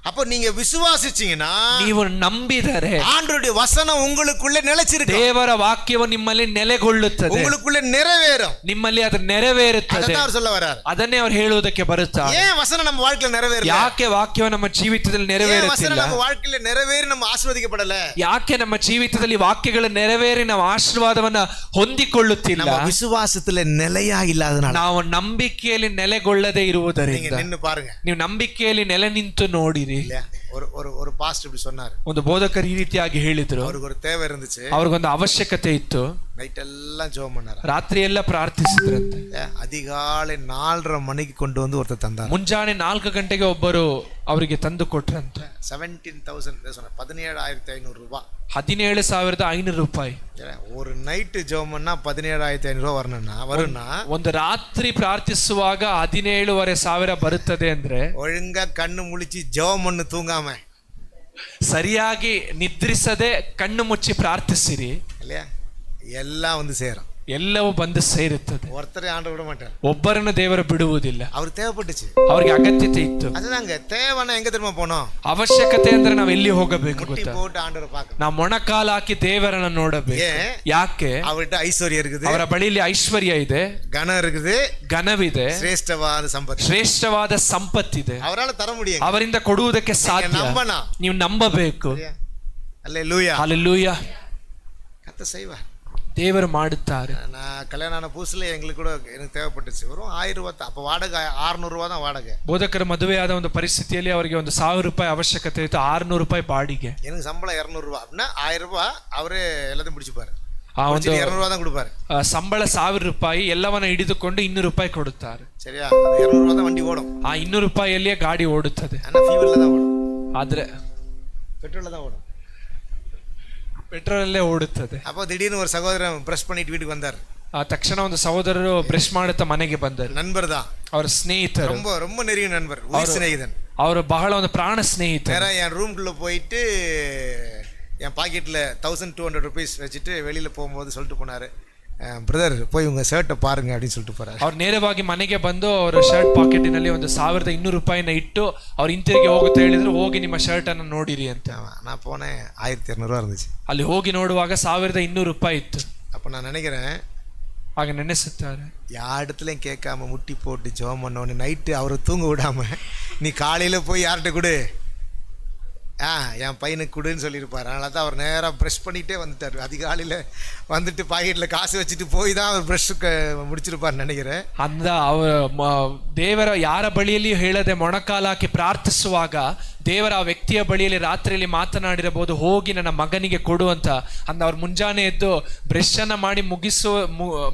அப்போ நீங்க விசுவாசிச்சீங்கன்னா, ನೀವು ನಂಬಿದರೆ ஆண்டவருடைய வசனம் உங்களுக்குள்ளே நிலைச்சிருக்கு. ದೇವರ ವಾಕ್ಯವು ನಿಮ್ಮಲ್ಲಿ ನೆಲೆಗೊಳ್ಳುತ್ತದೆ, உங்களுக்குள்ளே நிறைவேறும், ನಿಮ್ಮಲ್ಲಿ ಅದು ನೆರವೇರುತ್ತದೆ. ಅದನ್ನ ಅವರು சொல்ல வரார். ಅದನ್ನೇ ಅವರು ಹೇಳುವುದಕ್ಕೆ ಬರುತ್ತಾರೆ. ஏன் வசனம் நம்ம வாழ்க்கையில நிறைவேறல? ಯಾಕೆ ವಾಕ್ಯವು ನಮ್ಮ ಜೀವಿತದಲ್ಲಿ ನೆರವೇರುತ್ತಿಲ್ಲ? வசனம் நம்ம வாழ்க்கையில நிறைவேறி நம்ம ஆசீர்வதிக்கப்படல? ಯಾಕೆ ನಮ್ಮ ಜೀವಿತದಲ್ಲಿ ವಾಕ್ಯಗಳು ನೆರವೇರಿ ನಾವು ಆಶೀರ್ವಾದವನ್ನ ಹೊಂದಿಕೊಳ್ಳುತ್ತಿಲ್ಲ? ನಮ್ಮ ವಿಶ್ವಾಸದಲ್ಲಿ ನೆಲೆಯಾ ಇಲ್ಲದனால, ನಾವು ನಂಬಿಕೆಯಲ್ಲಿ ನೆಲೆಗೊಳ್ಳದೆ ಇರುವುದರಿಂದ. ನಿನ್ನ ಪಾರುங்க, ನೀವು ನಂಬಿಕೆಯಲ್ಲಿ ನೆಲೆ ನಿಂತು ನೋಡಿರಿ. ஒரு பாஸ்டர் இப்படி சொன்னாரு, ಒಂದು ಬೋಧಕರು ಈ ರೀತಿಯಾಗಿ ಹೇಳಿದ್ರು. ಅವರಿಗೆ ಒಂದು தேவை இருந்துச்சு, ಅವ್ರಿಗೊಂದು ಅವಶ್ಯಕತೆ ಇತ್ತು. ನೈಟ್ ಎಲ್ಲ ಜೋಮ್ பண்ணாரு, ರಾತ್ರಿ ಎಲ್ಲ ಪ್ರಾರ್ಥಿಸಿದ್ರಂತೆ. அதிகாலை 4:30 ಮಣಿಗೆ ಕೊಂಡು ಬಂದು ಒರ್ತ ತಂದ. ಮುಂಜಾನೆ 4 ಗಂಟೆಗೆ ಒಬ್ಬರು ಅವರಿಗೆ ತಂದು ಕೊಟ್ರಂತೆ. 17,000 17,500 ರೂಪಾಯಿ. 17,500 ರೂಪಾಯಿ. ஒரு நைட் ஜெபம் பண்ணா 17,500 வரும்னா, ಒಂದು ರಾತ್ರಿ ಪ್ರಾರ್ಥಿಸುವಾಗ 17,500 ಬರುತ್ತದೆ ಅಂದ್ರೆ, ஒழுங்கா ಕಣ್ಣು ಮುಳಿಚಿ ಜெபம் பண்ணு தூங்காம, ಸರಿಯಾಗಿ ನಿದ್ರಿಸದೆ ಕಣ್ಣು ಮುಚ್ಚಿ ಪ್ರಾರ್ಥಿಸಿರಿ, இல்லையா? எல்லாம் வந்து சேரும், ಎಲ್ಲವೂ ಬಂದು ಸೇರುತ್ತದೆ. ஒருத்தரே ஆண்டு விட மாட்டார், ಒಬ್ಬರನ್ನು ದೇವರು ಬಿಡುವುದಿಲ್ಲ. ಅವ್ರು தேவைப்பட்டுச்சு, ಅವರಿಗೆ ಅಗತ್ಯತೆ ಇತ್ತು. அதுதாங்க தேவனா எங்க திரும்ப போனோம்? ಅವಶ್ಯಕತೆ ಅಂದ್ರೆ ನಾವು ಎಲ್ಲಿ ಹೋಗಬೇಕು ಗೊತ್ತಾ? போட்டு ஆண்டவரை பார்க்கணும், ನಾವು ಮೊಣಕಾಲು ಹಾಕಿ ದೇವರನ್ನು ನೋಡಬೇಕು. ಯಾಕೆ? அவர்கிட்ட ಐಶ್ವರ್ಯ இருக்குது, ಅವರ ಬಳಿಯಲ್ಲಿ ಐಶ್ವರ್ಯ ಇದೆ, ಘನ இருக்குது, ಘನವಿದೆ, ಶ್ರೇಷ್ಠವಾದ ಸಂಪತ್ತಿದೆ. ಅವರಾல தர முடியும், ಅವರಿಂದ ಕೊಡುವುದಕ್ಕೆ ಸಾಧ್ಯ. ನೀವು ನಂಬಬೇಕು. அல்லேலூயா, ಹಲ್ಲೆಲೂಯಾ. கர்த்தர் செய்வார், ದೇವರು ಮಾಡುತ್ತಾರೆ. நான் கல்யாணம் ஆன புதுசுல எங்களுக்கு கூட எனக்கு தேவைப்பட்டுச்சு, வெறும் 1000 ரூபாய். அப்போ வாடகை 600 ரூபாய் தான் வாடகை. ಬೋಧಕರ ಮದುವೆಯಾದ ಒಂದು ಪರಿಸ್ಥಿತಿಯಲ್ಲಿ ಅವರಿಗೆ ಒಂದು 1000 ರೂಪಾಯಿ ಅವಶ್ಯಕತೆ ಇತ್ತು, 600 ರೂಪಾಯಿ ಬಾಡಿಗೆ. எனக்கு சம்பளம் 200 ரூபாய் அப்படின்னா 1000 ரூபாய் அவரೇ எல்லாத்தையும் பிடிச்சுப்பாரு. ಆ ಒಂದು 200 ரூபாய் தான் கொடுப்பாரு. ಸಂಬಳ 1000 ರೂಪಾಯಿ, ಎಲ್ಲವನ್ನ ಹಿಡಿದುಕೊಂಡು 200 ರೂಪಾಯಿ ಕೊಡುತ್ತಾರೆ. சரியா? 200 ரூபாய் தான் வண்டி ஓடும். ಆ 200 ರೂಪಾಯಿಯಲ್ಲಿಯೇ ಗಾಡಿ ಓಡುತ್ತದೆ. ஆனா ஃபியூவல்ல தான் ஓடும், ಆದ್ರೆ பெட்ரோல்ல தான் ஓடும், ಪೆಟ್ರೋಲಲ್ಲೇ ಓಡುತ್ತದೆ. அப்போ திடீர்னு ஒரு சகோதரன் பிரஷ் பண்ணிட்டு வீட்டுக்கு வந்தார். ಆ ತಕ್ಷಣ ಒಂದು ಸಹೋದರರು ಬ್ರಷ್ ಮಾಡುತ್ತಾ ಮನೆಗೆ ಬಂದರು. நண்பர் தான், ಅವರ ಸ್ನೇಹಿತರು, ரொம்ப ரொம்ப நெருங்கிய நண்பர், உயிர் சிநேகிதன். ಅವರು ಬಹಳ ಒಂದು ಪ್ರಾಣ ಸ್ನೇಹಿತರು. நேரா என் ரூம்குள்ள போயிட்டு என் பாக்கெட்ல 1200 ருபீஸ் வச்சுட்டு வெளியில போகும்போது சொல்லிட்டு போனாரு, பிரதர் போய் உங்க ஷர்ட்டை பாருங்க அப்படின்னு சொல்லிட்டு போறாரு. ಅವ್ರು ನೇರವಾಗಿ ಮನೆಗೆ ಬಂದು ಅವರ ಶರ್ಟ್ ಪಾಕೆಟಿನಲ್ಲಿ ಒಂದು 1200 ರೂಪಾಯಿನ ಇಟ್ಟು ಅವ್ರು ಹಿಂತಿರುಗಿ ಹೋಗುತ್ತಾ ಹೇಳಿದ್ರು, ಹೋಗಿ ನಿಮ್ಮ ಶರ್ಟ್ ಅನ್ನು ನೋಡಿರಿ ಅಂತ. நான் போனேன், 1200 ரூபா இருந்துச்சு. ಅಲ್ಲಿ ಹೋಗಿ ನೋಡುವಾಗ 1200 ರೂಪಾಯಿ ಇತ್ತು. அப்போ நான் நினைக்கிறேன், ಆಗ ನೆನೆಸುತ್ತಾರೆ, யார் இடத்துலையும் கேட்காம முட்டி போட்டு ஜெபம் பண்ணோன்னு நைட்டு அவரை தூங்க விடாம நீ காலையில போய் யார்கிட்ட கொடு, என் பையனுக்கு கொடுன்னு சொல்லியிருப்பார். அதனால தான் அவர் நேராக ப்ரெஷ் பண்ணிகிட்டே வந்துட்டார். அதிகாலையில் வந்துட்டு பாக்கெட்டில் காசு வச்சுட்டு போய் தான் அவர் ப்ரெஷ்ஷுக்கு முடிச்சிருப்பார் நினைக்கிறேன். ಅಂದ ದೇವರ ಯಾರ ಬಳಿಯಲ್ಲಿಯೂ ಹೇಳದೆ ಮೊಣಕಾಲಾಕಿ ಪ್ರಾರ್ಥಿಸುವಾಗ ದೇವರ ಆ ವ್ಯಕ್ತಿಯ ಬಳಿಯಲ್ಲಿ ರಾತ್ರಿಯಲ್ಲಿ ಮಾತನಾಡಿರಬಹುದು, ಹೋಗಿ ನನ್ನ ಮಗನಿಗೆ ಕೊಡು ಅಂತ. ಅಂದ ಅವ್ರು ಮುಂಜಾನೆ ಎದ್ದು ಬ್ರಷ್ ಅನ್ನ ಮಾಡಿ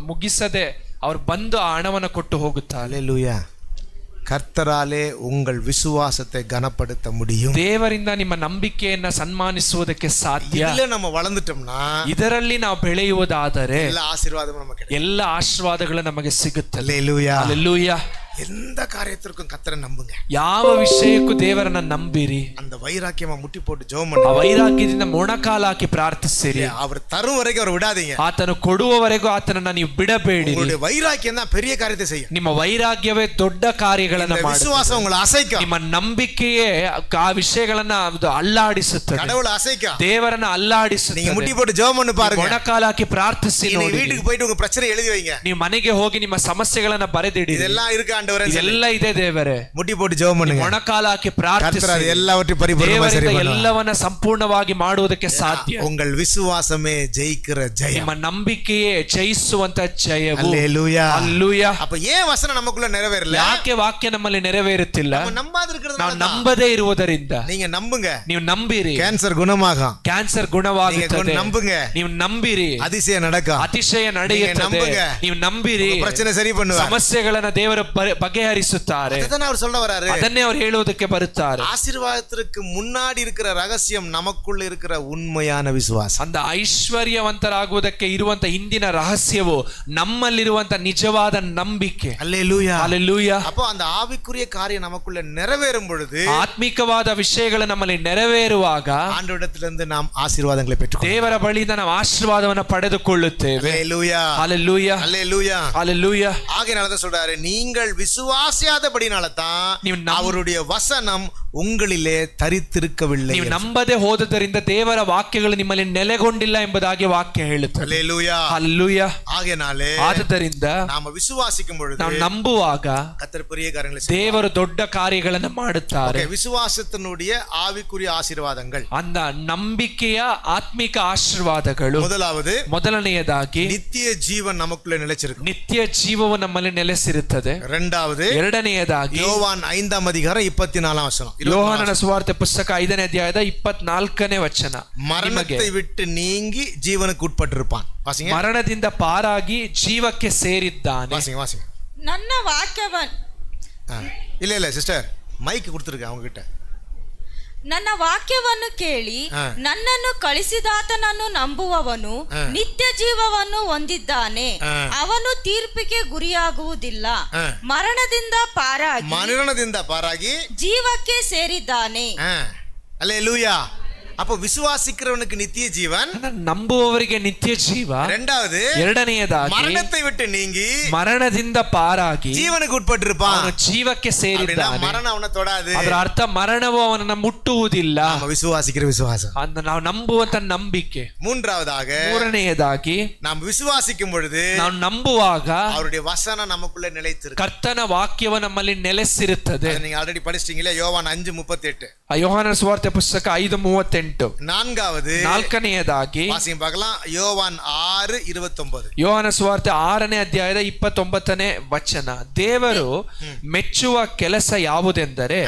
ಮುಗಿಸದೆ ಅವ್ರು ಬಂದು ಆ ಹಣವನ್ನು ಕೊಟ್ಟು ಹೋಗುತ್ತಾರೆ. அல்லேலூயா. கர்த்தராலே உங்கள் விசுவாசத்தை கனப்படுத்த முடியும். ದೇವರಿಂದ ನಿಮ್ಮ ನಂಬಿಕೆಯನ್ನ ಸನ್ಮಾನಿಸುವುದಕ್ಕೆ ಸಾಧ್ಯ. ಇದರಲ್ಲಿ நம்ம வளர்ந்துட்டோம்னா, ಇದರಲ್ಲಿ ನಾವು ಬೆಳೆಯುವುದಾದರೆ ಎಲ್ಲ ಆಶೀರ್ವಾದಗಳು ನಮಗೆ ಎಲ್ಲ ಆಶೀರ್ವಾದಗಳು ನಮಗೆ ಸಿಗುತ್ತವೆ. அல்லேலூயா. அல்லேலೂಯಾ. எந்த காரியத்திற்கும் கர்த்தரை நம்புங்க. ಯಾವ ವಿಷಯಕ್ಕೂ ದೇವರನ್ನ ನಂಬಿರಿ. அந்த வைராக்கியமா முட்டி போட்டு ஜெபம் ಆ பண்ணுங்க. ವೈರಾಗ್ಯದಿಂದ ಮೊಣಕಾಲಾಕಿ ಪ್ರಾರ್ಥಿಸಿರಿ. அவர் தரும் வரைக்கும் அவர் விடாதீங்க. ಆತನು ಕೊಡುವವರೆಗೂ ಆತನನ್ನ ನೀವು ಬಿಡಬೇಡಿ. உங்களுடைய வைராக்கியம் தான் பெரிய காரியத்தை செய்யும். ನಿಮ್ಮ ವೈರಾಗ್ಯವೇ ದೊಡ್ಡ ಕಾರ್ಯಗಳನ್ನ ಮಾಡುತ್ತದೆ. விசுவாசம் உங்களை அசைக்கும். ನಿಮ್ಮ ನಂಬಿಕೆಯೇ ಆ ವಿಷಯಗಳನ್ನ ಅಲ್ಲಾಡಿಸುತ್ತದೆ. கடவுளை அசைக்கும். ದೇವರನ್ನ ಅಲ್ಲಾಡಿಸುತ್ತದೆ. நீங்க முட்டி போட்டு ஜெபம் பண்ணி பாருங்க. ಮೊಣಕಾಲಾಕಿ ಪ್ರಾರ್ಥಿಸಿ ನೋಡಿ. வீட்டுக்கு போயிட்டு உங்க பிரச்சனை எழுதி வைங்க. ನೀವು ಮನೆಗೆ ಹೋಗಿ ನಿಮ್ಮ ಸಮಸ್ಯೆಗಳನ್ನ ಬರೆದಿಡಿ. இதெல்லாம் இருக்கு ஆண்டவரே. ಇದೆಲ್ಲ ಇದೆ ದೇವರೇ. ಮುಟ್ಟಿ போட்டு ஜெபம் பண்ணுங்க. ಮೊಣಕಾಲಾಕಿ ಪ್ರಾರ್ಥಿಸಿ. கர்த்தர் எல்லாவற்றையும் பரிபூர்ணமாக சரி பண்ணுவார். ಎಲ್ಲವನ್ನ ಸಂಪೂರ್ಣವಾಗಿ ಮಾಡುವುದಕ್ಕೆ ಸಾಧ್ಯ. உங்கள் விசுவாசமே ஜெயிக்கிற ஜெயம். ನಿಮ್ಮ ನಂಬಿಕೆಯೇ ಜಯಿಸುವಂತ ಜಯವು. அல்லேலூயா. அல்லேலೂಯಾ. அப்ப ஏன் வசனம் நமக்குள்ள நிறைவேறல? ಯಾಕೆ ವಾಕ್ಯ ನಮ್ಮಲ್ಲಿ ನೆರವೇರುತ್ತಿಲ್ಲ? நம்ம நம்பாத இருக்கிறது. ನಾವು ನಂಬದೇ ಇರುವುದರಿಂದ. நீங்க நம்புங்க. ನೀವು ನಂಬಿರಿ. ಕ್ಯಾನ್ಸರ್ ಗುಣமாகும். ಕ್ಯಾನ್ಸರ್ ಗುಣವಾಗುತ್ತದೆ. நம்புங்க. ನೀವು ನಂಬಿರಿ. அதிசய நடக்கும். ಅತಿಶಯ ನಡೆಯುತ್ತದೆ. ನೀವು ನಂಬಿರಿ. பிரச்சனை சரி பண்ணுவார். ಸಮಸ್ಯೆಗಳನ್ನ ದೇವರು ಬಗೆಹರಿಸುತ್ತಾರೆ. ಅದನ್ನ ಅವರು சொல்ல வராரு. ಅದನ್ನೇ ಅವರು ಹೇಳುವುದಕ್ಕೆ ಬರುತ್ತಾರೆ. ஆசீர்வாதத்திற்கு முன்னாடி இருக்கிற ரகசியம் நமக்குள்ள இருக்கிற உண்மையான விசுவாசம். அந்த ಐಶ್ವರ್ಯವಂತರಾಗುವುದಕ್ಕೆ ಇರುವಂತ ಹಿಂದಿನ ರಹಸ್ಯವು ನಮ್ಮಲ್ಲಿರುವಂತ ನಿಜವಾದ ನಂಬಿಕೆ. அல்லேலூயா. அல்லேலூயா. அப்போ அந்த ஆவிக்குரிய காரியம் நமக்குள்ள நிறைவேறும் பொழுது, ಆತ್ಮಿಕವಾದ ವಿಷಯಗಳು ನಮ್ಮಲ್ಲಿ ನೆರವೇರುವಾಗ ஆண்டவரிடத்திலிருந்து நாம் ஆசீர்வாதங்களை பெற்றுக்கொள்வோம். ದೇವರ ಬಳಿಯಿಂದ ನಾವು ಆಶೀರ್ವಾದವನ್ನು ಪಡೆದುಕೊಳ್ಳುತ್ತೇವೆ. அல்லேலூயா. அல்லேலூயா. அல்லேலூயா. அல்லேலூயா. ஆகையால தான் சொல்றாரு, நீங்கள் விசுவாசியாதபடினால தான் அவருடைய வசனம் உங்களிலே தரித்திருக்கவில்லை. ನೀವು ನಂಬದೆ ಹೋದದರಿಂದ ದೇವರ ವಾಕ್ಯಗಳು ನಿಮ್ಮಲ್ಲಿ ನೆಲೆಗೊಂಡಿಲ್ಲ ಎಂಬುದಾಗಿ ವಾಕ್ಯ ಹೇಳುತ್ತದೆ. அல்லேலூயா. அல்லேலூயா. ஆகையாலே ಆದ್ದರಿಂದ நாம விசுவாசிக்கும் பொழுது, ನಾವು ನಂಬುವಾಗ கர்த்தர் பெரிய காரியங்களை செய்வார். ದೇವರು ದೊಡ್ಡ ಕಾರ್ಯಗಳನ್ನು ಮಾಡುತ್ತಾರೆ. விசுவாசத்தினுடைய ஆவிக்குரிய ஆசீர்வாதங்கள். அந்த ನಂಬಿಕೆಯ ಆತ್ಮಿಕ ಆಶೀರ್ವಾದಗಳು. ಮೊದಲನೆಯದಾಗಿ நித்திய ஜீவன் நமக்குள்ள நிலைச்சிருக்கு. ನಿತ್ಯ ಜೀವವು ನಮ್ಮಲ್ಲಿ ನೆಲೆಸಿರುತ್ತದೆ. ಎರಡನೆಯದಾಗಿ யோவான் 5ஆம் அதிகாரம் 24ஆம் வசனம். ಯೋಹಾನನ ಸುವಾರ್ತೆ ಪುಸ್ತಕ 5ನೇ ಅಧ್ಯಾಯದ 24ನೇ ವಚನ. ಮರಣத்தை விட்டு நீங்கி ஜீவனுக்கு உட்பட்டிருப்பான். வாசிங்க. ಮರಣದಿಂದ ಪಾರಾಗಿ ಜೀವಕ್ಕೆ ಸೇರಿದ್ದಾನೆ. வாசிங்க வாசிங்க. ನನ್ನ ವಾಕ್ಯವನ್ನು இல்ல ಸಿಸ್ಟರ್ ಮೈಕ್ கொடுத்துருக்க அவங்க கிட்ட. ನನ್ನ ವಾಕ್ಯವನ್ನು ಕೇಳಿ ನನ್ನನ್ನು ಕಳಿಸಿದಾತನನ್ನು ನಂಬುವವನು ನಿತ್ಯ ಜೀವವನ್ನು ಹೊಂದಿದ್ದಾನೆ. ಅವನು ತೀರ್ಪಿಗೆ ಗುರಿಯಾಗುವುದಿಲ್ಲ, ಮರಣದಿಂದ ಪಾರಾಗಿ ಜೀವಕ್ಕೆ ಸೇರಿದ್ದಾನೆ. அல்லேலூயா. அப்போ விசுவாசிக்கிறவனுக்கு நித்திய ஜீவன், ನಂಬುವವರಿಗೆ ನಿತ್ಯ ಜೀವ. ಎರಡನೆಯದಾಗಿ ಮರಣத்தை விட்டு நீங்கி ಮರಣದಿಂದ ಪಾರಾಗಿ ಜೀವನಕ್ಕೆ ಉಟ್ಪಟ್ಟಿರುப்பான். ಅವನು ಜೀವಕ್ಕೆ ಸೇರಿದ್ದಾನೆ. ಮರಣ ಅವನ ತೊಡಾದು. ಅದರ ಅರ್ಥ ಮರಣವು ಅವನನ್ನು ಮುಟ್ಟುವುದಿಲ್ಲ. விசுவாசிக்கிற விசுவாசம், அந்த ನಾವು ನಂಬುವಂತ ನಂಬಿಕೆ. ಮೂರನೆಯದಾಗಿ நாம் விசுவாசிக்கும் பொழுது, ನಾವು ನಂಬುವಾಗ அவருடைய வசனம் நமக்குள்ள நிலைத்திருக்கு. ಕರ್ತನ ವಾಕ್ಯವು ನಮ್ಮಲ್ಲಿ ನೆಲೆಸಿರುತ್ತದೆ. நீங்க ಆಲ್ರೆಡಿ படிச்சிட்டீங்களே, யோவான் 5:38. ಯೋಹಾನನ ಸುವಾರ್ತೆ ಪುಸ್ತಕ 5:38. ನಾಲ್ಕನೆಯದಾಗಿ ವಾಸಿಂ பார்க்கலாம், யோவான் 6:29. ಯೋಹಾನ ಸುವಾರ್ತೆ 6ನೇ ಅಧ್ಯಾಯದ 29ನೇ ವಚನ. ದೇವರು ಮೆಚ್ಚುವ ಕೆಲಸ ಯಾವುದೆಂದರೆ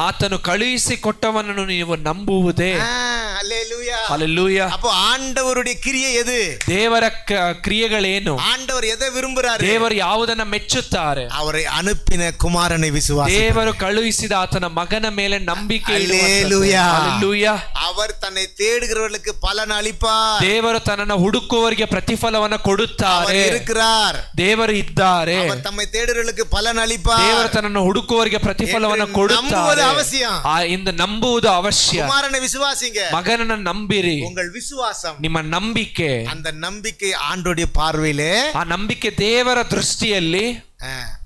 ಆತನು ಕಳುಹಿಸಿ ಕೊಟ್ಟವನನ್ನು ನೀವು ನಂಬುವುದೇ. அல்லேலூயா. அல்லேலூயா. அப்போ ஆண்டவருடைய கிரியை எது? ದೇವರ ಕ್ರಿಯೆಗಳೇನು? ஆண்டவர் எதை விரும்புறாரு? ದೇವರು ಯಾವುದನ್ನ ಮೆಚ್ಚುತ್ತಾರೆ? அவரை அனுப்பின குமாரனை விசுவாசி. ದೇವರು ಕಳುಹಿಸಿದ ಆತನ ಮಗನ ಮೇಲೆ ನಂಬಿಕೆ ಇಡುವಂತದ್ದು. அல்லேலூயா. அவர் தன்னை தேடுகிறவர்களுக்கு பலன் அளிப்பார். ದೇವರು ತನ್ನನ್ನು ಹುಡುಕುವವರಿಗೆ ಪ್ರತಿಫಲವನ್ನು ಕೊಡುತ್ತಾರೆ. ದೇವರು ಇದ್ದಾರೆ. அவர் தம்மை தேடுகிறவர்களுக்கு பலன் அளிப்பார். ದೇವರು ತನ್ನನ್ನು ಹುಡುಕುವವರಿಗೆ ಪ್ರತಿಫಲವನ್ನು ಕೊಡುತ್ತಾರೆ. ಇಂದು ನಂಬುವುದು ಅವಶ್ಯ. குமாரனை விசுவாசிங்க. ಮಗನನ್ನು ನಂಬಿರಿ. உங்கள் விசுவாசம், ನಿಮ್ಮ ನಂಬಿಕೆ, அந்த நம்பிக்கை ஆண்டவருடைய பார்வையிலே, ಆ ನಂಬಿಕೆ ದೇವರ ದೃಷ್ಟಿಯಲ್ಲಿ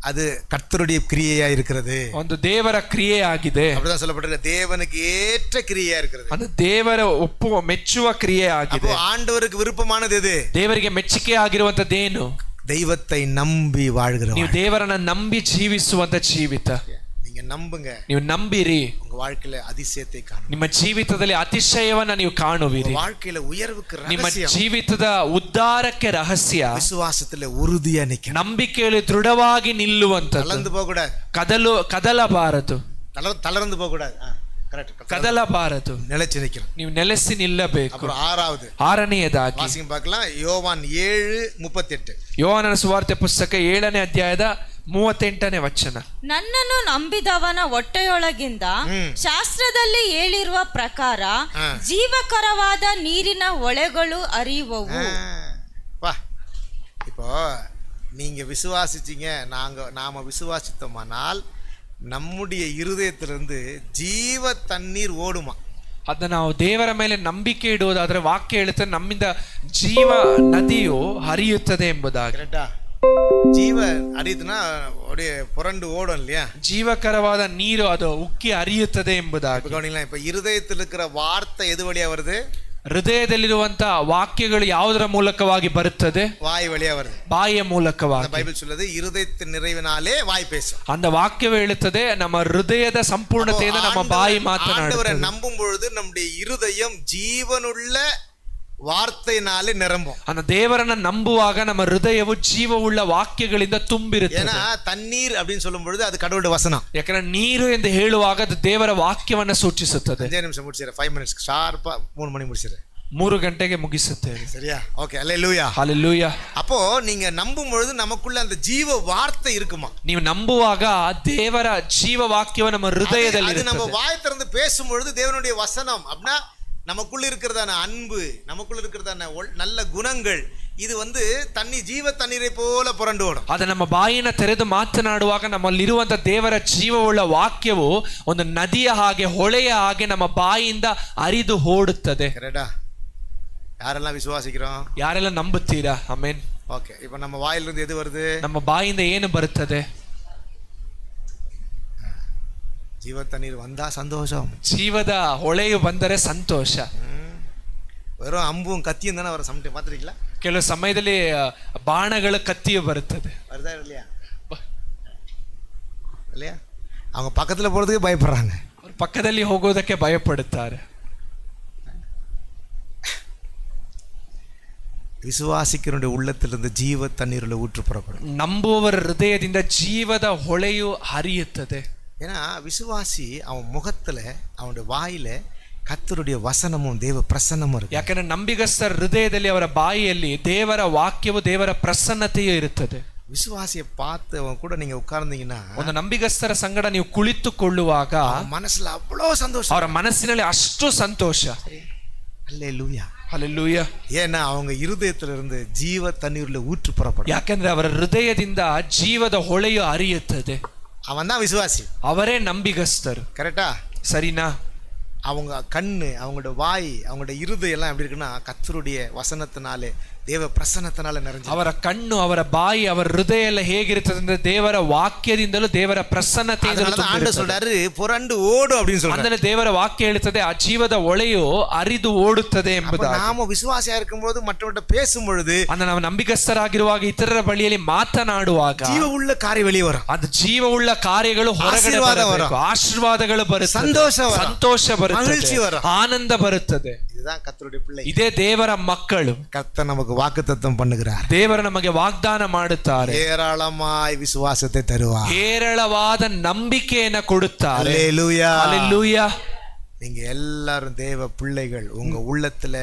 அது கர்த்தருடைய கிரியையா இருக்கிறது. ಒಂದು ದೇವರ ಕ್ರಿಯೆ ಆಗಿದೆ. அப்படிதான் சொல்லப்பட்டிருக்கு. தேவனுக்கு ஏற்ற கிரியையா இருக்கிறது. ಅದು ದೇವರ ಒಪ್ಪುವ ಮೆಚ್ಚುವ ಕ್ರಿಯೆ ಆಗಿದೆ. அப்போ ஆண்டவருக்கு விருப்பமானது எது? ದೇವರಿಗೆ ಮೆಚ್ಚುಗೆ ಆಗಿರುವಂತದ್ದೇನು? தெய்வத்தை நம்பி வாழ்கிறவன். ನೀವು ದೇವರನ್ನ ನಂಬಿ ಜೀವಿಸುವಂತ ಜೀವಿತ. நீங்க நம்புங்க, ನೀವು ನಂಬಿರಿ, உங்க வாழ்க்கையில அதிசயத்தை காணும். ನಿಮ್ಮ ಜೀವಿತದಲ್ಲಿ ಅತಿಶಯವನ್ನ ನೀವು ಕಾಣುವಿರಿ. வாழ்க்கையில உயர்வுக்கு ನಿಮ್ಮ ரகசியம் ಜೀವಿತದ ಉದ್ಧಾರಕ್ಕೆ ರಹಸ್ಯ விசுவாசத்துல உறுதியா நிக்கணும். ನಂಬಿಕೆಯಲ್ಲಿ ದೃಢವಾಗಿ ನಿಲ್ಲುವಂತದ್ದು. தளர்ந்து போக கூடாது, ಕದಲಬಾರದು, தளர்ந்து போக கூடாது, ಕದಲಬಾರದು, நிலைச்சு நிக்கணும். ನೀವು ನೆಲೆಸಿ ನಿಲ್ಲಬೇಕು. அப்புறம் ஆறாவது ಆರನೆಯದಾಗಿ வாசிங்க பார்க்கலாம், யோவான் 7:38. ಯೋಹಾನನ ಸುವಾರ್ತೆ ಪುಸ್ತಕ 7ನೇ ಅಧ್ಯಾಯದ 38ನೇ ವಚನ. ನನ್ನನ್ನು ನಂಬಿದವನ ಹೊಟ್ಟೆಯೊಳಗಿಂದ ಶಾಸ್ತ್ರದಲ್ಲಿ ಹೇಳಿರುವ ಪ್ರಕಾರ ಜೀವಕರವಾದ ನೀರಿನ ಹೊಳೆಗಳು ಹರಿಯುವವು. இப்போ நீங்க விசுவாசிச்சீங்க, நாம விசுவாசித்தோமானால் நம்முடைய இருதயத்திலிருந்து ஜீವ தண்ணீர் ಓಡುಮಾ. ಅದನ್ನ ನಾವು ದೇವರ ಮೇಲೆ ನಂಬಿಕೆ ಇಡುವುದಾದ್ರೆ ವಾಕ್ಯ ಹೇಳುತ್ತೆ ನಮ್ಮಿಂದ ಜೀವ ನದಿಯು ಹರಿಯುತ್ತದೆ ಎಂಬುದಾಗಿ. ಜೀವ ಹರಿಯುತ್ತನಾ புரண்டு ஓடும் இல்லையா? ಜೀವಕರವಾದ ನೀರು ಅದು ಉಕ್ಕಿ ಹರಿಯುತ್ತದೆ ಎಂಬುದಾಗಿ. கவனிங்களா, இப்ப இருதயத்தில் இருக்கிற வார்த்தை எது வழியா வருது? ಹೃದಯದಲ್ಲಿರುವಂತಹ ವಾಕ್ಯಗಳು ಯಾವುದರ ಮೂಲಕವಾಗಿ ಬರುತ್ತದೆ? வாய் வழியா வருது, ಬಾಯಿಯ ಮೂಲಕವಾಗಿ. பைபிள் சொல்லுது இருதயத்தின் நிறைவினாலே வாய் பேசும். அந்த ವಾಕ್ಯವೇ ಹೇಳುತ್ತದೆ ನಮ್ಮ ಹೃದಯದ ಸಂಪೂರ್ಣತೆಯಿಂದ ನಮ್ಮ ಬಾಯಿ ಮಾತನಾಡುತ್ತದೆ. நம்பும் பொழுது நம்முடைய இருதயம் ஜீவனுள்ள ವಾರ್ತೆನಾಲೆ ನಿರಂಬುம். அந்த ದೇವರನ್ನ ನಂಬುವಾಗ ನಮ್ಮ ಹೃದಯವು ಜೀವವುಳ್ಳ ವಾಕ್ಯಗಳಿಂದ ತುಂಬಿರುತ್ತದೆ. ஏன்னா தண்ணீர் அப்படின்னு சொல்லும் பொழுது அது கடவுளுடைய வசனம். ಯಾಕಂದ್ರೆ ನೀರು ಎಂದು ಹೇಳುವಾಗ ಅದು ದೇವರ ವಾಕ್ಯವನ್ನ ಸೂಚಿಸುತ್ತದೆ. 5 ನಿಮಿಷ ಮುಗಿಸಿದ್ರೆ 5 minutes ಶಾರ್ಪ್ 3 மணி முடிச்சிரு. 3 ಗಂಟೆಗೆ ಮುಗಿಸುತ್ತೇವೆ. சரியா? ஓகே, ஹalleluya ஹalleluya. அப்போ நீங்க நம்பும் பொழுது நமக்குள்ள அந்த ஜீவ வார்த்தை இருக்குமா? ನೀವು ನಂಬುವಾಗ ದೇವರ ಜೀವ ವಾಕ್ಯವು ನಮ್ಮ ಹೃದಯದಲ್ಲಿ ಇರುತ್ತದೆ. ಅದು நம்ம வாய் திறந்து பேசும் பொழுது தேவனுடைய வசனம் அப்படினா நமக்குள்ள இருக்கிறதான அன்பு, நமக்குள்ள இருக்கிறதான நல்ல குணங்கள், இது தண்ணி ஜீவ தண்ணீரை போல புரண்டு ஓடும். ಅದು ನಮ್ಮ ಬಾಯಿನ ತೆರೆದು ಮಾತನಾಡುವಾಗ ನಮ್ಮಲ್ಲಿರುವಂತ ದೇವರ ಜೀವವುಳ್ಳ ವಾಕ್ಯವು ಒಂದು ನದಿಯ ಹಾಗೆ ಹೊಳೆಯ ಹಾಗೆ ನಮ್ಮ ಬಾಯಿಯಿಂದ ಹರಿದು ಓಡುತ್ತದೆ. ಕರೆಕ್ಟಾ? ಯಾರೆಲ್ಲ ವಿಶ್ವಾಸಿக்கிறோம்? ಯಾರೆಲ್ಲ ನಂಬುತ್ತೀರಾ? ಆಮೆನ್. ಓಕೆ, இப்போ நம்ம வாயிலிருந்து எது வருது? ನಮ್ಮ ಬಾಯಿಯಿಂದ ಏನು ಬರುತ್ತದೆ? ಜೀವ ತಣ್ಣೀರು ಬಂದಾ ಸಂತೋಷ, ಜೀವದ ಹೊಳೆಯು ಬಂದರೆ ಸಂತೋಷ. வெறும் அம்பும் கத்தியும் தானே வர சமயம் பார்த்துருக்கீங்களா? ಕೆಲವು ಸಮಯದಲ್ಲಿ ಬಾಣಗಳ ಕತ್ತಿಯು ಬರುತ್ತದೆ. வருதா இல்லையா? இல்லையா? அவங்க பக்கத்துல போறதுக்கு பயப்படுறாங்க, ಅವರು ಪಕ್ಕದಲ್ಲಿ ಹೋಗೋದಕ್ಕೆ ಭಯಪಡುತ್ತಾರೆ. விசுவாசிக்கிறவனுடைய உள்ளத்திலிருந்து ஜீவ தண்ணீருள்ள ஊற்று புறப்படும். ನಂಬುವವರ ಹೃದಯದಿಂದ ಜೀವದ ಹೊಳೆಯು ಹರಿಯುತ್ತದೆ. ஏன்னா விசுவாசி அவன் முகத்துல அவனுடைய வாயில கர்த்தருடைய வசனமும் தேவ பிரசன்னமும் இருக்கு. ಯಾಕಂದ್ರೆ ನಂಬಿಗಸ್ತರ ಹೃದಯದಲ್ಲಿ ಅವರ ಬಾಯಿಯಲ್ಲಿ ದೇವರ ವಾಕ್ಯವು ದೇವರ ಪ್ರಸನ್ನತೆಯೂ ಇರುತ್ತದೆ. விசுவாசியை பார்த்து அவன் கூட நீங்க உட்கார்ந்தீங்கன்னா, ಒಂದು ನಂಬಿಗಸ್ತರ ಸಂಗಡ ನೀವು ಕುಳಿತುಕೊಳ್ಳುವಾಗ மனசுல அவ்வளவு சந்தோஷம், ಅವರ ಮನಸ್ಸಿನಲ್ಲಿ ಅಷ್ಟು ಸಂತೋಷ. அல்லேலூயா ಹಲ್ಲೆಲೂಯಾ. ஏன்னா அவங்க இருதயத்திலிருந்து ஜீவ தண்ணீருள்ள ஊற்று புறப்படும். ಯಾಕಂದ್ರೆ ಅವರ ಹೃದಯದಿಂದ ಜೀವದ ಹೊಳೆಯು ಹರಿಯುತ್ತದೆ. அவன் தான் விசுவாசி, ಅವರೇ ನಂಬಿಗಸ್ತರು. கரெக்டா? ಸರಿನಾ? அவங்க கண்ணு, அவங்களோட வாய், அவங்களோட இருதயம் எல்லாம் எப்படி இருக்குன்னா கர்த்தருடைய வசனத்தினாலே ದೇವ ಪ್ರಸನ್ನತನಾಲೆ நிறைஞ்சு. ಅವರ ಕಣ್ಣು, ಅವರ ಬಾಯಿ, ಅವರ ಹೃದಯ ಎಲ್ಲ ಹೇಗಿರುತ್ತದೆ ಅಂದ್ರೆ ದೇವರ ವಾಕ್ಯದಿಂದಲೂ ದೇವರ ಪ್ರಸನ್ನತೆಯಿಂದಲೂ ಆಂಡவர் சொல்றாரு புரண்டு ಓಡು அப்படின்னு சொல்றாரு. ಅಂದ್ರೆ ದೇವರ ವಾಕ್ಯ ಹೇಳುತ್ತದೆ ಆ ಜೀವದ ಹೊಳೆಯು ಹರಿದು ಓಡುತ್ತದೆ ಎಂಬುದಾಗಿ. நாம விசுவாசியா இருக்கும்போது மற்றவர்கிட்ட பேசும் பொழுது, ಅಂದ್ರೆ ನಾವು ನಂಬಿಗಸ್ತರಾಗಿರುವಾಗ ಇತರರ ಬಳಿಯಲ್ಲಿ ಮಾತನಾಡುವಾಗ ಜೀವವುಳ್ಳ ಕಾರ್ಯ வெளியே வரும். ಅದು ಜೀವವುಳ್ಳ ಕಾರ್ಯಗಳು ಹೊರಗಡೆ ಬರಬೇಕು, ಆಶೀರ್ವಾದಗಳು ಬರುತ್ತದೆ, ಸಂತೋಷ ಬರುತ್ತದೆ, ಆನಂದ ಬರುತ್ತದೆ. இதுதான் கர்த்தருடைய பிள்ளை, ಇದೇ ದೇವರ ಮಕ್ಕಳು. கர்த்தர் நமக்கு வாக்குத்தத்தம் பண்ணுகிறார். ದೇವರು ನಮಗೆ ವಾಗ್ದಾನ ಮಾಡುತ್ತಾರೆ, ஏராளமாய் விசுவாசத்தை தருவார், ಹೇರಳವಾದ ನಂಬಿಕೆಯನ್ನು ಕೊಡುತ್ತಾರೆ. ஹalleluya ஹalleluya. நீங்க எல்லாரும் தேவ பிள்ளைகள், உங்க உள்ளத்துல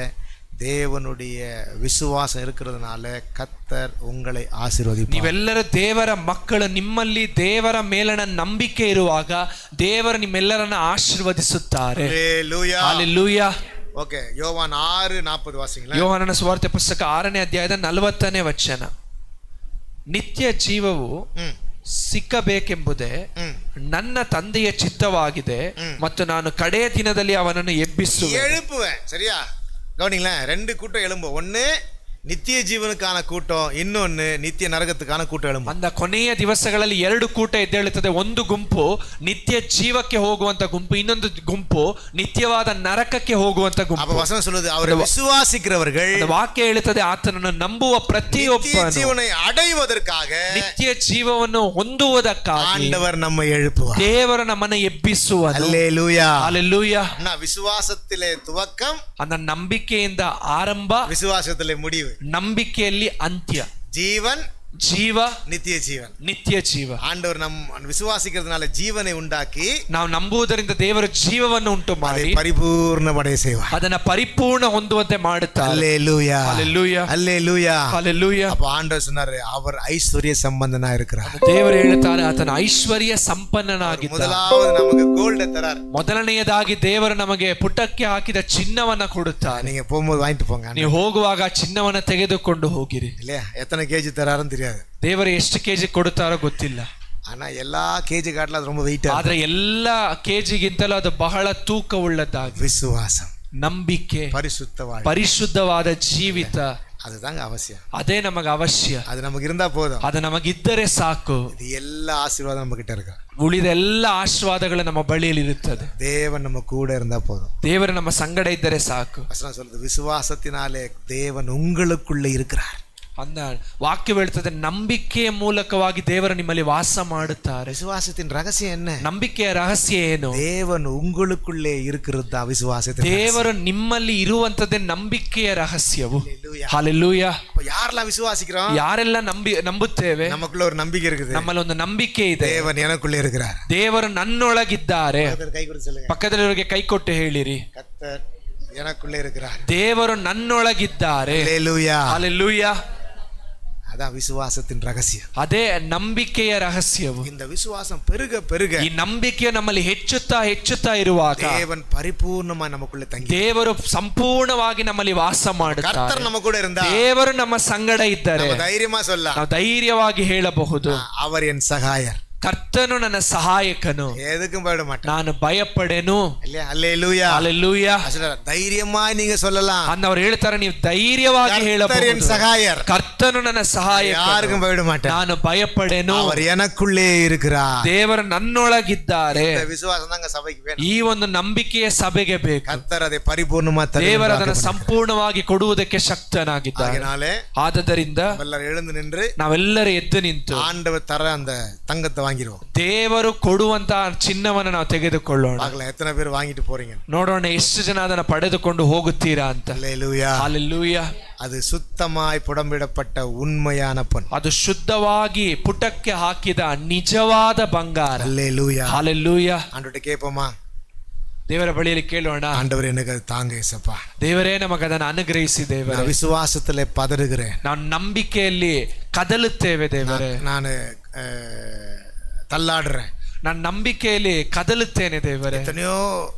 தேவனுடைய விசுவாசம் இருக்கிறதுனால கர்த்தர் உங்களை ஆசீர்வதிப்பார். ನೀವೆಲ್ಲರೂ ದೇವರ ಮಕ್ಕಳು, ನಿಮ್ಮಲ್ಲಿ ದೇವರ ಮೇಲಣ ನಂಬಿಕೆ ಇರುವಾಗ ದೇವರು ನಿಮ್ಮೆಲ್ಲರನ್ನ ಆಶೀರ್ವದಿಸುತ್ತಾರೆ. ஹalleluya ಹalleluya. ಓಕೆ, ಯೋವಾನ್ 6:40 ವಾಸಿங்களா? ಯೋಹಾನನ ಸುವಾರ್ತೆ ಪುಸ್ತಕ 6ನೇ ಅಧ್ಯಾಯದ 40ನೇ ವಚನ. ನಿತ್ಯ ಜೀವವು ಸಿಕ್ಕಬೇಕೆಂಬುದೇ ನನ್ನ ತಂದೆಯ ಚಿತ್ತವಾಗಿದೆ ಮತ್ತು ನಾನು ಕಡೆಯ ದಿನದಲ್ಲಿ ಅವನನ್ನು ಎಬ್ಬಿಸುವೆ. எழுப்புவேன். சரியா? கவனிங்களேன், ரெண்டு கூட்டம் எழும்பும். ஒண்ணு நித்திய ஜீவனுக்கான கூட்டம், இன்னொன்னு நித்திய நரகத்துக்கான கூட்டம் எழும்பும். அந்த ಕೊನೆಯ ದಿವಸಗಳಲ್ಲಿ ಎರಡು ಕೂಟ ಎದ್ದೇಳುತ್ತದೆ. ಒಂದು ಗುಂಪು ನಿತ್ಯ ಜೀವಕ್ಕೆ ಹೋಗುವಂತ ಗುಂಪು, ಇನ್ನೊಂದು ಗುಂಪು ನಿತ್ಯವಾದ ನರಕಕ್ಕೆ ಹೋಗುವಂತ ಗುಂಪು. அப்ப வசனம் சொல்லுது, அவரை விசுவாசிக்கிறவர்கள், ವಾಕ್ಯ ಹೇಳುತ್ತದೆ, ಆತನನ್ನು ನಂಬುವ ಪ್ರತಿಯೊಬ್ಬನು ಜೀವனை ಅடைவதற்காக, ನಿತ್ಯ ಜೀವವನ್ನು ಹೊಂದುವುದಕ್ಕಾಗಿ ஆண்டவர் நம்மை எழுப்புவார். ದೇವರು ನಮ್ಮನ್ನು ಎಬ್ಬಿಸುವನು. அல்லேலூயா, ಹಲ್ಲೆಲೂಯಾ. விசுவாசத்திலே துவக்கம், அந்த ನಂಬಿಕೆಯಿಂದ ಆರಂಭ, விசுவாசத்திலே முடிவு. ನಂಬಿಕೆಯಲ್ಲಿ ಅಂತ್ಯ. ஜீவன், ಜೀವ, நித்திய ஜீவன். ನಿತ್ಯ ಜೀವ. ஆண்டவர் நம் விசுவாசிக்கிறதுனால ஜீவனை உண்டாக்கி, ನಾವು ನಂಬುವುದರಿಂದ ದೇವರು ಜೀವವನ್ನು ಉಂಟು ಮಾಡಿ ಪರಿಪೂರ್ಣಮடைய செய்வார். ಅದನ್ನ ಪರಿಪೂರ್ಣ ಹೊಂದುವಂತೆ ಮಾಡುತ್ತಾರೆ. அல்லேலூயா, ಹಲ್ಲೆಲೂಯಾ, அல்லேலூயா, ಹಲ್ಲೆಲೂಯಾ. அப்ப ஆண்டவர் சொன்னாரு, அவர் ஐஸ்வர்ய சம்பந்தனா இருக்கிறார். ದೇವರು ಹೇಳುತ್ತಾರೆ, ಆತನ ಐಶ್ವರ್ಯ ಸಂಪನ್ನನಾಗಿದ್ದಾನೆ. முதலாவது நமக்கு கோல்ಡ್ தரார். ಮೊದಲನೆಯದಾಗಿ ದೇವರು ನಮಗೆ ಪುಟಕ್ಕೆ ಹಾಕಿದ ಚಿನ್ನವನ್ನ ಕೊಡುತ್ತಾರೆ. நீங்க போகும்போது வாங்கிட்டு போங்க. ನೀವು ಹೋಗುವಾಗ ಚಿನ್ನವನ್ನ ತೆಗೆದುಕೊಂಡು ಹೋಗಿರಿ. இல்லையா, எத்தனை கேஜி தராருன்னு தெரியாது. ದೇವರು ಎಷ್ಟು ಕೆಜಿ ಕೊಡುತ್ತಾರೋ ಗೊತ್ತಿಲ್ಲ. ஆனா எல்லா கேஜி காட்டிலும் அது ரொம்ப வெயிட். ಆದ್ರೆ ಎಲ್ಲ ಕೆಜಿಗಿಂತಲೂ ಅದು ಬಹಳ ತೂಕವುಳ್ಳದ್ದಾಗಿ. விசுவாசம், ನಂಬಿಕೆ, ಪರಿಶುದ್ಧವಾದ ಜೀವಿತ, அதுதாங்க அவசியம். ಅದೇ ನಮಗೆ ಅವಶ್ಯ. அது நமக்கு இருந்தா போதும். ಅದು ನಮಗಿದ್ದರೆ ಸಾಕು. இது எல்லா ஆசீர்வாதம் நம்ம கிட்ட இருக்கு. ಉಳಿದ ಎಲ್ಲ ಆಶೀರ್ವಾದಗಳು ನಮ್ಮ ಬಳಿಯಲ್ಲಿ ಇರುತ್ತದೆ. தேவன் நம்ம கூட இருந்தா போதும். ದೇವರು ನಮ್ಮ ಸಂಗಡ ಇದ್ದರೆ ಸಾಕು. வசனம் சொல்லுது, விசுவாசத்தினாலே தேவன் உங்களுக்குள்ளே இருக்கிறார். ಅಂದ ವಾಕ್ಯ ಹೇಳ್ತದೆ, ನಂಬಿಕೆಯ ಮೂಲಕವಾಗಿ ದೇವರು ನಿಮ್ಮಲ್ಲಿ ವಾಸ ಮಾಡುತ್ತಾರೆ. விசுவாசத்தின் ரகசியம் என்ன? ನಂಬಿಕೆಯ ರಹಸ್ಯ ಏನು? தேவன் உங்களுக்குள்ளே இருக்கிறது தான் விசுவாசத்தின். ದೇವರು ನಿಮ್ಮಲ್ಲಿ ಇರುವಂತದ್ದೇ ನಂಬಿಕೆಯ ರಹಸ್ಯವು. ಹಲ್ಲೆಲೂಯಾ. யாரெல்லாம் விசுவாசிக்கிறோம், ಯಾರೆಲ್ಲ ನಂಬುತ್ತೇವೆ, நமக்குள்ள ஒரு நம்பிக்கை இருக்குது. ನಮ್ಮಲ್ಲಿ ಒಂದು ನಂಬಿಕೆ ಇದೆ. தேவன் எனக்குள்ளே இருக்கிறார். ದೇವರು ನನ್ನೊಳಗಿದ್ದಾರೆ. கை கொடுத்து சொல்லுங்க. ಪಕ್ಕದಲ್ಲಿರೋರಿಗೆ ಕೈ ಕೊಟ್ಟು ಹೇಳಿರಿ, கர்த்தர் எனக்குள்ளே இருக்கிறார். ದೇವರು ನನ್ನೊಳಗಿದ್ದಾರೆ. ஹல்லேலூயா, ಹಲ್ಲೆಲೂಯಾ. அதான் விசுவாசத்தின் ரகசியம். ಅದೇ ನಂಬಿಕೆಯ ರಹಸ್ಯವು. இந்த விசுவாசம் பெருக பெருக, ಈ ನಂಬಿಕೆಯು ನಮ್ಮಲ್ಲಿ ಹೆಚ್ಚುತ್ತಾ ಇರುವಾಗ தேவன் பரிபூர்ணமாய் நமக்குள்ள தங்கி, ದೇವರು ಸಂಪೂರ್ಣವಾಗಿ ನಮ್ಮಲ್ಲಿ ವಾಸ ಮಾಡುತ್ತಾರೆ. கர்த்தர் நம்ம கூட இருந்தா, ದೇವರು ನಮ್ಮ ಸಂಗಡ ಇದ್ದರೆ நம்ம தைரியமா சொல்லலாம், ನಾವು ಧೈರ್ಯವಾಗಿ ಹೇಳಬಹುದು, அவர் என் சகாயர், ಕರ್ತನು ನನ್ನ ಸಹಾಯಕನು, எதுக்கும் பயப்பட மாட்டேன், ನಾನು ಭಯಪಡೆನು. இல்லையா? அல்லேலூயா, ಹಲ್ಲೆಲೂಯಾ. தைரியமா நீங்க சொல்லலாம். ಅಂದವರು ಹೇಳ್ತಾರೆ, ನೀವು ಧೈರ್ಯವಾಗಿ கர்த்தர் என் ಹೇಳಬಹುದು, சகாயர், ಕರ್ತನು ನನ್ನ ಸಹಾಯಕ, யாருக்கும் பயப்பட மாட்டேன், ನಾನು ಭಯಪಡೆನು, அவர் எனக்குள்ளே இருக்கிறார். ದೇವರು ನನ್ನೊಳಗಿದ್ದಾರೆ. இந்த விசுவாசம் தாங்க சபைக்கு வேணும். ಈ ಒಂದು ನಂಬಿಕೆಯ ಸಭೆಗೆ ಬೇಕು. கர்த்தர் அதை பரிபூர்ணமா ದೇವರು ಅದನ್ನು ಸಂಪೂರ್ಣವಾಗಿ ಕೊಡುವುದಕ್ಕೆ ಶಕ್ತನಾಗಿದ್ದಾನೆ. அதனாலே ಆದ್ದರಿಂದ எல்லாரும் எழுந்து நின்று ನಾವೆಲ್ಲರೂ ಎದ್ದು ನಿಂತು ஆண்டவர் தர அந்த தங்கத்தை வாங்கிடுவோம். ದೇವರು ಕೊಡುವಂತ ಚಿನ್ನವನ್ನು ನಾವು ತೆಗೆದುಕೊಳ್ಳೋಣ. பார்க்கலாம் எத்தனை பேர் வாங்கிட்டு போறீங்க. ನೋಡೋಣ ಎಷ್ಟು ಜನ ಅದನ್ನು ಪಡೆದುಕೊಂಡು ಹೋಗುತ್ತೀರಾ ಅಂತ. அல்லேலூயா, ಹಲ್ಲೆಲೂಯಾ. அது சுத்தமாய் புடம்பிடப்பட்ட உண்மையான பொன். ಅದು ಶುದ್ಧವಾಗಿ ಪುಟಕ್ಕೆ ಹಾಕಿದ ನಿಜವಾದ ಬಂಗಾರ. அல்லேலூயா, ಹಲ್ಲೆಲೂಯಾ. ஆண்டவர்ட்ட கேட்போமா? ದೇವರ ಬಳಿಯಲ್ಲಿ ಕೇಳೋಣ, ஆண்டவர் எனக்கு அது தாங்க ஏசப்பா. ದೇವರೇ ನಮಗೆ ಅದನ್ನು ಅನುಗ್ರಹಿಸಿ ದೇವರೇ. நான் விசுவாசத்திலே பதறுகிறேன், ನಾವು ನಂಬಿಕೆಯಲ್ಲಿ ಕದಲುತ್ತೇವೆ ದೇವರೇ. நான் தள்ளாடுறேன், ನಾನು ನಂಬಿಕೆಯಲ್ಲಿ ಕದಲುತ್ತೇನೆ ದೇವರೇ. எத்தனையோ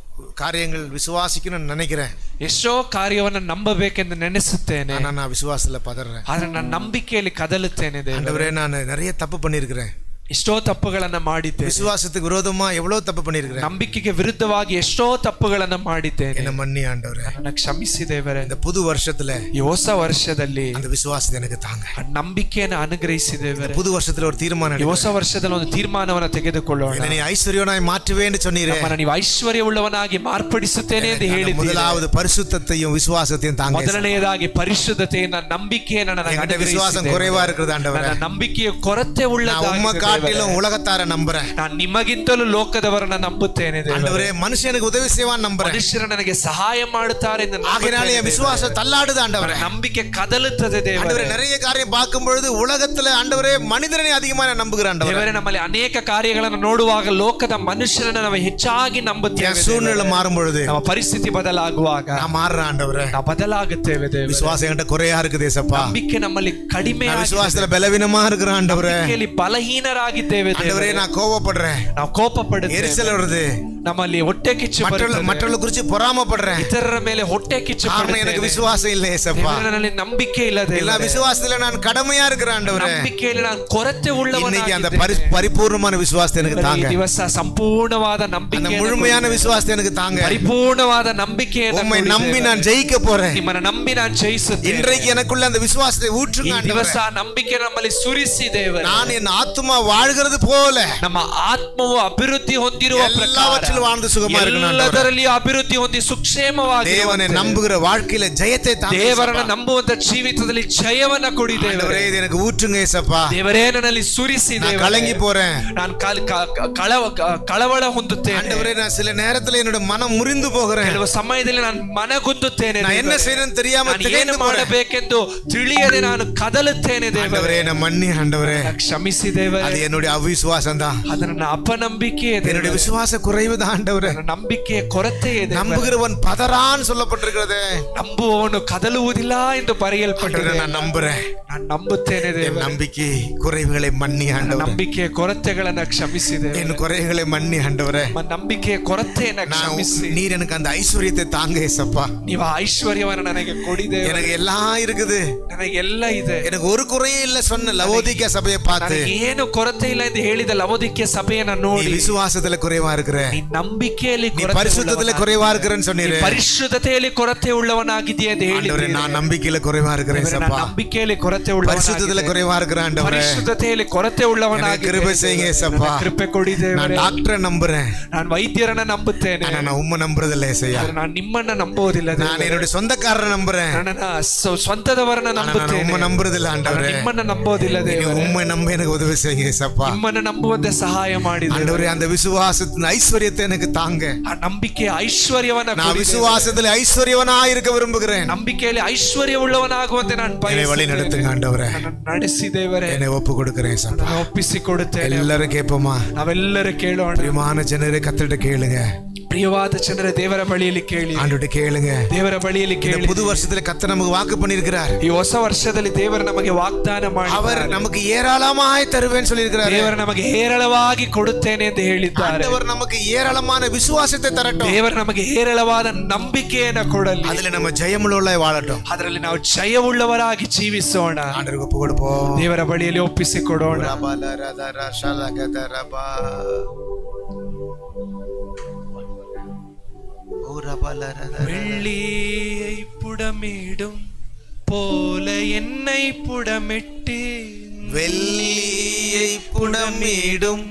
காரியங்கள் விசுவாசிக்கணும்னு நினைக்கிறேன், ಎಷ್ಟೋ ಕಾರ್ಯವನ್ನು ನಂಬಬೇಕೆಂದು ನೆನೆಸುತ್ತೇನೆ, ஆனா நான் விசுவாசத்துல பதறேன். ಆದ್ರೆ ನಾನು ನಂಬಿಕೆಯಲ್ಲಿ ಕದಲುತ್ತೇನೆ ದೇವರೇ. ஆண்டவரே, நான் நிறைய தப்பு பண்ணியிருக்கிறேன், ಎಷ್ಟೋ ತಪ್ಪುಗಳನ್ನ ಮಾಡಿದ್ದೇನೆ, விசுவாசத்துக்கு விரோதமா எவ்வளவு தப்பு பண்ணியிருக்கிறேன், ನಂಬಿಕೆಗೆ ವಿರುದ್ಧವಾಗಿ ಎಷ್ಟೋ ತಪ್ಪುಗಳನ್ನ ಮಾಡಿದ್ದೇನೆ. என்ன மன்னி ஆண்டவரே, ನನ್ನ ಕ್ಷಮಿಸಿ ದೇವರೇ. இந்த புது வருஷத்துல ಈ ಹೊಸ ವರ್ಷದಲ್ಲಿ அந்த விசுவாசத்தை எனக்கு தாங்க. ಆ ನಂಬಿಕೆಯನ್ನು ಅನುಗ್ರಹಿಸಿ ದೇವರೇ. புது வருஷத்துல ஒரு தீர்மானம் ಈ எடுங்க. ಹೊಸ ವರ್ಷದಲ್ಲಿ ಒಂದು ತೀರ್ಮಾನವನ್ನು ತೆಗೆದುಕೊಳ್ಳೋಣ. என்னை நீ ஐஸ்வர்யவனாய் மாற்றுவேன்னு சொன்னீரே, ನಮ್ಮನ್ನು ನೀವು ಐಶ್ವರ್ಯವುಳ್ಳವನಾಗಿ ಮಾರ್ಪಡಿಸುತ್ತೇನೆ ಎಂದು ಹೇಳಿದ್ದೀರಿ. முதலாவது பரிசுத்தத்தையும் விசுவாசத்தையும் தாங்க. ಮೊದಲನೆಯದಾಗಿ ಪರಿಶುದ್ಧತೆಯನ್ನು, ನಂಬಿಕೆಯನ್ನು ನನಗೆ என்கிட்ட ಅನುಗ್ರಹಿಸಿ விசுவாசம் ದೇವರೇ. குறைவா இருக்குது ஆண்டவரே, ನನ್ನ ನಂಬಿಕೆಯ ಕೊರತೆ நான் ಉಳ್ಳದಾಗಿದೆ உம்மை ದೇವರೇ. காட்டிலும் உலகத்தார நம்புறேன் ನಾನು ನಿಮಗಿಂತಲೂ ಲೋಕದವರನ್ನ ನಂಬುತ್ತೇನೆ ದೇವರೇ. ஆண்டவரே, மனுஷனுக்கு உதவி செய்வான் நம்புறேன், ಮನುಷ್ಯರು ನನಗೆ ಸಹಾಯ ಮಾಡುತ್ತಾರೆ ಎಂದು ஆகையினாலே என் விசுவாசம் தள்ளாடுது ஆண்டவரே. ನಂಬಿಕೆ ಕದಲುತ್ತದೆ ದೇವರೇ. ஆண்டவரே, நிறைய காரியம் பார்க்கும் பொழுது உலகத்துல ஆண்டவரே மனிதனை அதிகமா நான் நம்புகிறேன் ஆண்டவரே. ದೇವರೇ, ನಮ್ಮಲ್ಲಿ ಅನೇಕ ಕಾರ್ಯಗಳನ್ನು ನೋಡುವಾಗ ಲೋಕದ ಮನುಷ್ಯರನ್ನು ನಾವು ಹೆಚ್ಚಾಗಿ ನಂಬುತ್ತೇವೆ. என் சூழ்நிலை மாறும் பொழுது, ನಮ್ಮ ಪರಿಸ್ಥಿತಿ ಬದಲಾಗುವಾಗ நான் மாறுறேன் ஆண்டவரே. ನಾವು ಬದಲಾಗುತ್ತೇವೆ ದೇವರೇ. விசுவாசம் என்கிட்ட குறையா இருக்குது ஏசப்பா. ನಂಬಿಕೆ ನಮ್ಮಲ್ಲಿ ಕಡಿಮೆ நான் விசுவாசத்துல பலவீனமா இருக்கிறேன் ஆண்டவரே. ನಂಬಿಕೆಯಲ್ಲಿ ಬಲಹೀನರಾಗಿದ್ದೇವೆ ஆண்டவரே, ದೇವರೇ. நான் கோவப்படுறேன், ನಾವು ಕೋಪ ಪಡುತ್ತೇವೆ, எரிச்சல் வருது, ನಮ್ಮಲ್ಲಿ ಹೊಟ್ಟೆ ಕಿಚ್ಚು மற்றவர்களை குறித்து பொறாமைப்படுறேன். ಇತರರ ಮೇಲೆ ಹೊಟ್ಟೆ ಕಿಚ್ಚು எனக்கு விசுவாசம் இல்லை ஏசப்பா. ನನ್ನಲ್ಲಿ ನಂಬಿಕೆ ಇಲ್ಲ ದೇವರೇ. எல்லா விசுவாசத்துல நான் கடமையா இருக்கிறேன் ஆண்டவரே. ನಂಬಿಕೆಯಲ್ಲಿ ನಾನು ಕೊರತೆ ಉಳ್ಳವನಾಗಿದ್ದೇನೆ. இன்னைக்கு அந்த பரிபூர்ணமான விசுவாசத்தை எனக்கு தாங்க. ಈ ದಿವಸ ಸಂಪೂರ್ಣವಾದ ನಂಬಿಕೆ, அந்த முழுமையான விசுவாசத்தை எனக்கு தாங்க. ಪರಿಪೂರ್ಣವಾದ ನಂಬಿಕೆಯನ್ನು உம்மை நம்பி நான் ஜெயிக்க போறேன். ನಿಮ್ಮನ್ನು ನಂಬಿ ನಾನು ಜಯಿಸುತ್ತೇನೆ. இன்றைக்கு எனக்குள்ள அந்த விசுவாசத்தை ஊற்றுங்க ஆண்டவரே. ಈ ದಿವಸ ನಂಬಿಕೆ ನಮ್ಮಲ್ಲಿ ಸುರಿಸಿ ದೇವರೇ. நான் என் ஆத்துமா வாழ்கிறது போல ನಮ್ಮ ಆತ್ಮವು ಅಭಿವೃದ್ಧಿ ಹೊಂದಿರುವ ಪ್ರಕಾರ எல்லாவற்றிலும் வாழ்ந்து சுகமா இருக்கணும் ஆண்டவரே. ಎಲ್ಲದರಲ್ಲಿ ಅಭಿವೃದ್ಧಿ ಹೊಂದಿ ಸುಕ್ಷೇಮವಾಗಿ தேவனை நம்புகிற வாழ்க்கையில ஜெயத்தை தாங்க. ದೇವರನ್ನು ನಂಬುವಂತ ಜೀವಿತದಲ್ಲಿ ಜಯವನ್ನ ಕೊಡಿ ದೇವರೇ. இது எனக்கு ஊற்றுங்க ஏசப்பா. ದೇವರೇ ನನ್ನಲ್ಲಿ ಸುರಿಸಿ ದೇವರೇ. நான் கலங்கி போறேன். ನಾನು ಕಳವಳ ಹೊಂದುತ್ತೇನೆ ஆண்டவரே. நான் சில நேரத்துல என்னோட மனம் முறிந்து போகிறேன். ಕೆಲವು ಸಮಯದಲ್ಲಿ ನಾನು ಮನಗುಂದುತ್ತೇನೆ. நான் என்ன செய்யணும் தெரியாம ಏನು ಮಾಡಬೇಕೆಂದು ತಿಳಿಯದೆ ನಾನು ಕದಲುತ್ತೇನೆ ದೇವರೇ. நான் மன்னி ஆண்டவரே. ಕ್ಷಮಿಸಿ ದೇವರೇ. அது என்னோட அவிசுவாசம் தான். ಅದು ನನ್ನ ಅಪನಂಬಿಕೆ. என்னோட விசுவாச குறைவு தான் ஆண்டவரே. ನಂಬಿಕೆಯ ಕೊರತೆ ಇದೆ. நம்புகிறவன் பதறான் சொல்லப்பட்டிருக்கிறது. ನಂಬುವವನು ಕದಲುವುದಿಲ್ಲ ಎಂದು ಬರೆಯಲ್ಪಟ್ಟಿದೆ. நான் நம்புறேன். ನಾನು ನಂಬುತ್ತೇನೆ ದೇವರೇ. நம்பிக்கை குறைவுகளை மன்னி ஆண்டவரே. ನಂಬಿಕೆಯ ಕೊರತೆಗಳನ್ನು ಕ್ಷಮಿಸಿ ದೇವರೇ. என் குறைகளை மன்னி ஆண்டவரே. ನಂಬಿಕೆಯ ಕೊರತೆಯನ್ನು ಕ್ಷಮಿಸಿ. நீர் எனக்கு அந்த ஐஸ்வரியத்தை தாங்க ஏசப்பா. ನೀವು ಐಶ್ವರ್ಯವನ್ನು ನನಗೆ ಕೊಡಿ ದೇವರೇ. எனக்கு எல்லாம் இருக்குது. ನನಗೆ ಎಲ್ಲ ಇದೆ. எனக்கு ஒரு குறையும் இல்ல சொன்ன லவோதிக்கே சபையை பார்த்து. ಏನು ಕೊರತೆ ಇಲ್ಲ ಎಂದು ಹೇಳಿದ ಲವೋದಿಕೀಯ ಸಭೆಯನ್ನು ನೋಡಿ. நீ விசுவாசத்துல குறைவா இருக்கிற. ನೀ ನಂಬಿಕೆಯಲ್ಲಿ நீ பரிசுத்தத்துல குறைவா இருக்கிறன்னு சொன்னீரே. ಪರಿಶುದ್ಧತೆಯಲ್ಲಿ ಕೊರತೆ ಉಳ್ಳವನಾಗಿದ್ದೀಯ ಎಂದು ಹೇಳಿದ್ದೀರಿ. நான் நம்பிக்கையில குறைவா இருக்கிறேன் ஏசப்பா. ನಂಬಿಕೆಯಲ್ಲಿ ಕೊರತೆ ಉಳ್ಳವನಾಗಿದ್ದೇನೆ. பரிசுத்தத்துல குறைவா இருக்கிறேன் ஆண்டவரே. ಪರಿಶುದ್ಧತೆಯಲ್ಲಿ ಕೊರತೆ ಉಳ್ಳವನಾಗಿದ್ದೇನೆ. கிருபை செய்யுங்க ஏசப்பா. ಕೃಪೆ ಕೊಡಿ ದೇವರೇ. நான் டாக்டரை நம்புறேன். ನಾನು ವೈದ್ಯರನ್ನ ನಂಬುತ್ತೇನೆ. நான் உம்மை நம்புறதில்லை ஏசையா. ನಾನು ನಿಮ್ಮನ್ನ ನಂಬುವುದಿಲ್ಲ ದೇವರೇ. நான் என்னோட சொந்தக்காரரை நம்புறேன். ನನ್ನ ಸ್ವಂತದವರನ್ನ ನಂಬುತ್ತೇನೆ. உம்மை நம்புறதில்லை ஆண்டவரே. ನಿಮ್ಮನ್ನ ನಂಬೋದಿಲ್ಲ ದೇವರೇ. உம்மை நம்ப எனக்கு உதவி செய்யுங்க ஏசப்பா. ನಿಮ್ಮನ್ನ ನಂಬುವಂತೆ ಸಹಾಯ ಮಾಡಿ ஆண்டவரே. அந்த விசுவாசத்தின் ஐஸ்வரியத்தை எனக்கு தாங்க. ಆ ನಂಬಿಕೆ ಐಶ್ವರ್ಯವನ್ನ நான் விசுவாசத்தில் ஐஸ்வர்யவனாய் இருக்க விரும்புகிறேன். ನಂಬಿಕೆಯಲ್ಲಿ ಐಶ್ವರ್ಯ ಉಳ್ಳವನಾಗುವಂತೆ ನಾನು என்னை வழி நடத்துங்க ஆண்டவரே. ನಡೆಸಿ ದೇವರೇ. என்னை ಒಪ್ಪು கொடுக்கிறேன் ஏசப்பா. ಒಪ್ಪಿಸಿಕೊಡುತ್ತೇನೆ. எல்லாரும் கேட்போமா? ನಾವೆಲ್ಲರೂ ಕೇಳೋಣ. பிரியமான ಜನರೇ கர்த்தர்கிட்ட கேளுங்க. ಪ್ರಿಯವಾದ ಜನರೇ ದೇವರ ಬಳಿಯಲ್ಲಿ ಕೇಳಿ. ஆண்டவரே ಕೇளுங்க. ದೇವರ ಬಳಿಯಲ್ಲಿ ಕೇಳಿ. புது வருஷத்துல கர்த்தர் நமக்கு வாக்கு பண்ணியிருக்கிறார். ಈ ಹೊಸ ವರ್ಷದಲ್ಲಿ ದೇವರು ನಮಗೆ ವಾಗ್ದಾನ ಮಾಡಿ அவர் நமக்கு ஏராளமாய் தருவேன்னு சொல்லியிருக்கிறார். ದೇವರು ನಮಗೆ ಹೇರಳವಾಗಿ ಕೊಡುತ್ತೇನೆ ಎಂದು ಹೇಳಿದ್ದಾರೆ. ஆண்டவர் நமக்கு ஏராளமான விசுவாசத்தை தரட்டும். ದೇವರು ನಮಗೆ ಹೇರಳವಾದ ನಂಬಿಕೆಯನ್ನು ಕೊಡಲಿ. அதுல நம்ம ஜெயமுள்ளவர்களாய் வாழட்டும். ಅದರಲ್ಲಿ ನಾವು ಜಯವುಳ್ಳವರಾಗಿ ಜೀವಿಸೋಣ. ஆண்டவருக்கு ஒப்பு கொடுப்போம். ದೇವರ ಬಳಿಯಲ್ಲಿ ಒಪ್ಪಿಸಿಕೊಡೋಣ. வெள்ளியை புடமிடும் போல என்னை புடமிட்டு. வெள்ளியை புடமிடும்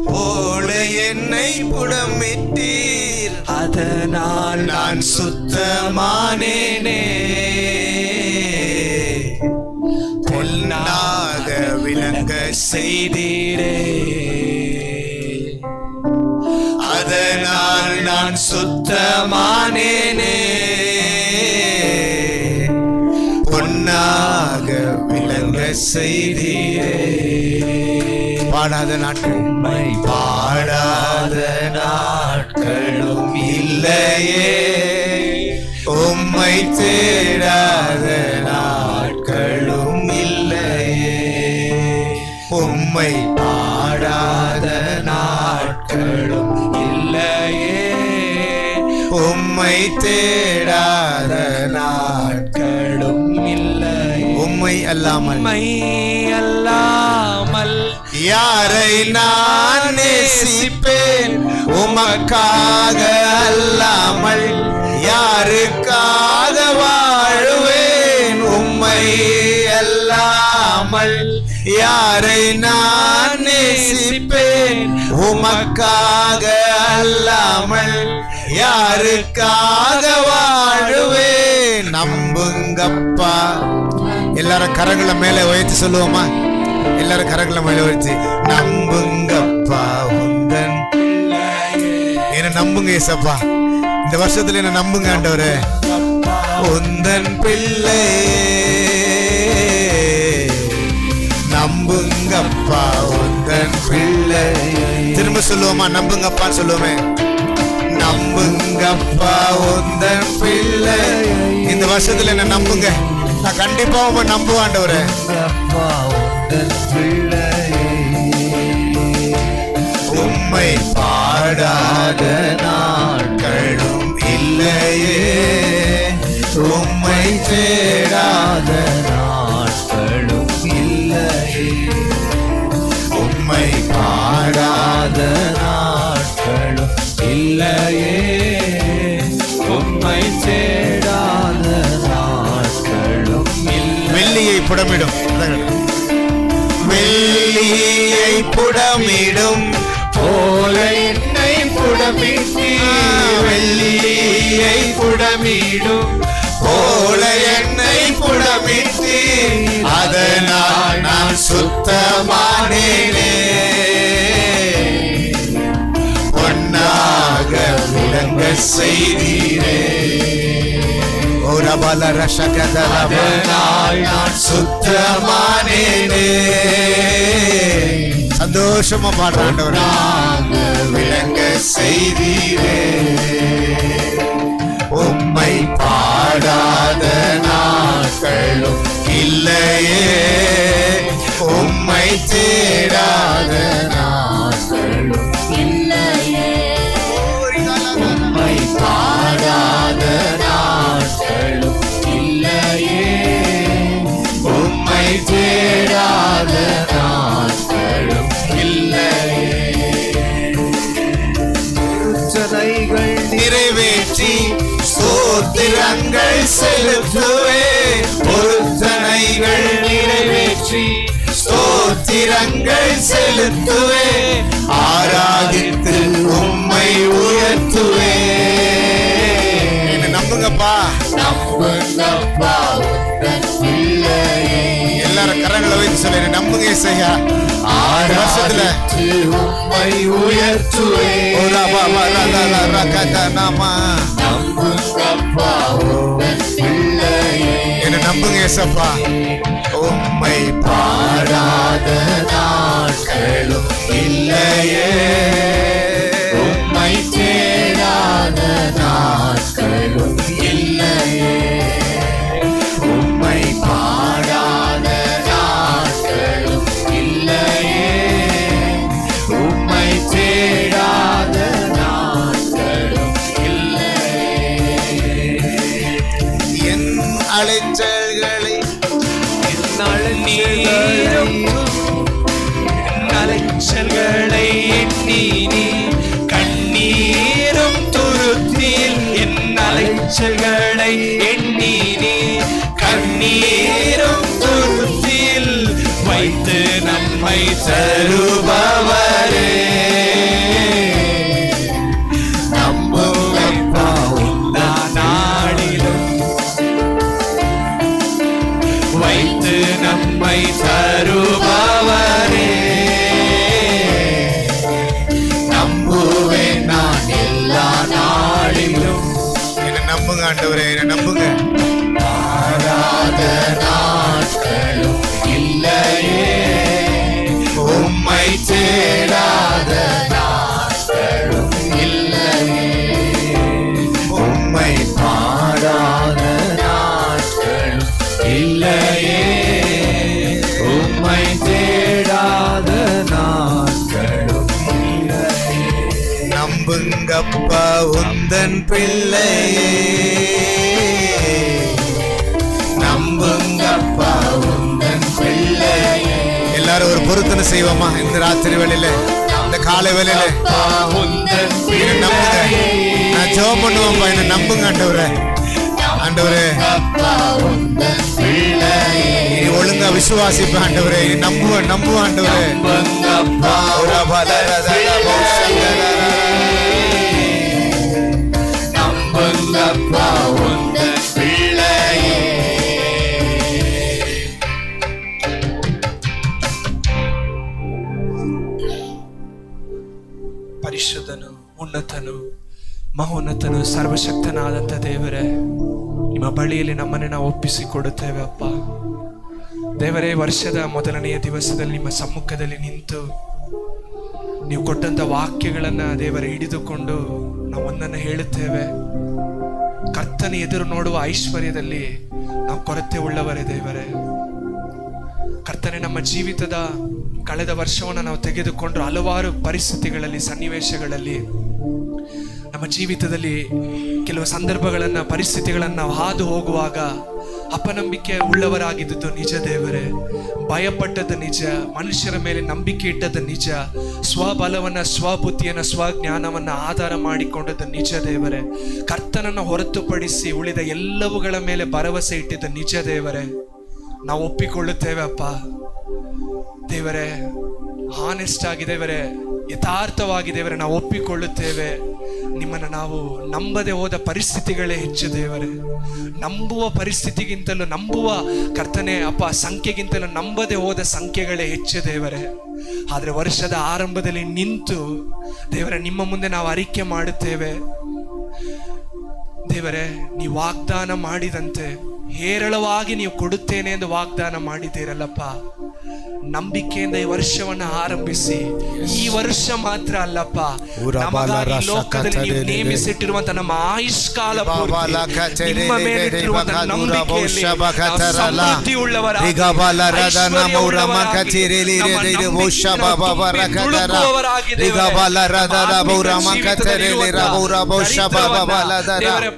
போல என்னை புடமிட்டீர். அதனால் நான் சுத்தமானேனே. பொன்னாக விளங்க செய்தீரே. அதனால் நான் சுத்தமானேனே. பொன்னாக விளங்க செய்தீரே. பாடாத நாட்கள் பாடாத நாட்களும் இல்லையே. உம்மை தேடாத நாட்களும் இல்லையே. உம்மை பாடாத நாட்களும் இல்லையே. உம்மை தேடாத நாட்களும் இல்லை. உம்மை அல்லாமல் யாரை நான் நேசிப்பேன்? உமக்காக அல்லாமல் யாருக்காக வாழுவேன்? உம்மை அல்லாமல் யாரை நான் நேசிப்பேன்? உமக்காக அல்லாமல் யாருக்காக வாழுவேன்? நம்புங்கப்பா. எல்லாரும் கரங்களை மேலே உயர்த்தி சொல்லுவோமா? எல்லாரும் கரங்களை மேலே உயர்த்தி நம்புங்கப்பா உந்தன். என்ன நம்புங்க ஏசப்பா. இந்த வருஷத்துல என்ன நம்புங்க ஆண்டவரே. உந்தன் பிள்ளை நம்புங்கப்பா உந்தன் பிள்ளை. திரும்ப சொல்லுவோமா? நம்புங்கப்பா சொல்லுவோமே. நம்புங்கப்பா உந்தன் பிள்ளை. இந்த வருஷத்துல என்ன நம்புங்க. நான் கண்டிப்பா உங்க நம்புவேன் ஆண்டவரே. உம்மை பாட பாடாத நாட்களும் இல்லையே, உம்மை தேடாத நாட்களும் இல்லையே, உம்மை பாடாத நாட்களும் இல்லையே, உம்மை தேடாத நாட்களும் இல்லை. வெள்ளியை புடமிடும், வெள்ளியை புடமிடும் போல என்னை புடமிட்டு, வெள்ளியை புடமிடும் போல என்னை புடமிட்டு, அதனால் நான் சுத்தமானேனே, பொன்னாக விளங்க செய்தீரே. அதனால் நான் சுத்தமானேனே, சந்தோஷமா பாடுறாண்டவர், விளங்க செய்தீரே. உம்மை பாடாத நாட்களும் இல்லையே, உம்மை தேடாத நாட்களும் இல்லையே, உம்மை பாடாத நாட்களும் இல்லையே, உம்மை தேடாத நாட்களும் இல்லையே. பொருத்தனைகள் நிறைவேற்றி ஸ்தோத்திரங்கள் செலுத்துவே, பொருத்தனைகள் நிறைவேற்றி ஸ்தோத்திரங்கள் செலுத்துவே, ஆராதித்து உம்மை உயர்த்துவே. என்ன நம்புங்கப்பா, நம்புங்கப்பா உந்தன் பிள்ளையே. எல்லாரும் கரங்களை வைத்து சொல்ல நம்புங்க ஏசையா. ஆராதித்து உம்மை உயர்த்துவே. நம்புங்கப்பா உந்தன் பிள்ளையே. என்ன நம்புங்க ஏசப்பா. உம்மை பாடாத நாட்களும் இல்லையே, உம்மை தேடாத நாட்களும் இல்லையே, உம்மை பாடாத நாட்களும் இல்லையே, உம்மை தேடாத நாட்களும் இல்லையே. என் அலைச்சல்களை அலைச்சல்களை எண்ணி நீ கண்ணீரும் துருத்தில், என் அலைச்சல்களை எண்ணி நீ கண்ணீரும் துருத்தில் வைத்து நம்மை தருபவரே. நம்புங்கப்பா உந்தா நாளிலும் வைத்து நம்மை தருபவரே. நம்புவேன் நான் எல்லா நாளிலும். என்ன நம்புங்க ஆண்டவரே, என்ன நம்புங்க. பாடாத நாட்களும் இல்லையே, உம்மை தேடாத நாட்களும் இல்லையே, உம்மை பாடாத நாட்களும் இல்லையே, உம்மை தேடாத நாட்களும் இல்லையே. நம்புங்கப்பா உந்தன் பிள்ளையே, நம்புங்கப்பா உந்தன் பிள்ளையே. எல்லாரும் ஒரு பொருத்தனை செய்வோமா இந்த ராத்திரி வேளையில, இந்த காலை வேளையில. உந்தன் என்ன நம்புங்க, நான் ஜெபம் பண்ணுவோம்ப்பா. என்ன நம்புங்க ஆண்டவரே. ஆண்டவரே நீ ஒழுங்கா விசுவாசிப்ப ஆண்டவரே. நீ நம்புவ ஆண்டவரே. ಪರಿಶುದ್ಧನು, ಉನ್ನತನು, ಮಹೋನ್ನತನು, ಸರ್ವಶಕ್ತನಾದಂಥ ದೇವರೇ, ನಿಮ್ಮ ಬಳಿಯಲ್ಲಿ ನಮ್ಮನ್ನು ನಾವು ಒಪ್ಪಿಸಿಕೊಡುತ್ತೇವೆ ಅಪ್ಪ. ದೇವರೇ, ವರ್ಷದ ಮೊದಲನೆಯ ದಿವಸದಲ್ಲಿ ನಿಮ್ಮ ಸಮ್ಮುಖದಲ್ಲಿ ನಿಂತು ನೀವು ಕೊಟ್ಟಂಥ ವಾಕ್ಯಗಳನ್ನು ದೇವರೇ ಹಿಡಿದುಕೊಂಡು ನಾವು ಒಂದನ್ನು ಹೇಳುತ್ತೇವೆ. ಕರ್ತನ ಎದುರು ನೋಡುವ ಐಶ್ವರ್ಯದಲ್ಲಿ ನಾವು ಕೊರತೆ ಉಳ್ಳವರೇ ದೇವರೇ. ಕರ್ತನೆ, ನಮ್ಮ ಜೀವಿತದ ಕಳೆದ ವರ್ಷವನ್ನು ನಾವು ತೆಗೆದುಕೊಂಡ್ರು ಹಲವಾರು ಪರಿಸ್ಥಿತಿಗಳಲ್ಲಿ, ಸನ್ನಿವೇಶಗಳಲ್ಲಿ, ನಮ್ಮ ಜೀವಿತದಲ್ಲಿ ಕೆಲವು ಸಂದರ್ಭಗಳನ್ನು, ಪರಿಸ್ಥಿತಿಗಳನ್ನು ನಾವು ಹಾದು ಹೋಗುವಾಗ ಅಪನಂಬಿಕೆ ಉಳ್ಳವರಾಗಿದ್ದು ನಿಜ ದೇವರೇ. ಭಯಪಟ್ಟದ್ದು ನಿಜ, ಮನುಷ್ಯರ ಮೇಲೆ ನಂಬಿಕೆ ಇಟ್ಟದ್ದು ನಿಜ, ಸ್ವಬಲವನ್ನ, ಸ್ವಬುದ್ಧಿಯನ್ನ, ಸ್ವಜ್ಞಾನವನ್ನ ಆಧಾರ ಮಾಡಿಕೊಂಡದ್ದು ನಿಜ ದೇವರೇ. ಕರ್ತನನ್ನು ಹೊರತುಪಡಿಸಿ ಉಳಿದ ಎಲ್ಲವುಗಳ ಮೇಲೆ ಭರವಸೆ ಇಟ್ಟಿದ್ದು ನಿಜ ದೇವರೇ. ನಾವು ಒಪ್ಪಿಕೊಳ್ಳುತ್ತೇವೆ ಅಪ್ಪ ದೇವರೇ, ಹಾನೆಸ್ಟ್ ಆಗಿ ದೇವರೇ, ಯಥಾರ್ಥವಾಗಿ ದೇವರೇ ನಾವು ಒಪ್ಪಿಕೊಳ್ಳುತ್ತೇವೆ. ನಿಮ್ಮನ್ನು ನಾವು ನಂಬದೆ ಹೋದ ಪರಿಸ್ಥಿತಿಗಳೇ ಹೆಚ್ಚು ದೇವರೇ. ನಂಬುವ ಪರಿಸ್ಥಿತಿಗಿಂತಲೂ, ನಂಬುವ ಕರ್ತನೆ ಅಪ್ಪ ಸಂಖ್ಯೆಗಿಂತಲೂ ನಂಬದೆ ಹೋದ ಸಂಖ್ಯೆಗಳೇ ಹೆಚ್ಚು ದೇವರೇ. ಆದರೆ ವರ್ಷದ ಆರಂಭದಲ್ಲಿ ನಿಂತು ದೇವರೇ ನಿಮ್ಮ ಮುಂದೆ ನಾವು ಅರಿಕೆ ಮಾಡುತ್ತೇವೆ ದೇವರೇ. ನೀವು ವಾಗ್ದಾನ ಮಾಡಿದಂತೆ ಹೇರಳವಾಗಿ ನೀವು ಕೊಡುತ್ತೇನೆ ಎಂದು ವಾಗ್ದಾನ ಮಾಡಿದ್ದೀರಲ್ಲಪ್ಪ. ನಂಬಿಕೆಯಿಂದ ಈ ವರ್ಷವನ್ನು ಆರಂಭಿಸಿ, ಈ ವರ್ಷ ಮಾತ್ರ ಅಲ್ಲಪ್ಪ, ನಮಗಾಗಿ ಲೋಕದಲ್ಲಿ ನೀವು ನೇಮಿಸಿಟ್ಟಿರುವಂತ ನಮ್ಮ ಆಯುಷ್ಕಾಲ ಪೂರ್ತಿ ನಿಮ್ಮ ಮೇಲಿಟ್ಟಿರುವಂತ ನಂಬಿಕೆಯಲ್ಲಿ ಸಮೃದ್ಧಿ ಉಳ್ಳವರಾಗಿ,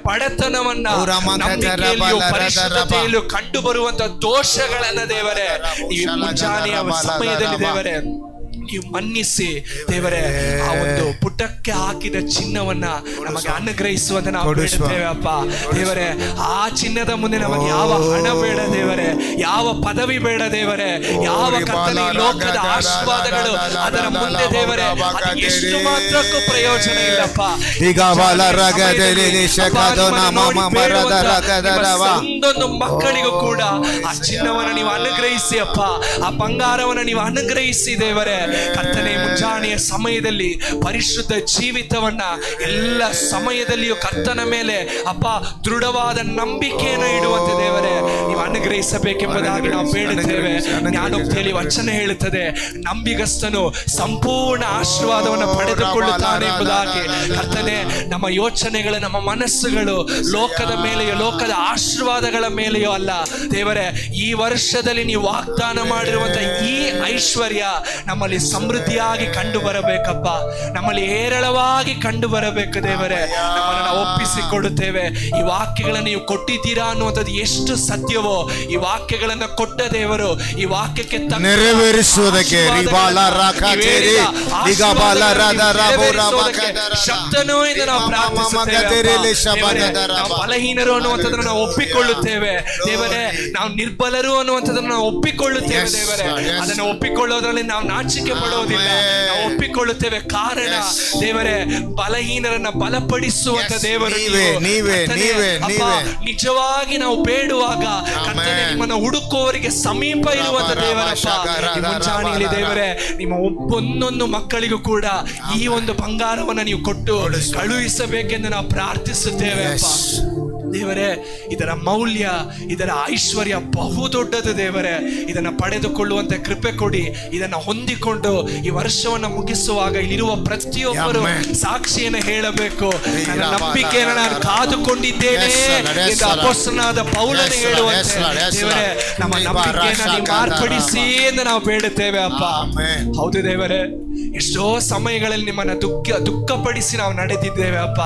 ಬಡತನವನ್ನ ಪರಿಶುದ್ಧತೆಯಲ್ಲೂ ಕಂಡು ಬರುವಂತ ದೋಷಗಳನ್ನ ದೇವರೇ ನೀವು ಮುಂಜಾನೆಯ ಸಮಯದಲ್ಲಿ ದೇವರೇ ನೀವು ಮನ್ನಿಸಿ ದೇವರೇ, ಆ ಒಂದು ಪುಟಕ್ಕೆ ಹಾಕಿದ ಚಿನ್ನವನ್ನ ನಮಗೆ ಅನುಗ್ರಹಿಸುವಂತ ನಾವು ಬೇಡುತ್ತೇವೆ ಅಪ್ಪ ದೇವರೇ. ಆ ಚಿನ್ನದ ಮುಂದೆ ನಮಗೆ ಯಾವ ಹಣ ಬೇಡ ದೇವರೇ, ಯಾವ ಪದವಿ ಬೇಡ ದೇವರೇ, ಯಾವ ಕರ್ತನೆ ಲೋಕದ ಆಶೀರ್ವಾದಗಳು ಅದರ ಮುಂದೆ ದೇವರೇ ಎಷ್ಟು ಮಾತ್ರಕ್ಕೂ ಪ್ರಯೋಜನ ಇಲ್ಲಪ್ಪ. ಒಂದೊಂದು ಮಕ್ಕಳಿಗೂ ಕೂಡ ಆ ಚಿನ್ನವನ್ನು ನೀವು ಅನುಗ್ರಹಿಸಿ ಅಪ್ಪ, ಆ ಬಂಗಾರವನ್ನು ನೀವು ಅನುಗ್ರಹಿಸಿ ದೇವರೇ. ಕರ್ತನೆ ಮುಂಜಾನೆಯ ಸಮಯದಲ್ಲಿ ಪರಿಶುದ್ಧ ಜೀವಿತವನ್ನ ಎಲ್ಲ ಸಮಯದಲ್ಲಿಯೂ ಕರ್ತನ ಮೇಲೆ ಅಪ್ಪ ದೃಢವಾದ ನಂಬಿಕೆಯನ್ನು ಇಡುವಂತೆ ದೇವರೇ ನೀವು ಅನುಗ್ರಹಿಸಬೇಕೆಂಬುದಾಗಿ ನಾವು ಬೇಡುತ್ತೇವೆ. ಜ್ಞಾನೋಕ್ತಿಯಲ್ಲಿ ವಚನ ಹೇಳುತ್ತದೆ, ನಂಬಿಗಸ್ತನು ಸಂಪೂರ್ಣ ಆಶೀರ್ವಾದವನ್ನು ಪಡೆದುಕೊಳ್ಳುತ್ತಾನೆ ಎಂಬುದಾಗಿ. ಕರ್ತನೆ ನಮ್ಮ ಯೋಚನೆಗಳು, ನಮ್ಮ ಮನಸ್ಸುಗಳು ಲೋಕದ ಮೇಲೆಯೋ, ಲೋಕದ ಆಶೀರ್ವಾದಗಳ ಮೇಲೆಯೋ ಅಲ್ಲ ದೇವರೇ. ಈ ವರ್ಷದಲ್ಲಿ ನೀವು ವಾಗ್ದಾನ ಮಾಡಿರುವಂತ ಈ ಐಶ್ವರ್ಯ ನಮ್ಮಲ್ಲಿ ಸಮೃದ್ಧಿಯಾಗಿ ಕಂಡು ಬರಬೇಕಪ್ಪ, ನಮ್ಮಲ್ಲಿ ಹೇರಳವಾಗಿ ಕಂಡು ಬರಬೇಕು ದೇವರೇ. ನಮ್ಮನ್ನು ನಾವು ಒಪ್ಪಿಸಿಕೊಡುತ್ತೇವೆ. ಈ ವಾಕ್ಯಗಳನ್ನು ನೀವು ಕೊಟ್ಟಿದ್ದೀರಾ ಅನ್ನುವಂಥದ್ದು ಎಷ್ಟು ಸತ್ಯವೋ, ಈ ವಾಕ್ಯಗಳನ್ನು ಕೊಟ್ಟ ದೇವರು ಈ ವಾಕ್ಯಕ್ಕೆ ನೆರವೇರಿಸುವುದಕ್ಕೆ ಶಕ್ತನೂ ಎಂದು ನಾವು ಪ್ರಾರ್ಥಿಸುತ್ತೇವೆ. ನಾವು ಬಲಹೀನರು ಅನ್ನುವಂಥದ್ದನ್ನು ನಾವು ಒಪ್ಪಿಕೊಳ್ಳುತ್ತೇವೆ ದೇವರೇ. ನಾವು ನಿರ್ಬಲರು ಅನ್ನುವಂಥದ್ದನ್ನು ನಾವು ಒಪ್ಪಿಕೊಳ್ಳುತ್ತೇವೆ ದೇವರೇ. ಅದನ್ನು ಒಪ್ಪಿಕೊಳ್ಳೋದ್ರಲ್ಲಿ ನಾವು ನಾಚಿಕೆ ಪಡೋದಿಲ್ಲ, ನಾವು ಒಪ್ಪಿಕೊಳ್ಳುತ್ತೇವೆ. ಕಾರಣ ದೇವರೇ, ಬಲಹೀನರನ್ನ ಬಲಪಡಿಸುವಂತ ದೇವರು ನಿಜವಾಗಿ ನಾವು ಬೇಡುವಾಗ ಕರ್ತನೆ ನಿಮ್ಮನ್ನ ಹುಡುಕುವವರಿಗೆ ಸಮೀಪ ಇರುವಂತ ದೇವರಪ್ಪ. ಮುಂಜಾನೆಯಲ್ಲಿ ದೇವರೇ ನಿಮ್ಮ ಒಬ್ಬೊಂದೊಂದು ಮಕ್ಕಳಿಗೂ ಕೂಡ ಈ ಒಂದು ಬಂಗಾರವನ್ನ ನೀವು ಕೊಟ್ಟು ಕಳುಹಿಸಬೇಕೆಂದು ನಾವು ಪ್ರಾರ್ಥಿಸುತ್ತೇವೆ ಅಪ್ಪ ದೇವರೇ. ಇದರ ಮೌಲ್ಯ, ಇದರ ಐಶ್ವರ್ಯ ಬಹುದೊಡ್ಡದು ದೇವರೇ. ಇದನ್ನು ಪಡೆದುಕೊಳ್ಳುವಂತೆ ಕೃಪೆ ಕೊಡಿ. ಇದನ್ನು ಹೊಂದಿಕೊಂಡು ಈ ವರ್ಷವನ್ನು ಮುಗಿಸುವಾಗ ಇಲ್ಲಿರುವ ಪ್ರತಿಯೊಬ್ಬರು ಸಾಕ್ಷಿಯನ್ನು ಹೇಳಬೇಕು. ನನ್ನ ನಂಬಿಕೆಯನ್ನು ನಾನು ಕಾದುಕೊಂಡಿದ್ದೇನೆ ಎಂದು ಅಪೊಸ್ತಲನಾದ ಪೌಲನು ಹೇಳುವಂತೆ ದೇವರೇ ನಮ್ಮ ನಂಬಿಕೆಯನ್ನು ನೀವು ಮಾರ್ಪಡಿಸಿ ಎಂದು ನಾವು ಬೇಡುತ್ತೇವೆ ಅಪ್ಪ. ಹೌದು ದೇವರೇ, ಎಷ್ಟೋ ಸಮಯಗಳಲ್ಲಿ ನಿಮ್ಮನ್ನ ದುಃಖಪಡಿಸಿ ನಾವು ನಡೆದಿದ್ದೇವೆ ಅಪ್ಪ.